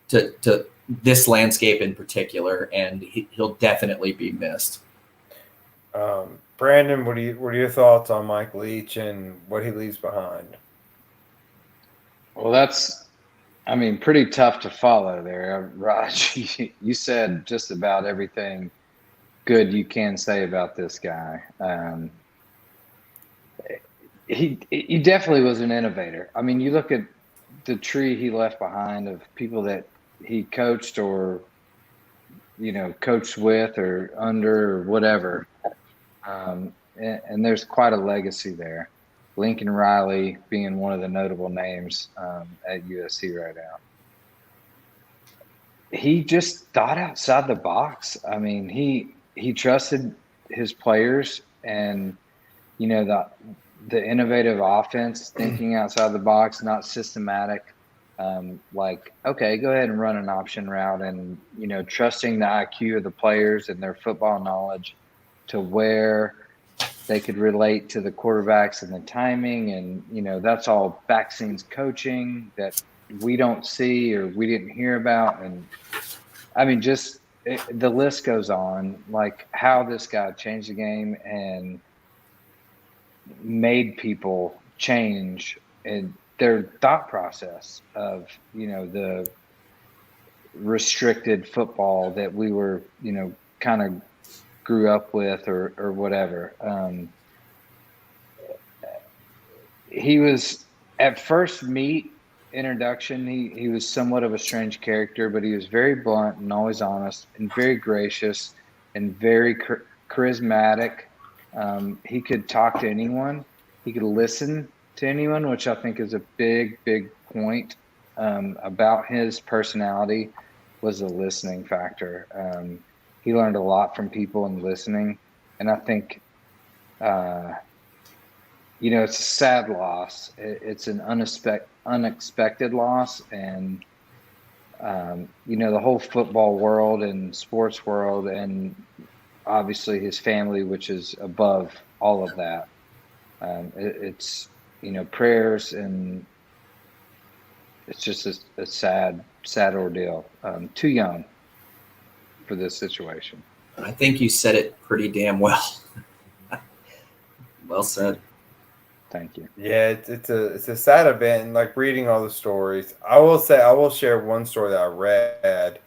to this landscape in particular, and he'll definitely be missed. Brandon, what are your thoughts on Mike Leach and what he leaves behind? Well, that's, pretty tough to follow there, Raj. You said just about everything good you can say about this guy. He definitely was an innovator. You look at the tree he left behind of people that he coached or, coached with or under or whatever. And there's quite a legacy there. Lincoln Riley being one of the notable names at USC right now. He just thought outside the box. He trusted his players and, the innovative offense, thinking outside the box, not systematic. Okay, go ahead and run an option route and, trusting the IQ of the players and their football knowledge to where they could relate to the quarterbacks and the timing. And, that's all back scenes coaching that we don't see or we didn't hear about. And the list goes on, like how this guy changed the game and made people change in their thought process of, the restricted football that we were, kind of grew up with or whatever. He was at first meet introduction. He was somewhat of a strange character, but he was very blunt and always honest and very gracious and very charismatic. He could talk to anyone. He could listen to anyone, which I think is a big, big point about his personality was the listening factor. He learned a lot from people and listening. And I think, it's a sad loss. It's an unexpected loss. And, the whole football world and sports world and obviously his family, which is above all of that. It's, prayers, and it's just a sad ordeal. Too young for this situation. I think you said it pretty damn well. Well said. Thank you. Yeah, it's a sad event, and like reading all the stories. I will share one story that I read.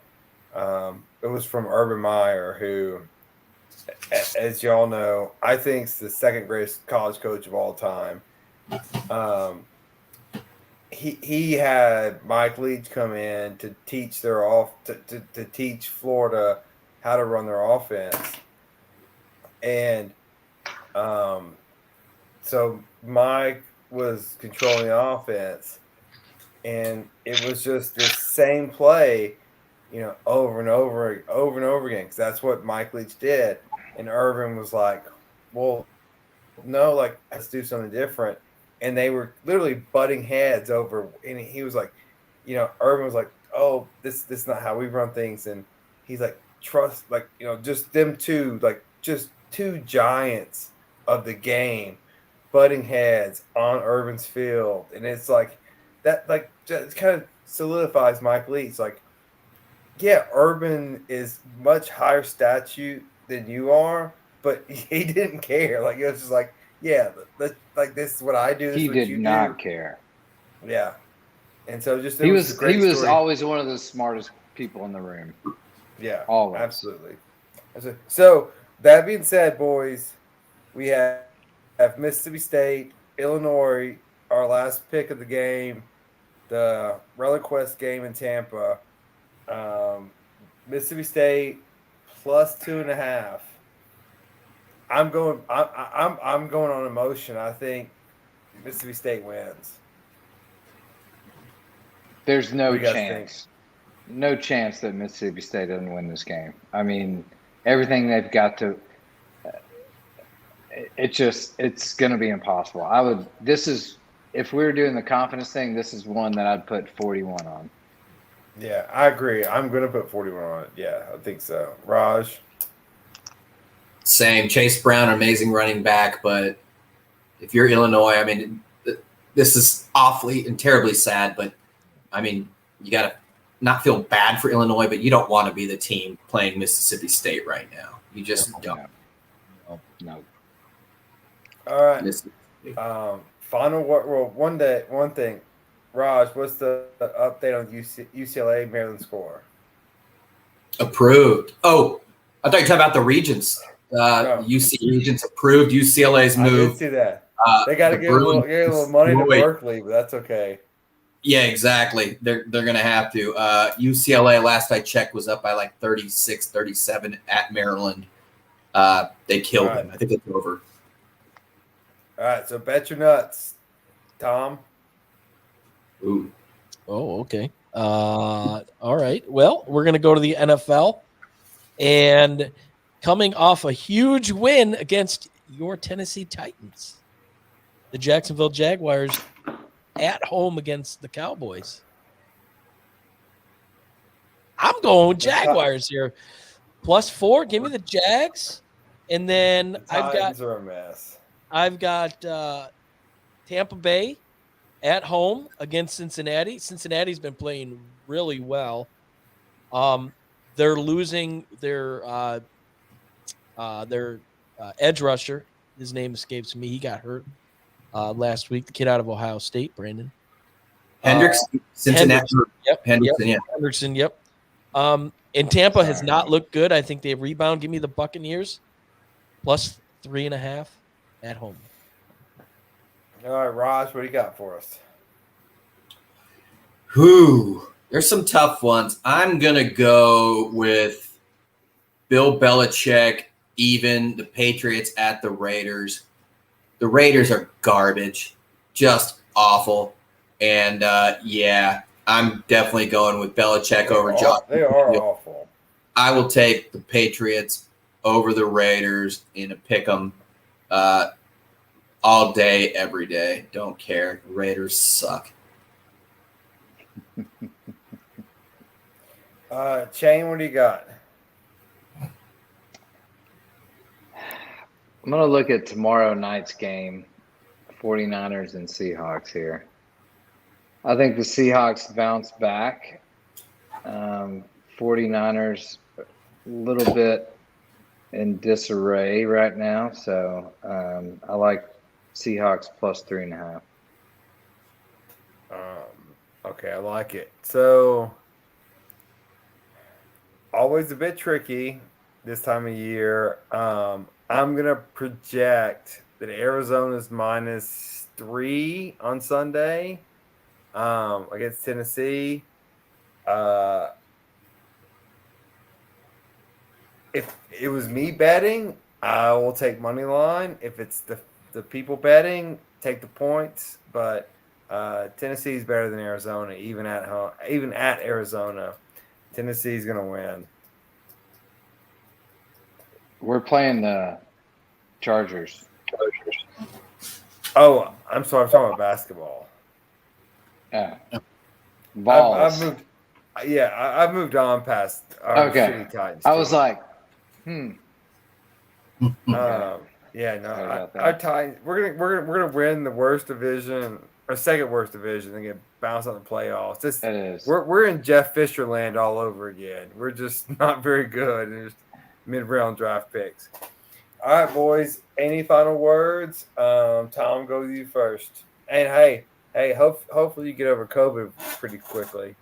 It was from Urban Meyer, who, as y'all know, I think is the second greatest college coach of all time. He had Mike Leach come in to teach to teach Florida how to run their offense, and so Mike was controlling the offense, and it was just this same play, over and over again, because that's what Mike Leach did. And Urban was like, well, no, like, let's do something different. And they were literally butting heads over, and he was like, Urban was like, oh, this is not how we run things. And he's like, trust, like, just them two, like, just two giants of the game butting heads on Urban's field. And it's like, that, like, just kind of solidifies Mike Leach. Like, yeah, Urban is much higher statute than you are, but he didn't care. Like, it was just like, yeah, like, this is what I do. This He is what did you not do. care. Yeah, and so just he was story. always one of the smartest people in the room. Yeah, always. Absolutely. So that being said, boys, we have Mississippi State, Illinois, our last pick of the game, the ReliQuest game in Tampa. Mississippi State plus 2.5. I'm going on emotion. I think Mississippi State wins. There's no chance. No chance that Mississippi State doesn't win this game. Everything they've got to it's going to be impossible. If we were doing the confidence thing, this is one that I'd put 41 on. Yeah, I agree. I'm going to put 41 on it. Yeah, I think so. Raj? Same. Chase Brown, amazing running back, but if you're Illinois, I mean, this is awfully and terribly sad, but I mean, you got to not feel bad for Illinois, but you don't want to be the team playing Mississippi State right now. You just don't. No. All right. Final word. Well, one thing. Raj, what's the update on UCLA Maryland score? Approved. Oh, I thought you were talking about the Regents. UC Regents approved UCLA's move. I did see that. They got to get a little money to Berkeley, but that's okay. Yeah, exactly. They're going to have to. UCLA, last I checked, was up by like 36, 37 at Maryland. They killed them. I think it's over. All right, so bet your nuts, Tom. Ooh. Oh, okay. All right. Well, we're going to go to the NFL. And coming off a huge win against your Tennessee Titans, the Jacksonville Jaguars at home against the Cowboys. I'm going with Jaguars here. +4. Give me the Jags. And then the Titans are a mess. I've got Tampa Bay at home against Cincinnati. Cincinnati's been playing really well. They're losing their edge rusher. His name escapes me. He got hurt last week. The kid out of Ohio State, Brandon. Hendrickson, Cincinnati. Hendrickson, yep. And Tampa has not looked good. I think they rebound. Give me the Buccaneers +3.5 at home. All right, Raj, what do you got for us? There's some tough ones. I'm going to go with Bill Belichick, even the Patriots at the Raiders. The Raiders are garbage, just awful. And, I'm definitely going with Belichick over Josh. They are awful. I will take the Patriots over the Raiders in a pick 'em all day, every day. Don't care. The Raiders suck. Shane, what do you got? I'm going to look at tomorrow night's game, 49ers and Seahawks here. I think the Seahawks bounce back. 49ers a little bit in disarray right now, so I like Seahawks +3.5. Okay, I like it. So, always a bit tricky this time of year. I'm going to project that Arizona's -3 on Sunday against Tennessee. If it was me betting, I will take money line. If it's the people betting, take the points. But Tennessee is better than Arizona, even at home, even at Arizona. Tennessee's going to win. We're playing the Chargers. Oh, I'm sorry. I'm talking about basketball. Yeah. Balls. I've moved. Yeah, I've moved on past our shitty Titans. I was like, Yeah, no, our Titans. We're gonna win the worst division or second worst division and get bounced on the playoffs. It is. We're in Jeff Fisher land all over again. We're just not very good. And just mid-round draft picks. All right, boys. Any final words? Tom, go with you first. And hey, hopefully you get over COVID pretty quickly.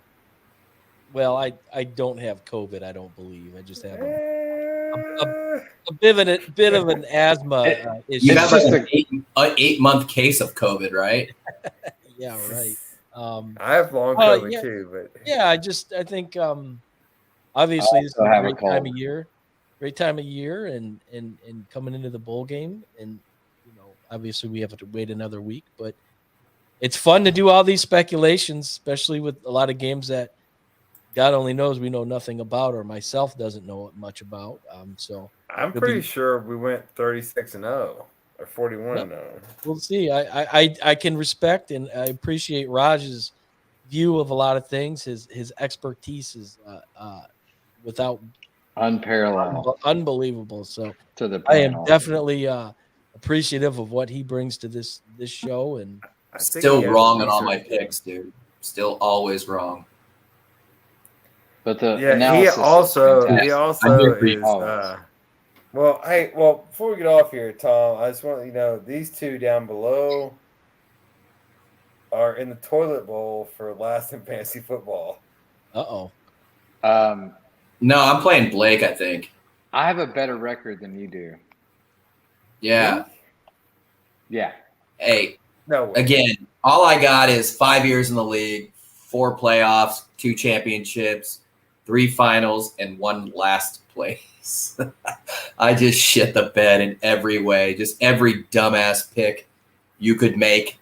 Well, I don't have COVID. I don't believe. I just have a bit of an asthma issue. You have like an 8-month case of COVID, right? Yeah, right. I have long COVID too, but yeah, I think obviously this is a great time of year. Great time of year and coming into the bowl game, and obviously we have to wait another week, but it's fun to do all these speculations, especially with a lot of games that God only knows we know nothing about, or myself doesn't know much about. So I'm pretty sure we went 36-0 or 41-0. We'll see. I can respect and I appreciate Raj's view of a lot of things. His expertise is without unparalleled, unbelievable. So to the I am panel. definitely appreciative of what he brings to this show. And still wrong on all my picks, dude. Still always wrong. But the he analysis also is well, hey, before we get off here, Tom, I just want you to know these two down below are in the toilet bowl for last in fantasy football. Uh-oh. No, I'm playing Blake, I think. I have a better record than you do. Yeah. Really? Yeah. Hey, no way. Again, all I got is 5 years in the league, 4 playoffs, 2 championships, 3 finals, and 1 last place. I just shit the bed in every way. Just every dumbass pick you could make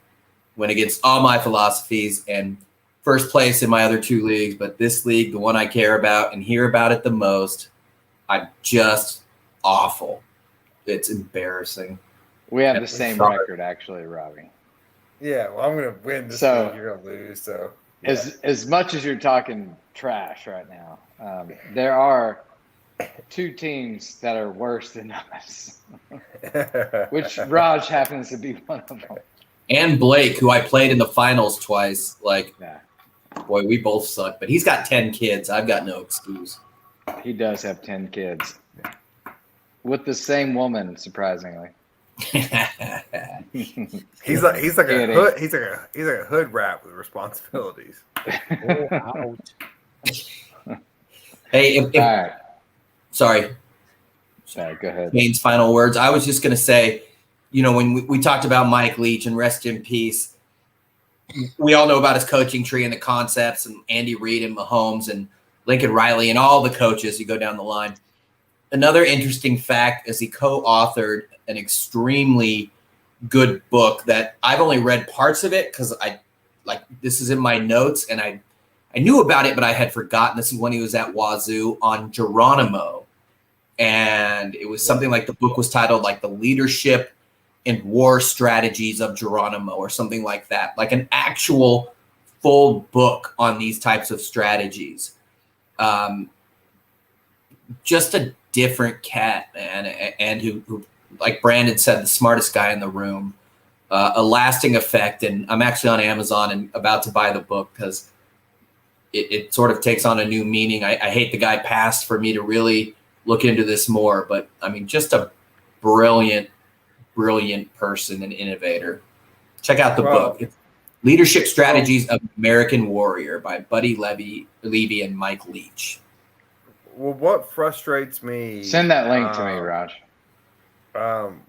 went against all my philosophies, and first place in my other 2 leagues. But this league, the one I care about and hear about it the most, I'm just awful. It's embarrassing. We have the same record, actually, Robbie. Yeah, well, I'm going to win this week. You're going to lose. So yeah. As much as you're talking trash right now, there are 2 teams that are worse than us, which Raj happens to be one of them. And Blake, who I played in the finals twice. Boy, we both suck. But he's got 10 kids. I've got no excuse. He does have 10 kids with the same woman, surprisingly. he's like a hood rat with responsibilities. Hey, all right. Sorry, go ahead. Kane's final words. I was just going to say, when we talked about Mike Leach, and rest in peace, we all know about his coaching tree and the concepts, and Andy Reid and Mahomes and Lincoln Riley and all the coaches. You go down the line. Another interesting fact is he co-authored an extremely good book that I've only read parts of it because this is in my notes, and I knew about it, but I had forgotten. This is when he was at Wazoo, on Geronimo. And it was something like, the book was titled like The Leadership and War Strategies of Geronimo, or something like that, like an actual full book on these types of strategies. Just a different cat, man. And who, like Brandon said, the smartest guy in the room, a lasting effect. And I'm actually on Amazon and about to buy the book because it sort of takes on a new meaning. I hate the guy passed for me to really look into this more, but I mean, just a brilliant person and innovator. Check out the book. It's Leadership Strategies of American Warrior by Buddy Levy and Mike Leach. Well, what frustrates me... Send that link to me, Raj.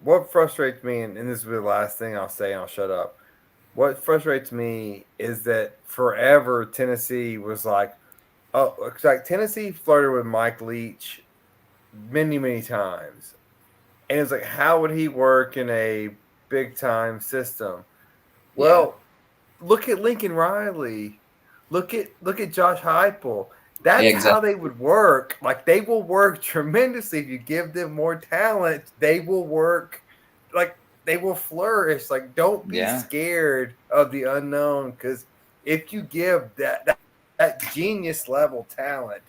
What frustrates me, and this is the last thing I'll say and I'll shut up. What frustrates me is that forever Tennessee was like, Tennessee flirted with Mike Leach many, many times. And it's like, how would he work in a big-time system? Well, look at Lincoln Riley. Look at Josh Heupel. That's how they would work. Like, they will work tremendously if you give them more talent. They will work, like, they will flourish. Like, don't be scared of the unknown, because if you give that genius level talent,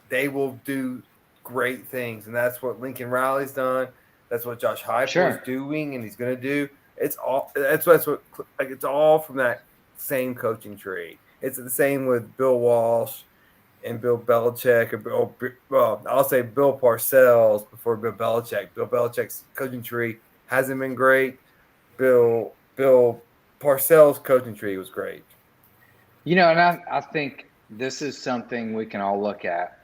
they will do great things. And that's what Lincoln Riley's done. That's what Josh Heupel is doing, and he's going to do. It's all it's all from that same coaching tree. It's the same with Bill Walsh and Bill Belichick, I'll say Bill Parcells before Bill Belichick. Bill Belichick's coaching tree hasn't been great. Bill Parcells' coaching tree was great. And I think this is something we can all look at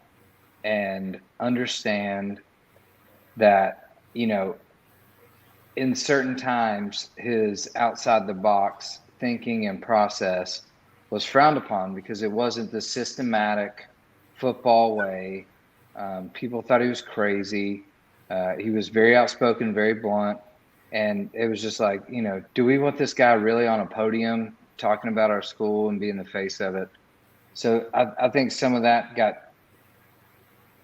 and understand that, in certain times, his outside the box thinking and process was frowned upon because it wasn't the systematic football way. People thought he was crazy. He was very outspoken, very blunt. And it was just like, do we want this guy really on a podium talking about our school and being the face of it? So I think some of that got,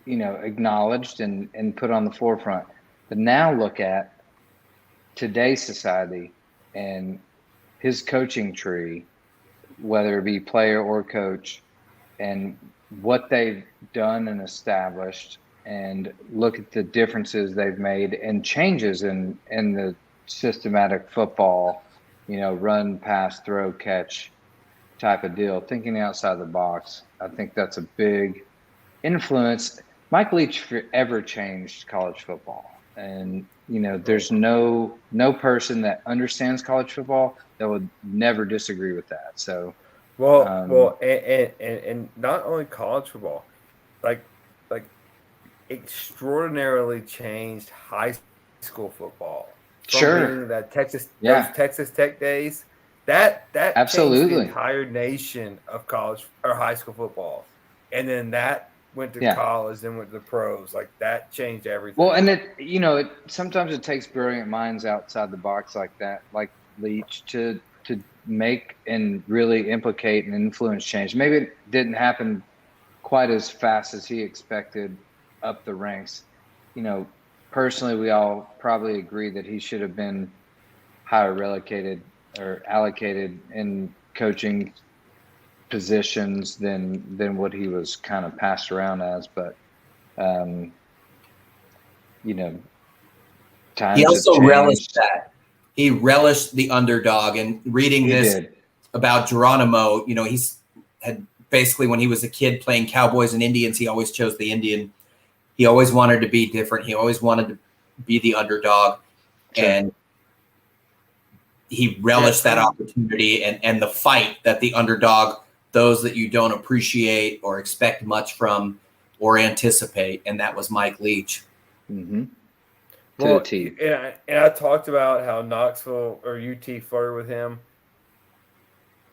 acknowledged and put on the forefront. But now look at today's society and his coaching tree. whether it be player or coach, and what they've done and established, and look at the differences they've made and changes in the systematic football, run, pass, throw, catch type of deal, thinking outside the box. I think that's a big influence. Mike Leach forever changed college football. And, there's no person that understands college football that would never disagree with that. So, and not only college football, like extraordinarily changed high school football. From that those Texas Tech days, that absolutely changed the entire nation of college or high school football, and then that went to college, then went to the pros. Like that changed everything. Well, and it sometimes it takes brilliant minds outside the box like that, like Leach, to make and really implicate and influence change. Maybe it didn't happen quite as fast as he expected up the ranks. Personally, we all probably agree that he should have been higher relegated or allocated in coaching positions than what he was kind of passed around as. But times he also have relished that. He relished the underdog. And reading this about Geronimo, he's had basically, when he was a kid playing Cowboys and Indians, he always chose the Indian. He always wanted to be different. He always wanted to be the underdog. Sure. And he relished that opportunity and the fight that the underdog, those that you don't appreciate or expect much from or anticipate. And that was Mike Leach. Mm-hmm. Well, and I talked about how Knoxville or UT flirted with him.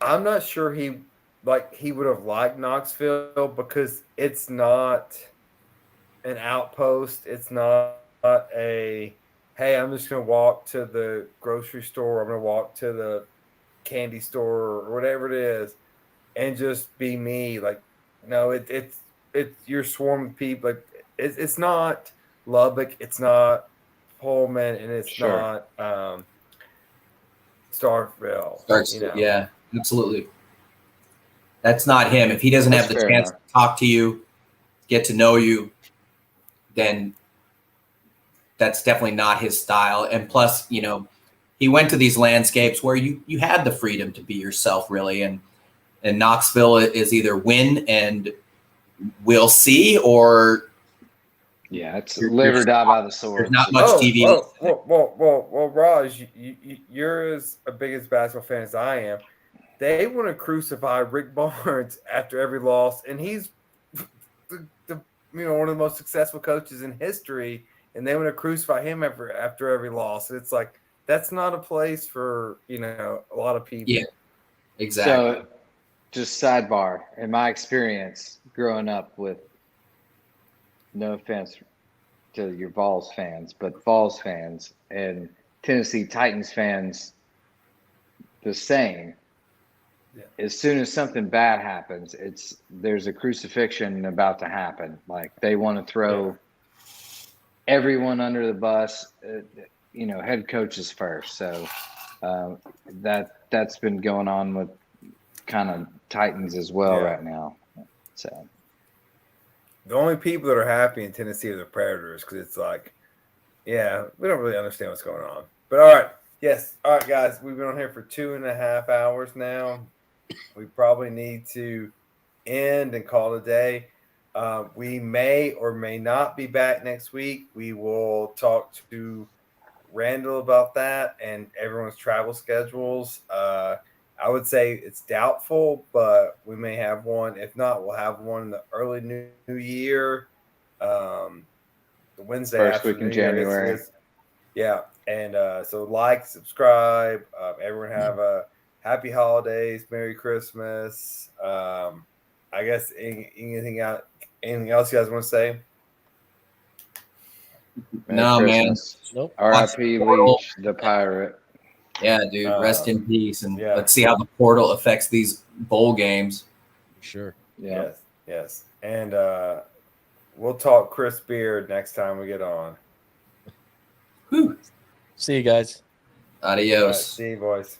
I'm not sure he would have liked Knoxville because it's not an outpost. It's not a, hey, I'm just going to walk to the grocery store. I'm going to walk to the candy store or whatever it is and just be me. Like, no, it's you're swarming people. Like, it's not Lubbock. It's not Pullman, and it's not Starkville. Yeah, absolutely. That's not him. If he doesn't have the chance to talk to you, get to know you, then that's definitely not his style. And plus, he went to these landscapes where you had the freedom to be yourself, really. And Knoxville is either win and we'll see, or it's live or die by the sword. There's not much TV. Well, Raj, you're as big as basketball fan as I am. They want to crucify Rick Barnes after every loss, and he's one of the most successful coaches in history, and they want to crucify him after every loss. It's like that's not a place for a lot of people. Yeah, exactly. So, just sidebar, in my experience growing up with, no offense to your Vols fans, but Vols fans and Tennessee Titans fans, the same. Yeah. As soon as something bad happens, there's a crucifixion about to happen. Like they want to throw everyone under the bus. Head coaches first. So that's been going on with kind of Titans as well right now. So the only people that are happy in Tennessee are the Predators, because it's like, we don't really understand what's going on. But all right, guys, we've been on here for 2.5 hours now. We probably need to end and call it a day. We may or may not be back next week. We will talk to Randall about that and everyone's travel schedules. I would say it's doubtful, but we may have one. If not, we'll have one in the early new year, the Wednesday first week in January. And so subscribe. Everyone have a happy holidays, Merry Christmas. I guess anything else you guys want to say? No, man. Nope. R.I.P. Leach, the pirate. Yeah, dude. Rest in peace, and let's see how the portal affects these bowl games. Sure. Yeah. Yes. And we'll talk Chris Beard next time we get on. Whew. See you guys. Adios. See you, boys.